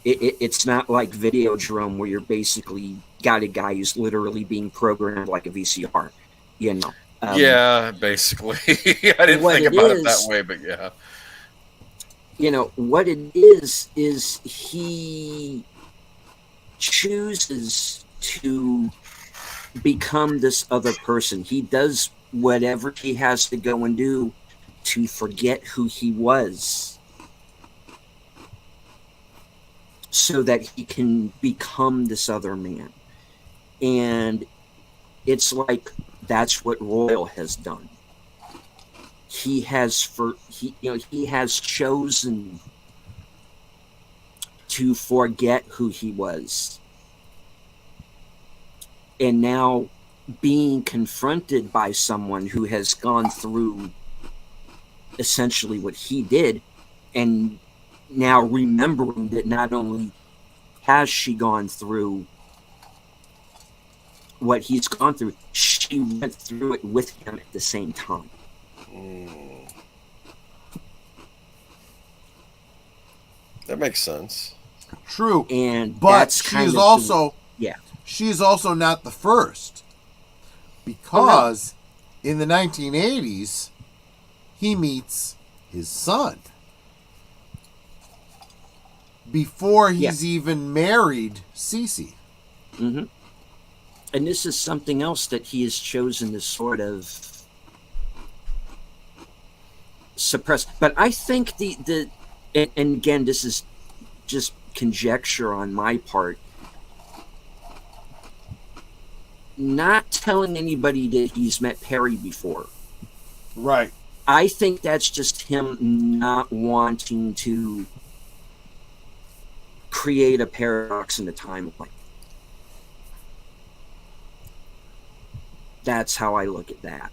It's not like Videodrome, where you're basically got a guy who's literally being programmed like a VCR. Yeah, basically. I didn't think about it that way, but yeah. What it is he chooses to become this other person. He does whatever he has to go and do to forget who he was, so that he can become this other man. And it's like that's what Royal has done. He has chosen to forget who he was. And now being confronted by someone who has gone through essentially what he did, and now remembering that not only has she gone through what he's gone through, she went through it with him at the same time. That makes sense. True. And but that's she is also she is also not the first, because in the 1980s he meets his son before he's even married Cece. Mm-hmm. And this is something else that he has chosen to sort of suppress. But I think and again, this is just conjecture on my part, not telling anybody that he's met Perry before. Right. I think that's just him not wanting to create a paradox in the timeline. That's how I look at that.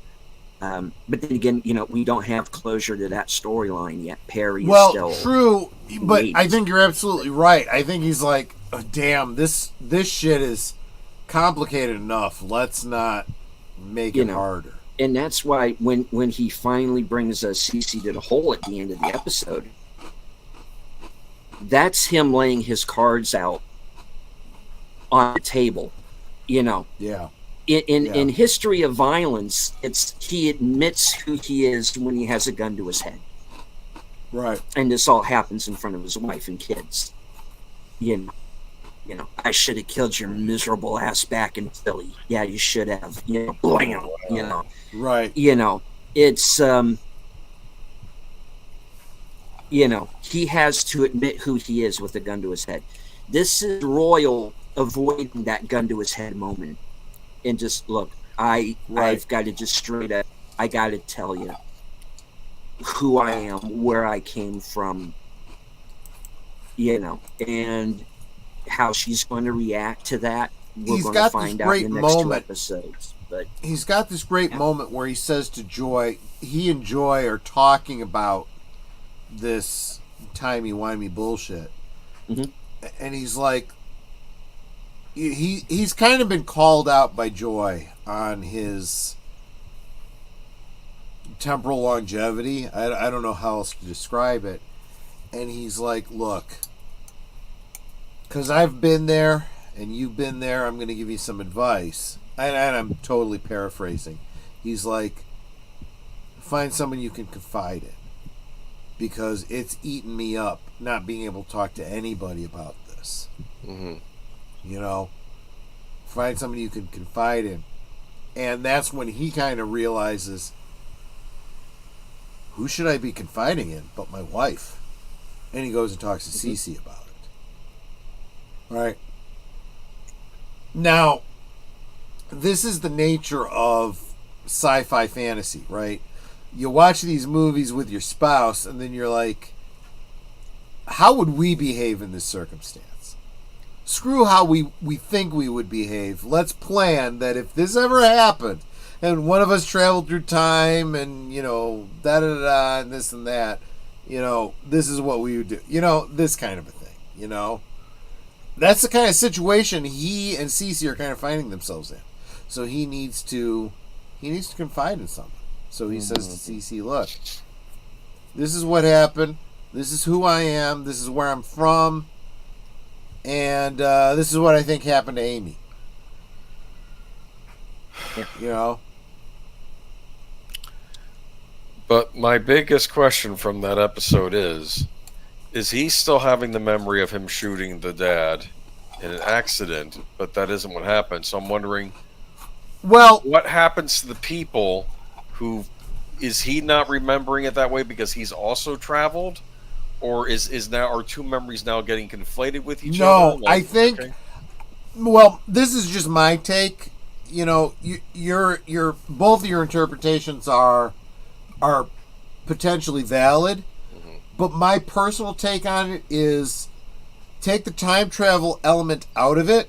But then again, we don't have closure to that storyline yet. Perry is still true, but waiting. I think you're absolutely right. I think he's like, oh, damn, this shit is complicated enough. Let's not make it harder. And that's why when he finally brings Cece to the hole at the end of the episode, that's him laying his cards out on the table. Yeah. In History of Violence, he admits who he is when he has a gun to his head. Right. And this all happens in front of his wife and kids. I should have killed your miserable ass back in Philly. Yeah, you should have. Blam. Right. It's he has to admit who he is with a gun to his head. This is avoiding that gun to his head moment. And just look, I've got to just straight up, I got to tell you who I am, where I came from, and how she's going to react to that. We're going to find out in the next 2 episodes. But he's got this great moment where he says to Joy, he and Joy are talking about this timey-wimey bullshit. Mm-hmm. And he's like, he's kind of been called out by Joy on his temporal longevity. I don't know how else to describe it. And he's like, look, because I've been there and you've been there, I'm going to give you some advice. And I'm totally paraphrasing. He's like, find someone you can confide in, because it's eaten me up not being able to talk to anybody about this. Mm-hmm. Find somebody you can confide in. And that's when he kind of realizes, who should I be confiding in but my wife? And he goes and talks to Cece about it. Right? Now, this is the nature of sci-fi fantasy, right? You watch these movies with your spouse, and then you're like, how would we behave in this circumstance? Screw how we think we would behave. Let's plan that if this ever happened, and one of us traveled through time, and, da-da-da-da, and this and that, this is what we would do. This kind of a thing, That's the kind of situation he and Cece are kind of finding themselves in. So he needs to confide in someone. So he says to Cece, look, this is what happened. This is who I am. This is where I'm from. And this is what I think happened to Amy. But my biggest question from that episode is he still having the memory of him shooting the dad in an accident, but that isn't what happened? So I'm wondering, Well, what happens to the people who... Is he not remembering it that way because he's also traveled? Or are two memories now getting conflated with each other? No, I think... Okay. Well, this is just my take. You know, your both of your interpretations are potentially valid, but my personal take on it is take the time travel element out of it.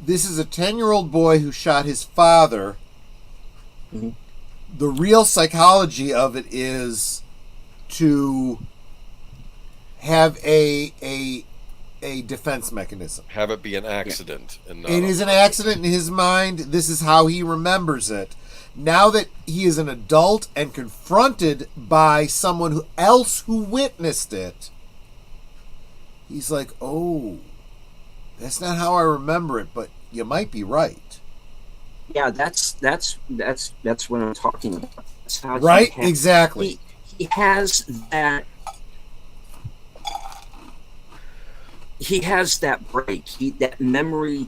This is a 10-year-old boy who shot his father. Mm-hmm. The real psychology of it is to have a defense mechanism. Have it be an accident. Yeah. It is an accident in his mind. This is how he remembers it. Now that he is an adult and confronted by someone else who witnessed it, he's like, oh, that's not how I remember it, but you might be right. Yeah, that's what I'm talking about. That's how right? Exactly. He has that. He has that break. That memory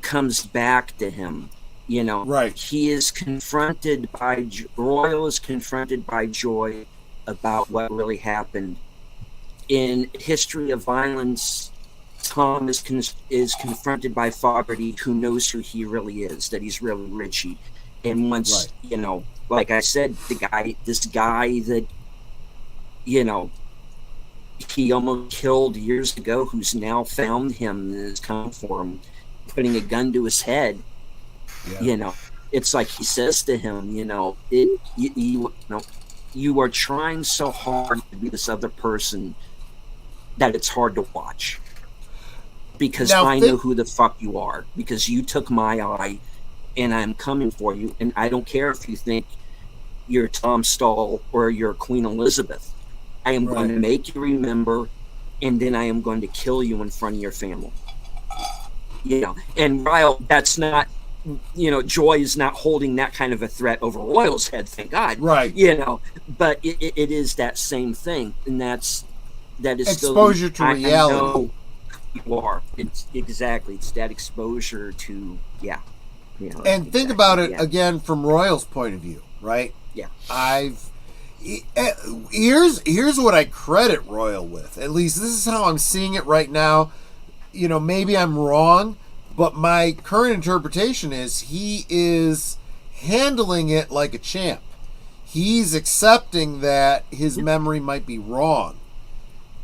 comes back to him. You know, right? He is confronted by Royal is confronted by Joy about what really happened. In History of Violence, Tom is confronted by Fogarty, who knows who he really is, that he's really Richie. And once, you know, like I said, this guy that, you know, he almost killed years ago, who's now found him and is coming for him, putting a gun to his head. Yeah. You know, it's like he says to him, you know, you are trying so hard to be this other person that it's hard to watch. Because now, I know who the fuck you are. Because you took my eye, and I'm coming for you. And I don't care if you think you're Tom Stall or you're Queen Elizabeth. I am going to make you remember, and then I am going to kill you in front of your family. You know, and Ryle, that's not, you know, Joy is not holding that kind of a threat over Royal's head, thank God. Right. You know, but it is that same thing, and that is exposure still, to reality. I know you are. It's that exposure to, you know, and think about it again from Royal's point of view, right? Yeah. Here's what I credit Royal with. At least this is how I'm seeing it right now. You know, maybe I'm wrong, but my current interpretation is he is handling it like a champ. He's accepting that his memory might be wrong.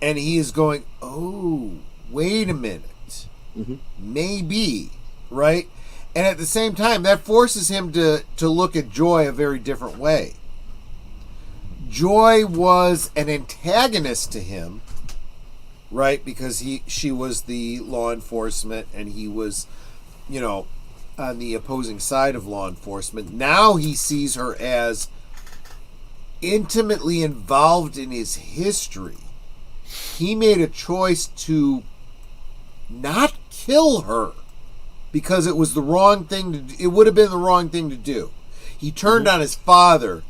And he is going, oh, wait a minute. Mm-hmm. Maybe, right? And at the same time, that forces him to look at Joy a very different way. Joy was an antagonist to him, right? Because she was the law enforcement and he was, you know, on the opposing side of law enforcement. Now he sees her as intimately involved in his history. He made a choice to not kill her because it was the wrong thing to do. It would have been the wrong thing to do. He turned on his father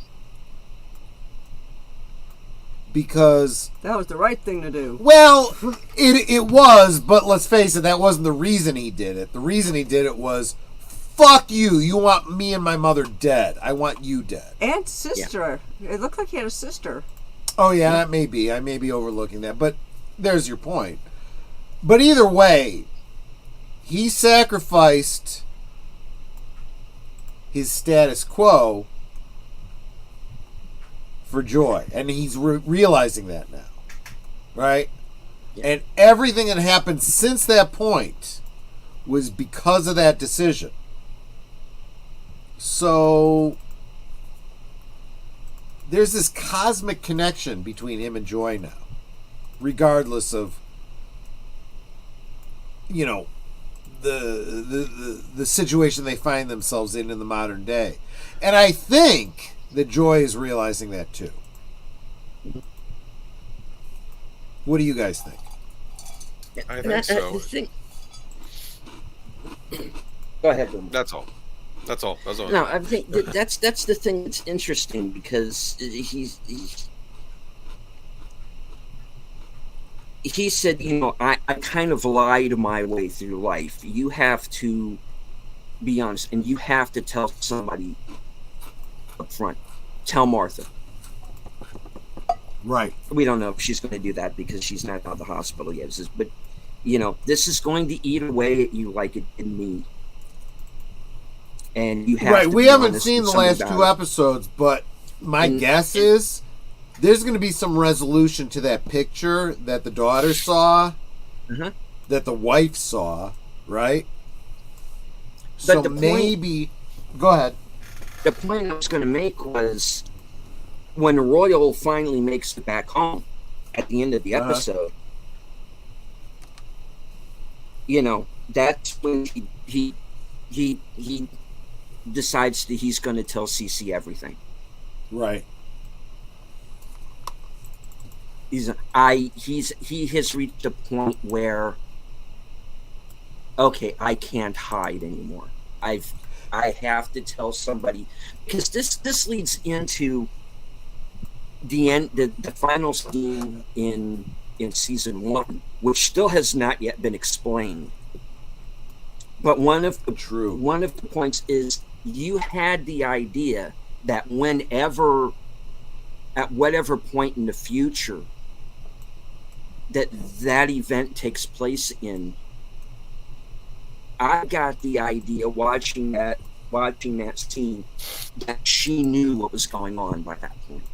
because that was the right thing to do. Well, it was, but let's face it, that wasn't the reason he did it. The reason he did it was, fuck you. You want me and my mother dead. I want you dead. And sister. Yeah. It looked like he had a sister. Oh, yeah, that may be. I may be overlooking that. But there's your point. But either way, he sacrificed his status quo for Joy. And he's realizing that now. Right? Yeah. And everything that happened since that point was because of that decision. So there's this cosmic connection between him and Joy now, regardless of, you know, the situation they find themselves in the modern day. And I think that Joy is realizing that too. What do you guys think? I think so. Go ahead, Boom. That's all. No, I think that's the thing that's interesting because he said, you know, I kind of lied my way through life. You have to be honest, and you have to tell somebody up front. Tell Martha. Right. We don't know if she's going to do that because she's not out of the hospital yet. But, you know, this is going to eat away at you like it did me. And you have to we be haven't honest seen with the last somebody two about it. episodes, but my guess is there's going to be some resolution to that picture that the daughter saw, that the wife saw, right? But so maybe... Go ahead. The point I was going to make was when Royal finally makes it back home at the end of the episode, you know, that's when he decides that he's going to tell Cece everything. Right. He has reached a point where, okay, I can't hide anymore. I have to tell somebody, because this leads into the end, the final scene in season 1, which still has not yet been explained. But one of the points is you had the idea that whenever, at whatever point in the future that event takes place in, I got the idea watching that scene that she knew what was going on by that point.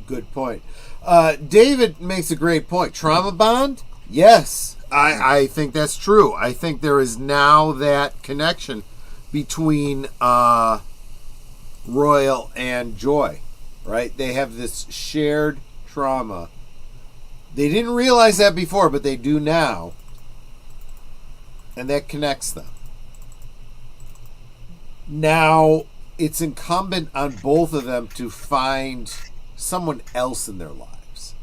Good point. David makes a great point. Trauma bond? Yes. I think that's true. I think there is now that connection between Royal and Joy, right? They have this shared trauma. They didn't realize that before, but they do now. And that connects them. Now, it's incumbent on both of them to find someone else in their lives.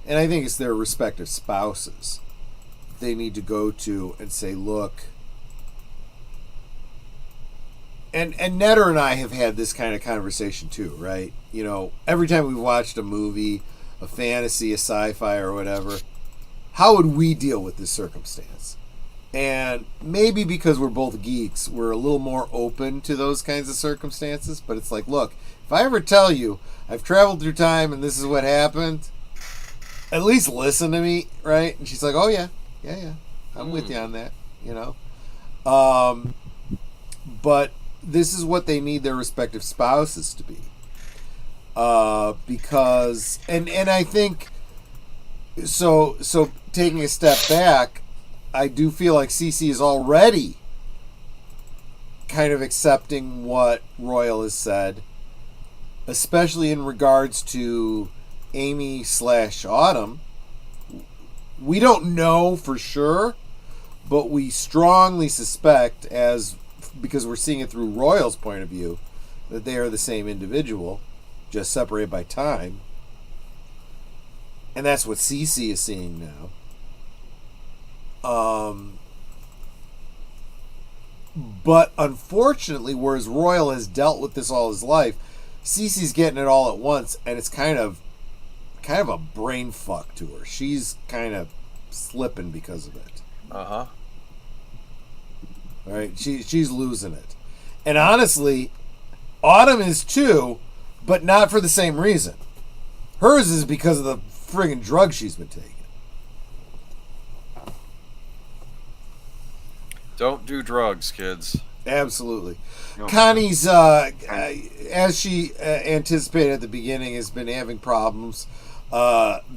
And I think it's their respective spouses they need to go to and say, look. And Netter and I have had this kind of conversation too, right? You know, every time we've watched a movie, a fantasy, a sci-fi, or whatever, how would we deal with this circumstance? And maybe because we're both geeks, we're a little more open to those kinds of circumstances. But it's like, look, if I ever tell you I've traveled through time and this is what happened, at least listen to me, right? And she's like, oh, yeah, I'm with you on that, you know. But this is what they need their respective spouses to be. Because, and I think, so taking a step back, I do feel like Cece is already kind of accepting what Royal has said, especially in regards to Amy/Autumn. We don't know for sure, but we strongly suspect, because we're seeing it through Royal's point of view, that they are the same individual, just separated by time. And that's what Cece is seeing now. But unfortunately, whereas Royal has dealt with this all his life, Cece's getting it all at once, and it's kind of a brain fuck to her. She's kind of slipping because of it. All right, she's losing it, and honestly, Autumn is too, but not for the same reason. Hers is because of the friggin' drugs she's been taking. Don't do drugs, kids. Absolutely. No. Connie's, as she anticipated at the beginning, has been having problems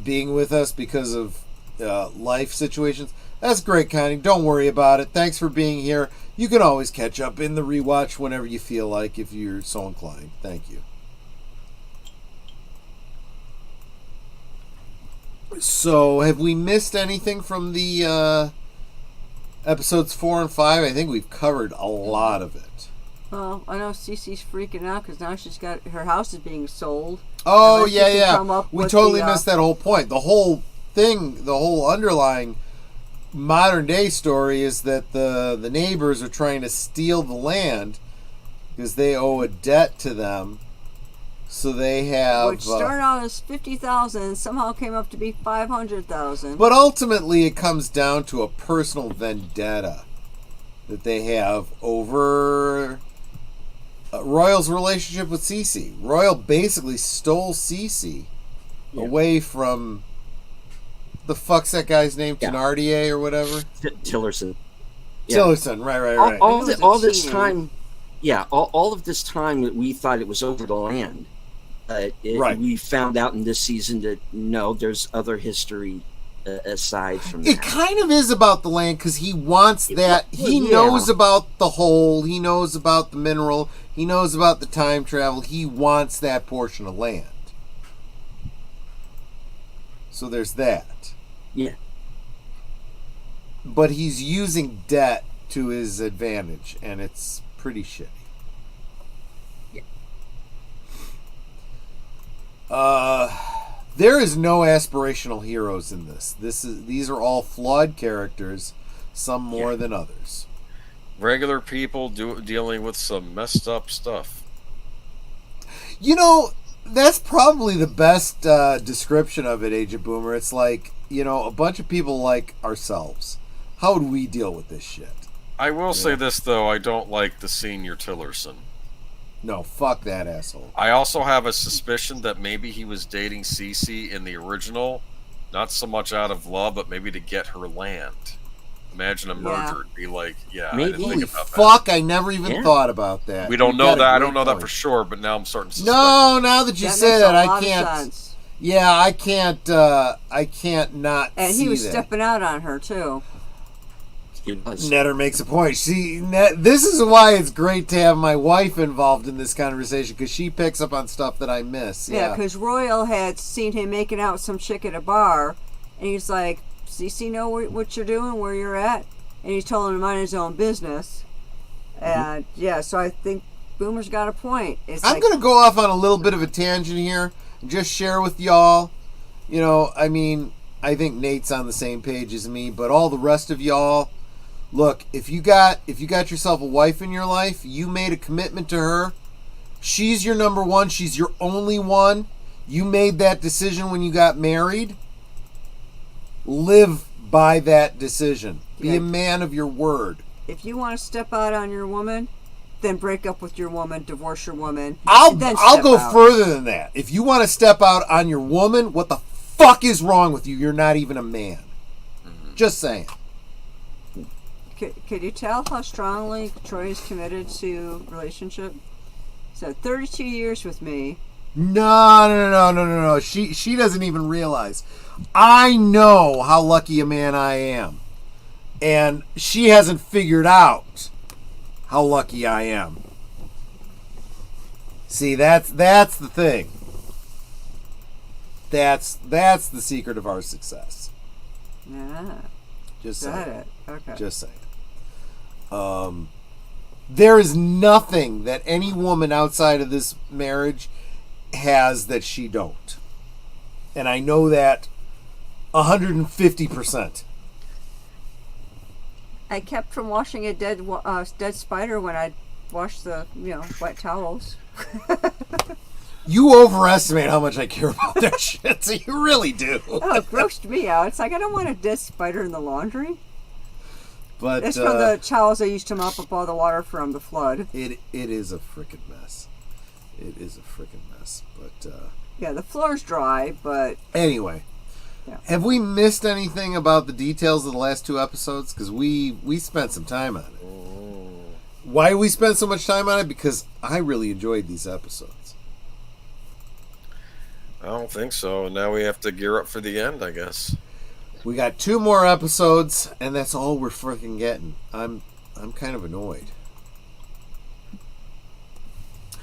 being with us because of life situations. That's great, Connie. Don't worry about it. Thanks for being here. You can always catch up in the rewatch whenever you feel like, if you're so inclined. Thank you. So, have we missed anything from the episodes 4 and 5? I think we've covered a lot of it. Well, I know Cece's freaking out because now she's got her house is being sold. Oh, yeah. We totally missed that whole point. The whole thing, the whole underlying modern day story is that the neighbors are trying to steal the land because they owe a debt to them. So they have, which started out as $50,000 and somehow came up to be $500,000. But ultimately, it comes down to a personal vendetta. that they have over Royal's relationship with Cece. Royal basically stole Cece away from the fuck's that guy's name? Thenardier or whatever? Tillerson. Tillerson, right. All this time, all of this time that we thought it was over the land. We found out in this season that no, there's other history aside from that. It kind of is about the land because he wants that. He knows about the hole. He knows about the mineral. He knows about the time travel. He wants that portion of land. So there's that. Yeah. But he's using debt to his advantage, and it's pretty shitty. There is no aspirational heroes in this. These are all flawed characters, some more than others. Regular people dealing with some messed up stuff. You know, that's probably the best description of it, Agent Boomer. It's like, you know, a bunch of people like ourselves. How would we deal with this shit? I will say this, though. I don't like the senior Tillerson. No, fuck that asshole. I also have a suspicion that maybe he was dating Cece in the original, not so much out of love, but maybe to get her land. Imagine a merger. It'd be like, maybe. I didn't think about fuck, I never even thought about that. We don't know that. I don't know that for sure, but now I'm starting to suspect. No, now that you say that, I can't. Yeah, I can't not and see he was that. Stepping out on her, too. Netter makes a point. This is why it's great to have my wife involved in this conversation, because she picks up on stuff that I miss. Yeah, because Royal had seen him making out with some chick at a bar, and he's like, Cece know what you're doing, where you're at? And he's told him to mind his own business. And, so I think Boomer's got a point. I'm going to go off on a little bit of a tangent here and just share with y'all. You know, I mean, I think Nate's on the same page as me, but all the rest of y'all, look, if you got yourself a wife in your life, you made a commitment to her. She's your number one. She's your only one. You made that decision when you got married. Live by that decision. Be a man of your word. If you want to step out on your woman, then break up with your woman, divorce your woman. I'll go further than that. If you want to step out on your woman, what the fuck is wrong with you? You're not even a man. Just saying. Could you tell how strongly Troy is committed to relationship? So 32 years with me. No. She doesn't even realize. I know how lucky a man I am. And she hasn't figured out how lucky I am. See, that's the thing. That's the secret of our success. Yeah. Just saying. Okay. Just saying. There is nothing that any woman outside of this marriage has that she don't. And I know that 150%. I kept from washing a dead spider when I washed the wet towels. You overestimate how much I care about that shit, so you really do. Oh, it grossed me out. It's like, I don't want a dead spider in the laundry. But it's from the towels I used to mop up all the water from the flood. It is a freaking mess. It is a freaking mess. But the floor's dry, but anyway. Yeah. Have we missed anything about the details of the last two episodes? Because we spent some time on it. Why we spent so much time on it? Because I really enjoyed these episodes. I don't think so. Now we have to gear up for the end, I guess. We got 2 more episodes, and that's all we're freaking getting. I'm kind of annoyed.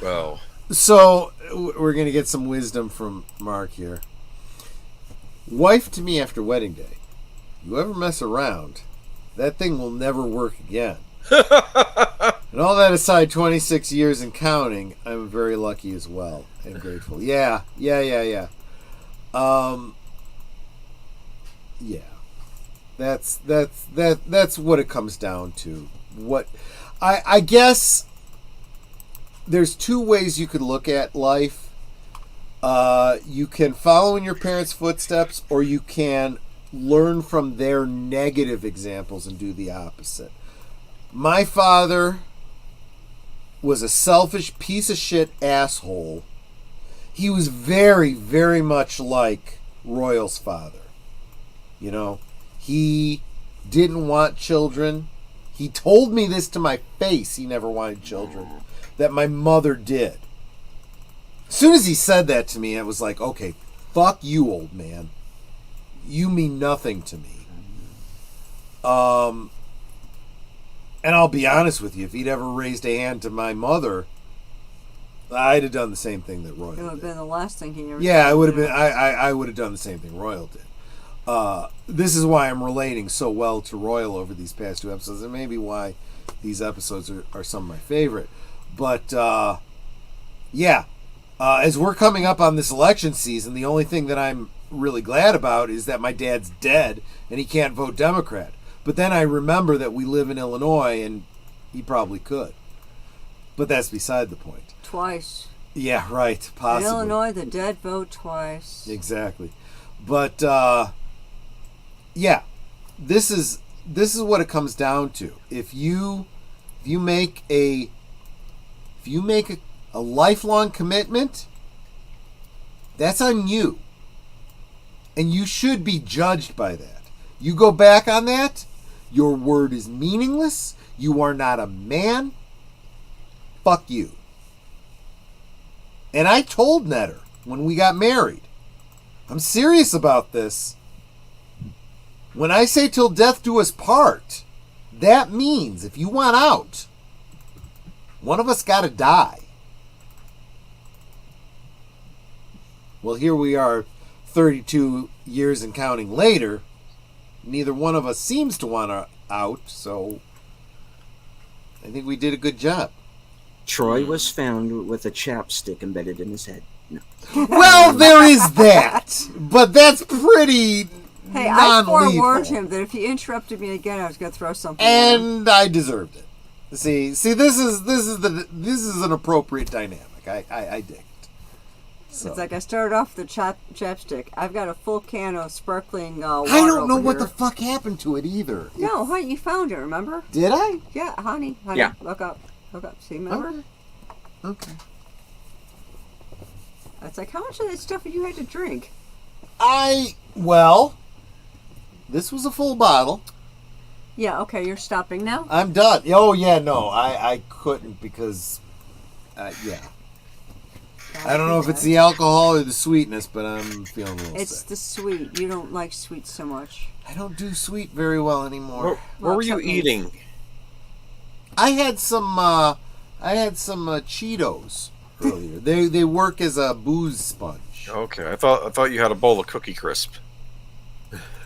Well. So, we're going to get some wisdom from Mark here. Wife to me after wedding day. You ever mess around, that thing will never work again. And all that aside, 26 years and counting, I'm very lucky as well and grateful. Yeah. That's what it comes down to. What I guess there's 2 ways you could look at life. You can follow in your parents' footsteps, or you can learn from their negative examples and do the opposite. My father was a selfish piece of shit asshole. He was very, very much like Royal's father. You know, he didn't want children. He told me this to my face, he never wanted children. That my mother did. As soon as he said that to me, I was like, okay, fuck you, old man. You mean nothing to me. And I'll be honest with you, if he'd ever raised a hand to my mother, I'd have done the same thing that Royal did. It would have been the last thing he ever did. Yeah, I would have been. I would have done the same thing Royal did. This is why I'm relating so well to Royal over these past 2 episodes, and maybe why these episodes are some of my favorite. But as we're coming up on this election season, the only thing that I'm really glad about is that my dad's dead and he can't vote Democrat. But then I remember that we live in Illinois and he probably could. But that's beside the point. Twice. Yeah, right. Possibly. In Illinois, the dead vote twice. Exactly. But this is what it comes down to. If you make a lifelong commitment, that's on you. And you should be judged by that. You go back on that, your word is meaningless. You are not a man. Fuck you. And I told Netter when we got married, I'm serious about this. When I say till death do us part, that means if you want out, one of us got to die. Well, here we are 32 years and counting later. Neither one of us seems to want out, so I think we did a good job. Troy was found with a chapstick embedded in his head. No. Well, there is that, but that's pretty Hey, non-lethal. I forewarned him that if he interrupted me again, I was going to throw something. And I deserved it. See, this is an appropriate dynamic. I dig it. So. It's like I started off with the chapstick. I've got a full can of sparkling water. I don't know what here. the fuck happened to it either. No, honey, you found it, remember? Did I? Yeah, honey. Yeah. Look up. See, remember? Okay. It's like, how much of that stuff have you had to drink? This was a full bottle. Yeah, okay, you're stopping now? I'm done. Oh, yeah, no, I couldn't because, yeah. I don't know if it's the alcohol or the sweetness, but I'm feeling a little It's sick. the sweet. You don't like sweet so much. I don't do sweet very well anymore. What were you eating? I had some Cheetos earlier. They work as a booze sponge. Okay, I thought you had a bowl of Cookie Crisp.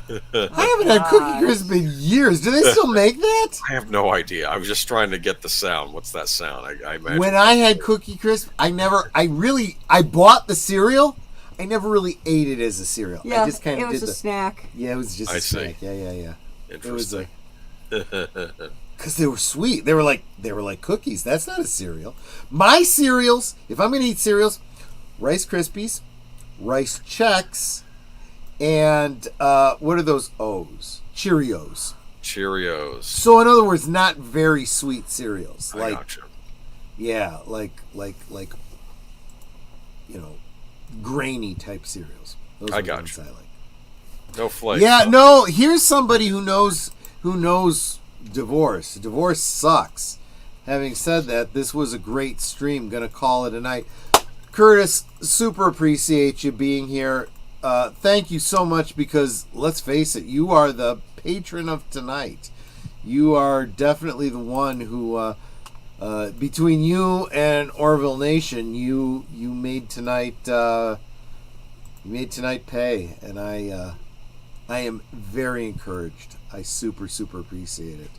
I haven't had Cookie Crisp in years. Do they still make that? I have no idea. I was just trying to get the sound. What's that sound? I imagine. When I had Cookie Crisp, I bought the cereal. I never really ate it as a cereal. Yeah, I just kind of it was a snack. Yeah, it was just a snack. Yeah. Interesting. Because they were sweet. They were like cookies. That's not a cereal. My cereals, if I'm going to eat cereals, Rice Krispies, Rice Chex, and what are those O's? Cheerios. So in other words, not very sweet cereals. I gotcha. Yeah, like grainy type cereals. Those I are the got ones you. I like. No flavor. Yeah, no. Here's somebody who knows divorce. Divorce sucks. Having said that, this was a great stream. Gonna call it a night. Curtis, super appreciate you being here. Thank you so much because, let's face it, you are the patron of tonight. You are definitely the one who, between you and Orville Nation, you made tonight pay, and I am very encouraged. I super appreciate it.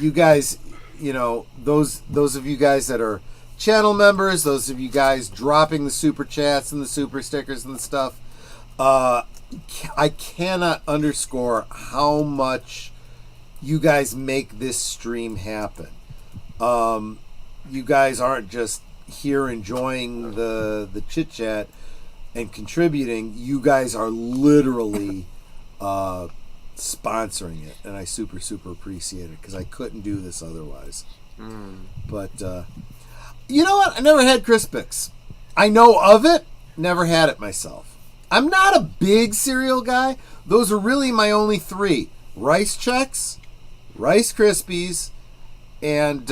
You guys, those of you guys that are channel members, those of you guys dropping the super chats and the super stickers and stuff, I cannot underscore how much you guys make this stream happen. You guys aren't just here enjoying the chit chat and contributing. You guys are literally sponsoring it, and I super appreciate it because I couldn't do this otherwise. But you know what? I never had Crispix. I know of it, never had it myself. I'm not a big cereal guy. Those are really my only three: Rice Chex, Rice Krispies, and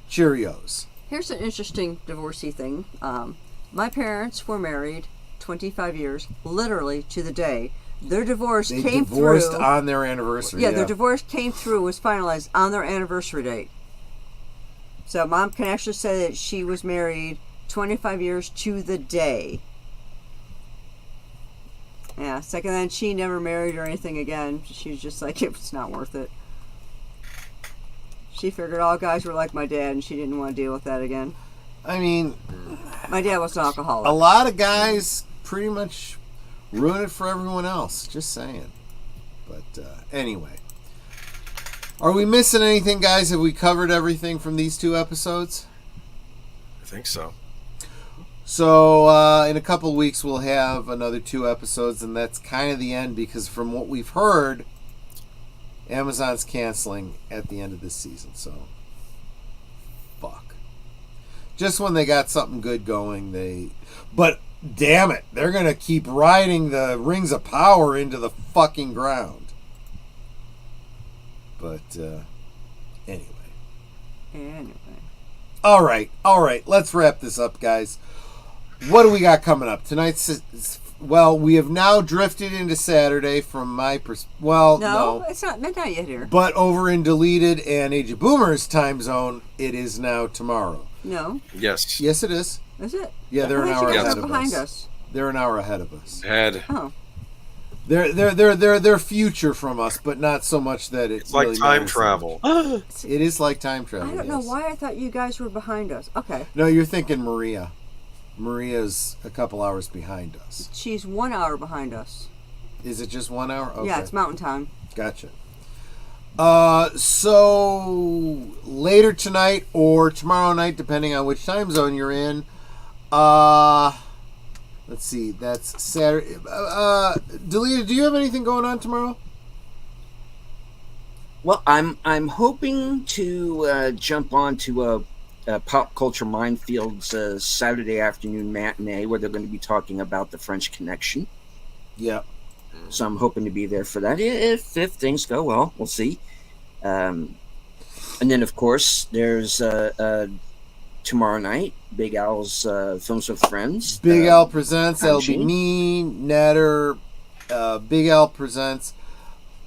Cheerios. Here's an interesting divorcee thing. My parents were married 25 years, literally to the day. Their divorce They came divorced through on their anniversary. Yeah, their divorce came through, was finalized on their anniversary date. So Mom can actually say that she was married 25 years to the day. Yeah, second then she never married or anything again. She was just like, it's not worth it. She figured all guys were like my dad and she didn't want to deal with that again. I mean, my dad was an alcoholic. A lot of guys pretty much ruin it for everyone else. Just saying. But anyway. Are we missing anything, guys? Have we covered everything from these 2 episodes? I think so. So in a couple of weeks we'll have another 2 episodes, and that's kind of the end because from what we've heard, Amazon's canceling at the end of this season. So fuck. Just when they got something good going, but damn it, they're gonna keep riding the Rings of Power into the fucking ground. But anyway. All right. Let's wrap this up, guys. What do we got coming up tonight's? Well, we have now drifted into Saturday from my perspective. Well, no, it's not midnight yet here. But over in Deleted and Age of Boomers time zone, it is now tomorrow. No. Yes. Yes, it is. Is it? Yeah, they're an hour ahead of behind us. They're an hour ahead of us. Oh. They're future from us, but not so much that it's like really time travel. It is like time travel. I don't know why I thought you guys were behind us. Okay. No, you're thinking Maria. Maria's a couple hours behind us. She's 1 hour behind us. Is it just 1 hour? Okay. Yeah, it's mountain time. Gotcha. So later tonight or tomorrow night, depending on which time zone you're in. Let's see. That's Saturday. Deleted. Do you have anything going on tomorrow? Well, I'm hoping to jump onto a Pop Culture Minefield's Saturday afternoon matinee where they're going to be talking about the French Connection. Yeah. So I'm hoping to be there for that. If things go well, we'll see. And then, of course, there's tomorrow night, Big Al's Films with Friends. Big Al presents. That'll be me, Natter. Big Al presents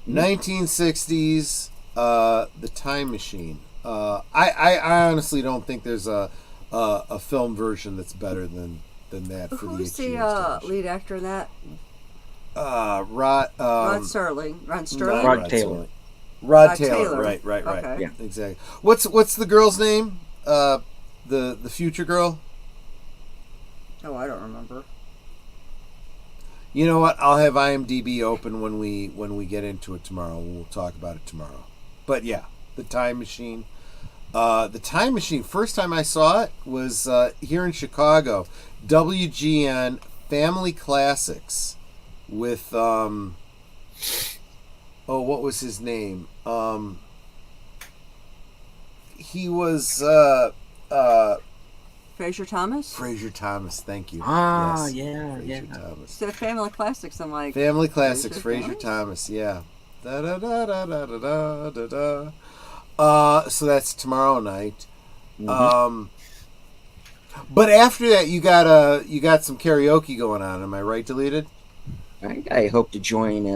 1960s, The Time Machine. I honestly don't think there's a film version that's better than that for Who's the the lead actor in that? Rod Sterling. Rod Taylor. Rod Taylor. Right. Okay. Yeah, exactly. What's the girl's name? The future girl. Oh, I don't remember. You know what? I'll have IMDb open when we get into it tomorrow. We'll talk about it tomorrow. But yeah, The Time Machine. The Time Machine. First time I saw it was here in Chicago. WGN Family Classics with what was his name? He was Fraser Thomas? Fraser Thomas, thank you. Yes. Fraser Thomas. So Family Classics, I'm like... Family Classics, Fraser Thomas, yeah. Da da da da da da da da. So that's tomorrow night. Mm-hmm. But after that, you got some karaoke going on. Am I right, Deleted? I hope to join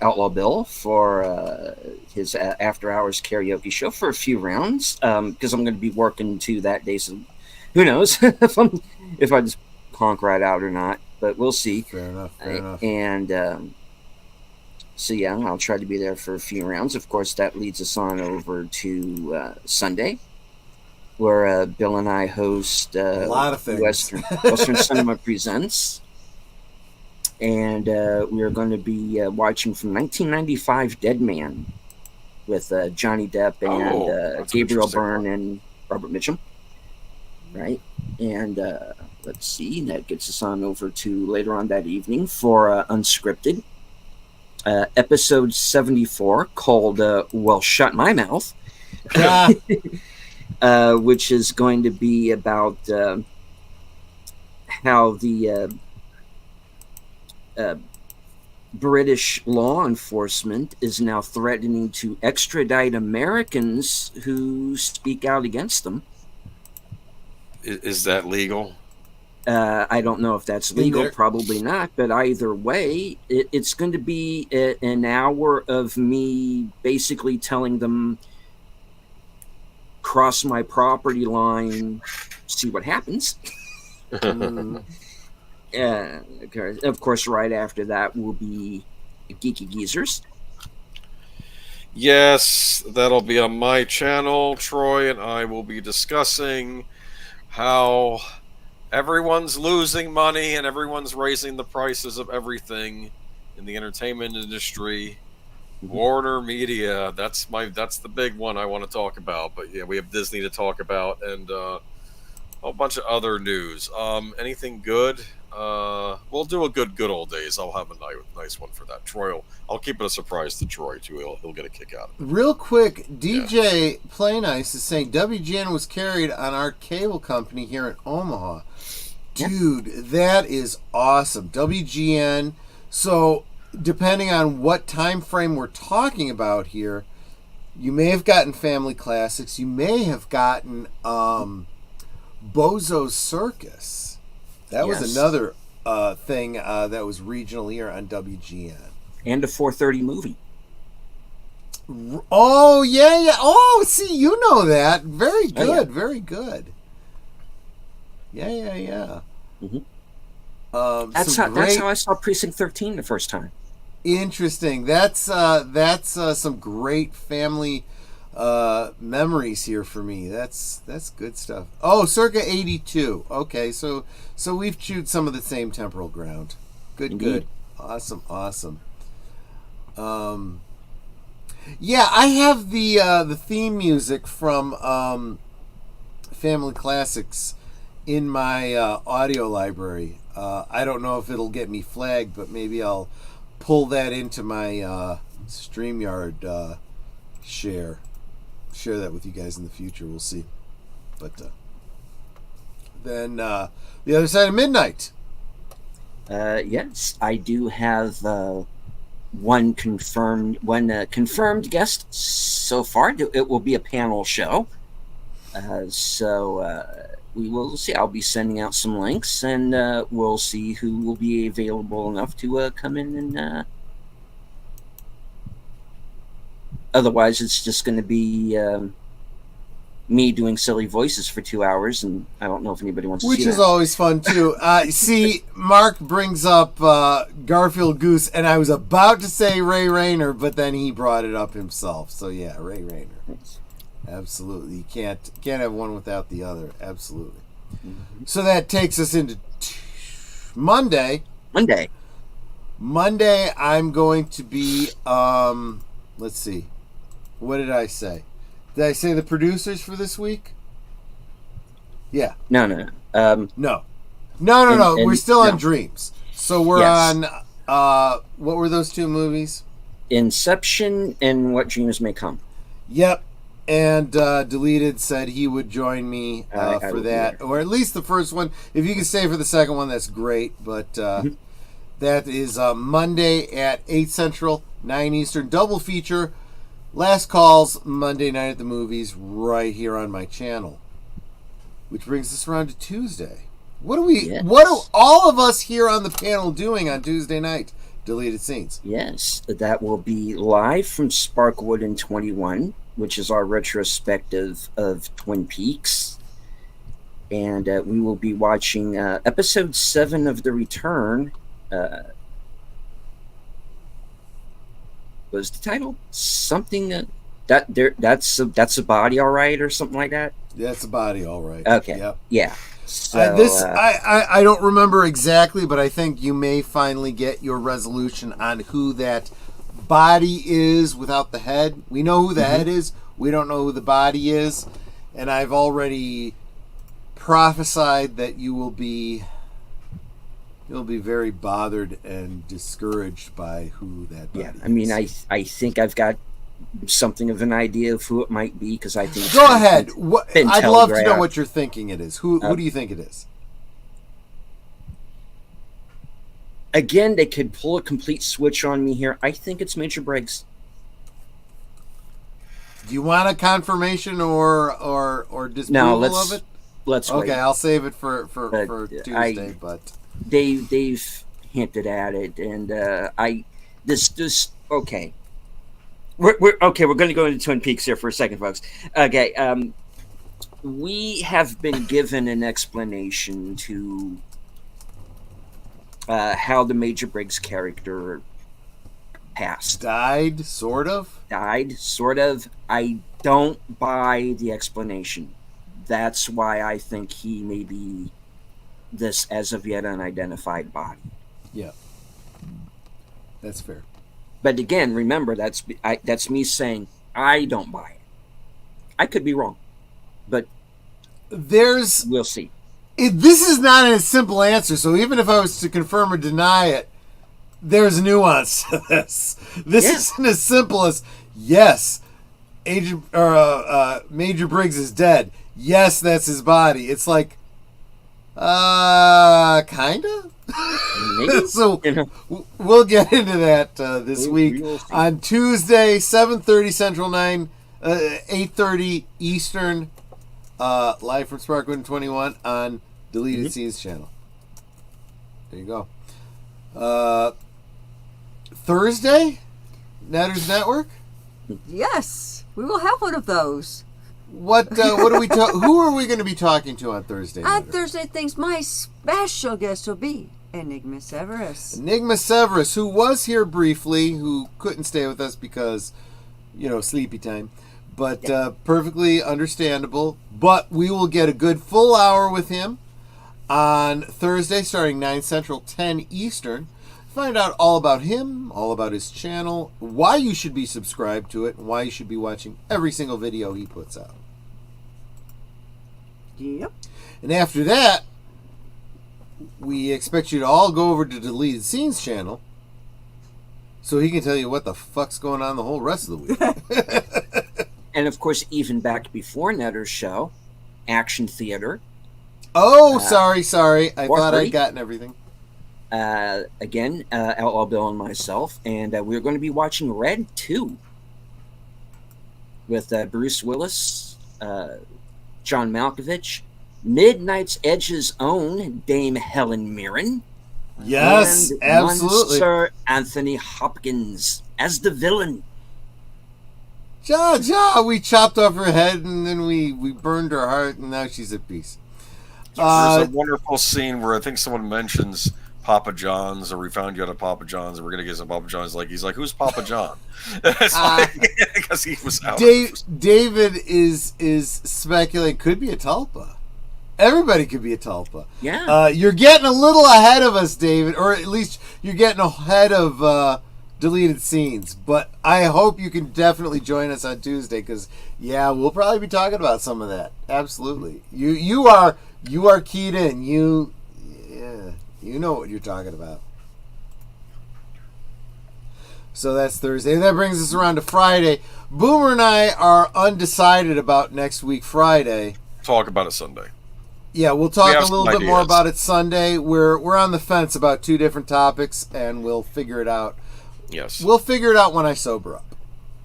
Outlaw Bill for his after-hours karaoke show for a few rounds because I'm going to be working too that day. So who knows if I just conk right out or not? But we'll see. Fair enough. And so yeah, I'll try to be there for a few rounds. Of course, that leads us on over to Sunday, where Bill and I host a lot of things. Western Cinema Presents. And we are going to be watching from 1995 Dead Man with Johnny Depp and Gabriel Byrne and Robert Mitchum. Right? And let's see, that gets us on over to later on that evening for Unscripted. episode 74 called Well, Shut My Mouth, which is going to be about how the British law enforcement is now threatening to extradite Americans who speak out against them. Is that legal? I don't know if that's legal, probably not, but either way, it's going to be an hour of me basically telling them, cross my property line, see what happens. Of course, right after that will be Geeky Geezers. Yes, that'll be on my channel. Troy and I will be discussing how everyone's losing money and everyone's raising the prices of everything in the entertainment industry. Warner Media, that's the big one I want to talk about. But yeah, we have Disney to talk about and a whole bunch of other news. Anything good? We'll do a good old days. I'll have a nice one for that. Troy, I'll keep it a surprise to Troy too. He'll get a kick out of it. Real quick, DJ Play Nice is saying WGN was carried on our cable company here in Omaha. Dude, that is awesome. WGN. So, depending on what time frame we're talking about here, you may have gotten Family Classics. You may have gotten Bozo's Circus. That was another thing that was regional here on WGN. And a 4:30 movie. Oh, yeah. Oh, see, you know that. Very good, very good. Yeah. Mm-hmm. That's how I saw Precinct 13 the first time. Interesting. That's some great family memories here for me. That's good stuff. Oh, circa 82. Okay, so we've chewed some of the same temporal ground. Good. Indeed. Awesome. Yeah, I have the theme music from Family Classics in my audio library. I don't know if it'll get me flagged, but maybe I'll pull that into my StreamYard share that with you guys in the future. We'll see. But then the other side of midnight. Yes, I do have one confirmed guest so far. It will be a panel show. So we will see. I'll be sending out some links, and we'll see who will be available enough to come in and. Otherwise, it's just going to be me doing silly voices for 2 hours, and I don't know if anybody wants to see that. Which is always fun, too. See, Mark brings up Garfield Goose, and I was about to say Ray Rayner, but then he brought it up himself. So, yeah, Ray Rayner. Absolutely. You can't have one without the other. Absolutely. Mm-hmm. So that takes us into Monday. Monday, I'm going to be, let's see. What did I say? Did I say the producers for this week? Yeah. No. No. We're still on Dreams. So we're on, what were those two movies? Inception and What Dreams May Come. Yep. And Deleted said he would join me for that. Or at least the first one. If you can stay for the second one, that's great. But that is Monday at 8 Central, 9 Eastern. Double feature. Last calls, Monday night at the movies, right here on my channel. Which brings us around to Tuesday. What do all of us here on the panel doing on Tuesday night? Deleted Scenes. Yes, that will be live from Sparkwood in 21, which is our retrospective of Twin Peaks. And we will be watching episode 7 of The Return. Was the title something that's a body, all right, or something like that? That's a body, all right. Okay. Yep. Yeah. So, I don't remember exactly, but I think you may finally get your resolution on who that body is without the head. We know who the head is. We don't know who the body is. And I've already prophesied that you will be he'll be very bothered and discouraged by who that buddy is. I mean, I think I've got something of an idea of who it might be, because I think... Go ahead. I'd love to know what you're thinking it is. Who do you think it is? Again, they could pull a complete switch on me here. I think it's Major Briggs. Do you want a confirmation or disapproval of it? Let's wait. Okay, I'll save it for Tuesday. But they've hinted at it, and okay. We're going to go into Twin Peaks here for a second, folks. Okay, we have been given an explanation to how the Major Briggs character passed. Died, sort of. I don't buy the explanation. That's why I think he may be this as of yet unidentified body. Yeah, that's fair. But again, remember, that's me saying I don't buy it. I could be wrong, but we'll see. This is not a simple answer, so even if I was to confirm or deny it, there's nuance to this. This isn't as simple as, yes, Major Briggs is dead. Yes, that's his body. It's like, kinda? So we'll get into that this week on Tuesday, 7:30 Central, 8:30 Eastern, live from Sparkwind 21 on Deleted Scenes channel. There you go. Thursday, Netters Network. Yes, we will have one of those. What are we? Who are we going to be talking to on Thursday? On Thursday, things my special guest will be Enigma Severus. Enigma Severus, who was here briefly, who couldn't stay with us because, sleepy time. But perfectly understandable. But we will get a good full hour with him on Thursday, starting 9 Central, 10 Eastern. Find out all about him, all about his channel, why you should be subscribed to it, and why you should be watching every single video he puts out. Yep. And after that, we expect you to all go over to Deleted Scenes channel so he can tell you what the fuck's going on the whole rest of the week. And of course, even back before Netter's show, Action Theater. Oh, sorry. I thought I'd gotten everything. Again, Outlaw Bill and myself, and we're going to be watching Red 2 with Bruce Willis, John Malkovich, Midnight's Edge's own Dame Helen Mirren. Yes, and absolutely. Sir Anthony Hopkins as the villain. We chopped off her head and then we burned her heart and now she's at peace. There's a wonderful scene where I think someone mentions Papa John's, or we found you at a Papa John's, and we're gonna get some Papa John's. He's like, "Who's Papa John?" Because he was out. David is speculating could be a tulpa. Everybody could be a tulpa. Yeah. You're getting a little ahead of us, David, or at least you're getting ahead of Deleted Scenes. But I hope you can definitely join us on Tuesday because we'll probably be talking about some of that. Absolutely. You are keyed in. You know what you're talking about. So that's Thursday. And that brings us around to Friday. Boomer and I are undecided about next week, Friday. Talk about it Sunday. Yeah, we'll talk a little bit more about it Sunday. We're on the fence about 2 different topics, and we'll figure it out. Yes. We'll figure it out when I sober up.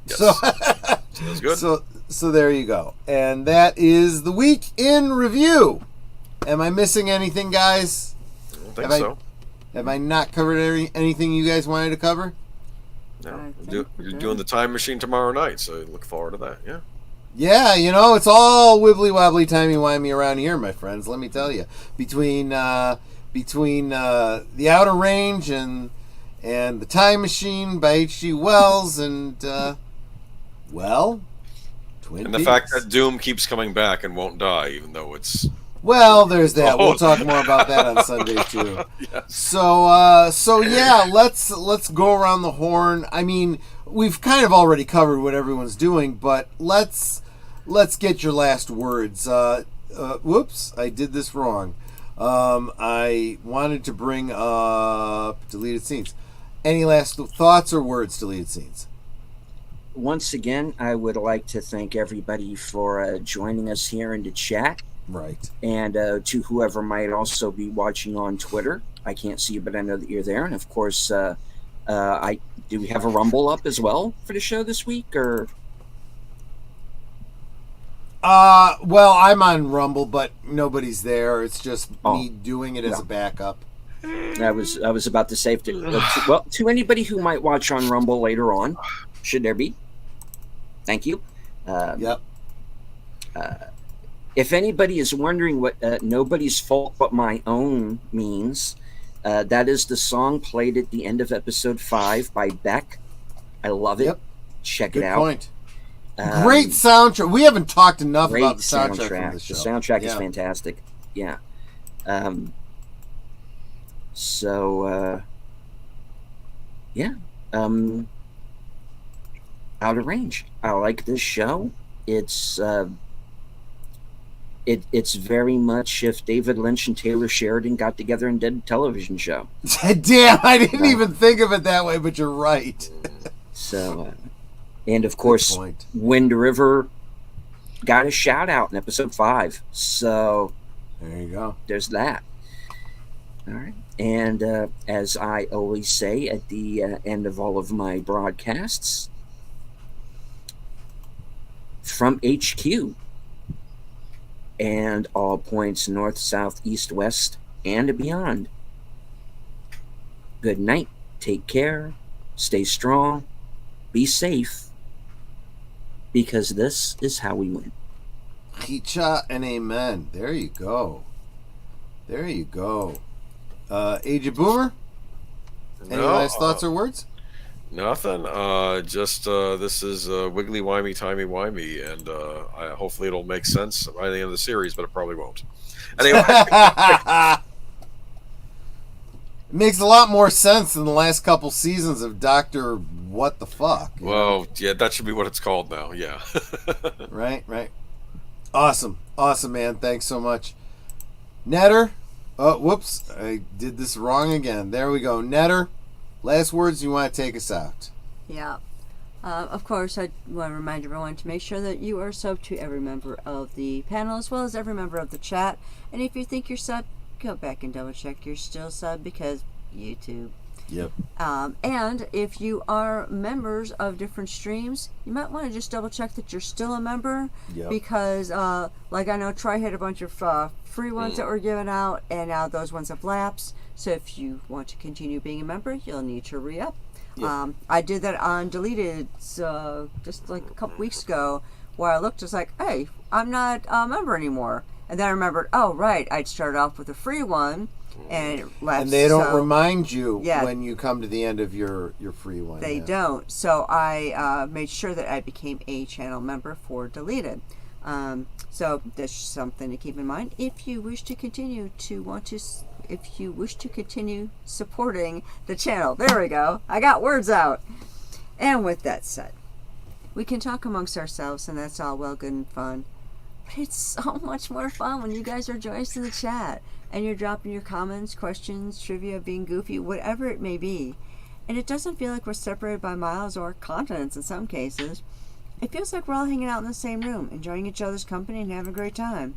Yes. So, sounds good. So there you go. And that is the week in review. Am I missing anything, guys? I don't think so. Have I not covered anything you guys wanted to cover? No. You're doing the Time Machine tomorrow night, so look forward to that. Yeah. Yeah, it's all wibbly wobbly, timey wimey around here, my friends. Let me tell you, between the Outer Range and the Time Machine by H.G. Wells and Twin Peaks. And the fact that Doom keeps coming back and won't die, even though it's. Well, there's that. We'll talk more about that on Sunday too. Yes. So yeah, let's go around the horn. I mean, we've kind of already covered what everyone's doing, but let's get your last words. Whoops, I did this wrong. I wanted to bring up deleted scenes. Any last thoughts or words, deleted scenes? Once again, I would like to thank everybody for joining us here in the chat. Right. And to whoever might also be watching on Twitter. I can't see you, but I know that you're there. And of course, do we have a Rumble up as well for the show this week, or? Well, I'm on Rumble, but nobody's there. It's just me doing it as a backup. I was about to say to anybody who might watch on Rumble later on, should there be? Thank you. Yep. If anybody is wondering what "Nobody's Fault But My Own" means, that is the song played at the end of episode 5 by Beck. I love it. Yep. Check it out. Good point. Great soundtrack. We haven't talked enough about the soundtrack from the show. The soundtrack is fantastic. Yeah. Out of Range. I like this show. It's very much if David Lynch and Taylor Sheridan got together and did a television show. Damn, I didn't even think of it that way, but you're right. So, and of course, Wind River got a shout out in episode 5. So there you go. There's that. All right. And as I always say at the end of all of my broadcasts, from HQ and all points north, south, east, west, and beyond, good night, take care, stay strong, be safe, because this is how we win. Chicha and amen. There you go. There you go. Age of Boomer? Any last thoughts or words? Nothing. Just this is wiggly wimey timey wimey, and hopefully it'll make sense by the end of the series, but it probably won't. Anyway, it makes a lot more sense than the last couple seasons of Doctor What the Fuck. Well, yeah, that should be what it's called now. Yeah. Right. Awesome, man. Thanks so much, Netter. Oh, whoops! I did this wrong again. There we go, Netter. Last words, you want to take us out? Yeah. Of course, I want to remind everyone to make sure that you are subbed to every member of the panel as well as every member of the chat. And if you think you're subbed, go back and double check you're still subbed because YouTube. Yep. And if you are members of different streams, you might want to just double check that you're still a member. Yep. Because, like I know Troy had a bunch of free ones that were given out, and now those ones have lapsed. So if you want to continue being a member, you'll need to re-up. Yep. I did that on Deleted just like a couple weeks ago, where I looked, just like, hey, I'm not a member anymore. And then I remembered, oh, right, I'd started off with a free one, and it lapsed. And they don't remind you when you come to the end of your free one. They don't. So I made sure that I became a channel member for Deleted. So that's something to keep in mind if you wish to continue supporting the channel. There we go. I got words out. And with that said, we can talk amongst ourselves, and that's all well, good, and fun. But it's so much more fun when you guys are joining us in the chat and you're dropping your comments, questions, trivia, being goofy, whatever it may be. And it doesn't feel like we're separated by miles or continents in some cases. It feels like we're all hanging out in the same room, enjoying each other's company and having a great time.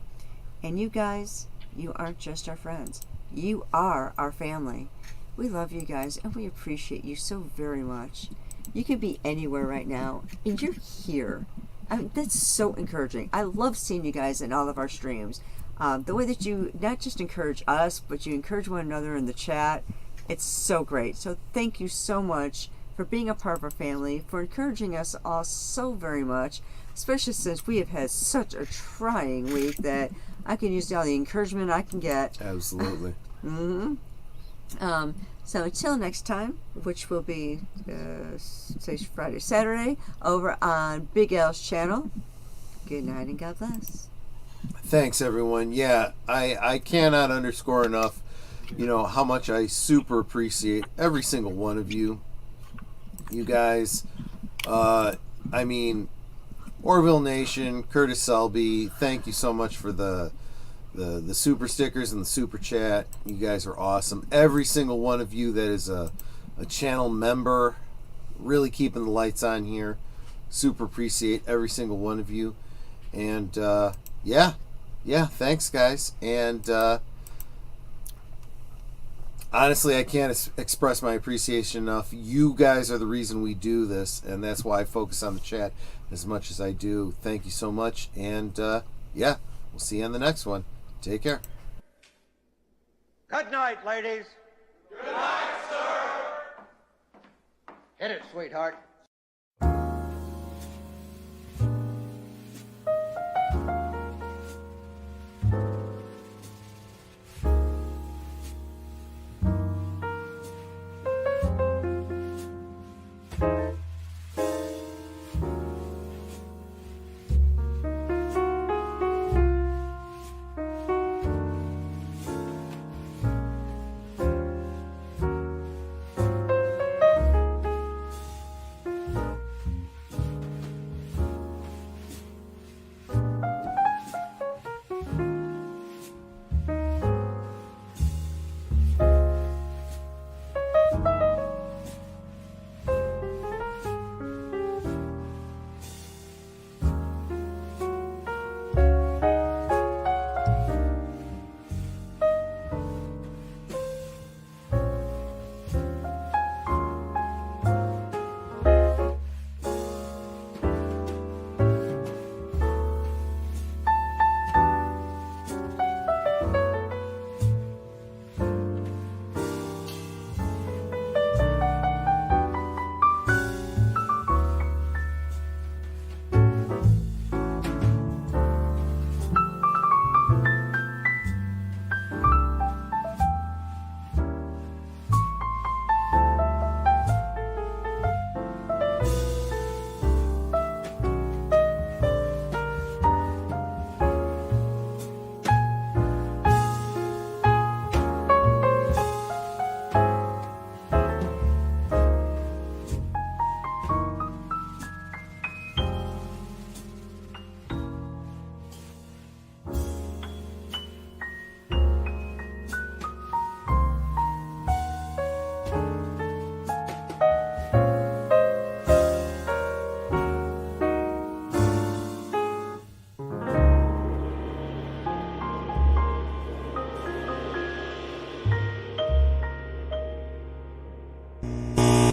And you guys, you aren't just our friends. You are our family. We love you guys, and we appreciate you so very much. You could be anywhere right now, and you're here. I mean, that's so encouraging. I love seeing you guys in all of our streams. The way that you not just encourage us, but you encourage one another in the chat, it's so great. So thank you so much for being a part of our family, for encouraging us all so very much, especially since we have had such a trying week that I can use all the encouragement I can get. Absolutely. Mm-hmm. So until next time, which will be Friday, Saturday, over on Big L's channel, good night and God bless. Thanks, everyone. Yeah, I cannot underscore enough, how much I super appreciate every single one of you. You guys, Orville Nation, Curtis Selby, thank you so much for the the super stickers and the super chat. You guys are awesome. Every single one of you that is a channel member, really keeping the lights on here. Super appreciate every single one of you. And yeah, thanks guys. And honestly, I can't express my appreciation enough. You guys are the reason we do this, and that's why I focus on the chat as much as I do. Thank you so much. And yeah, we'll see you on the next one. Take care. Good night, ladies. Good night, sir. Hit it, sweetheart.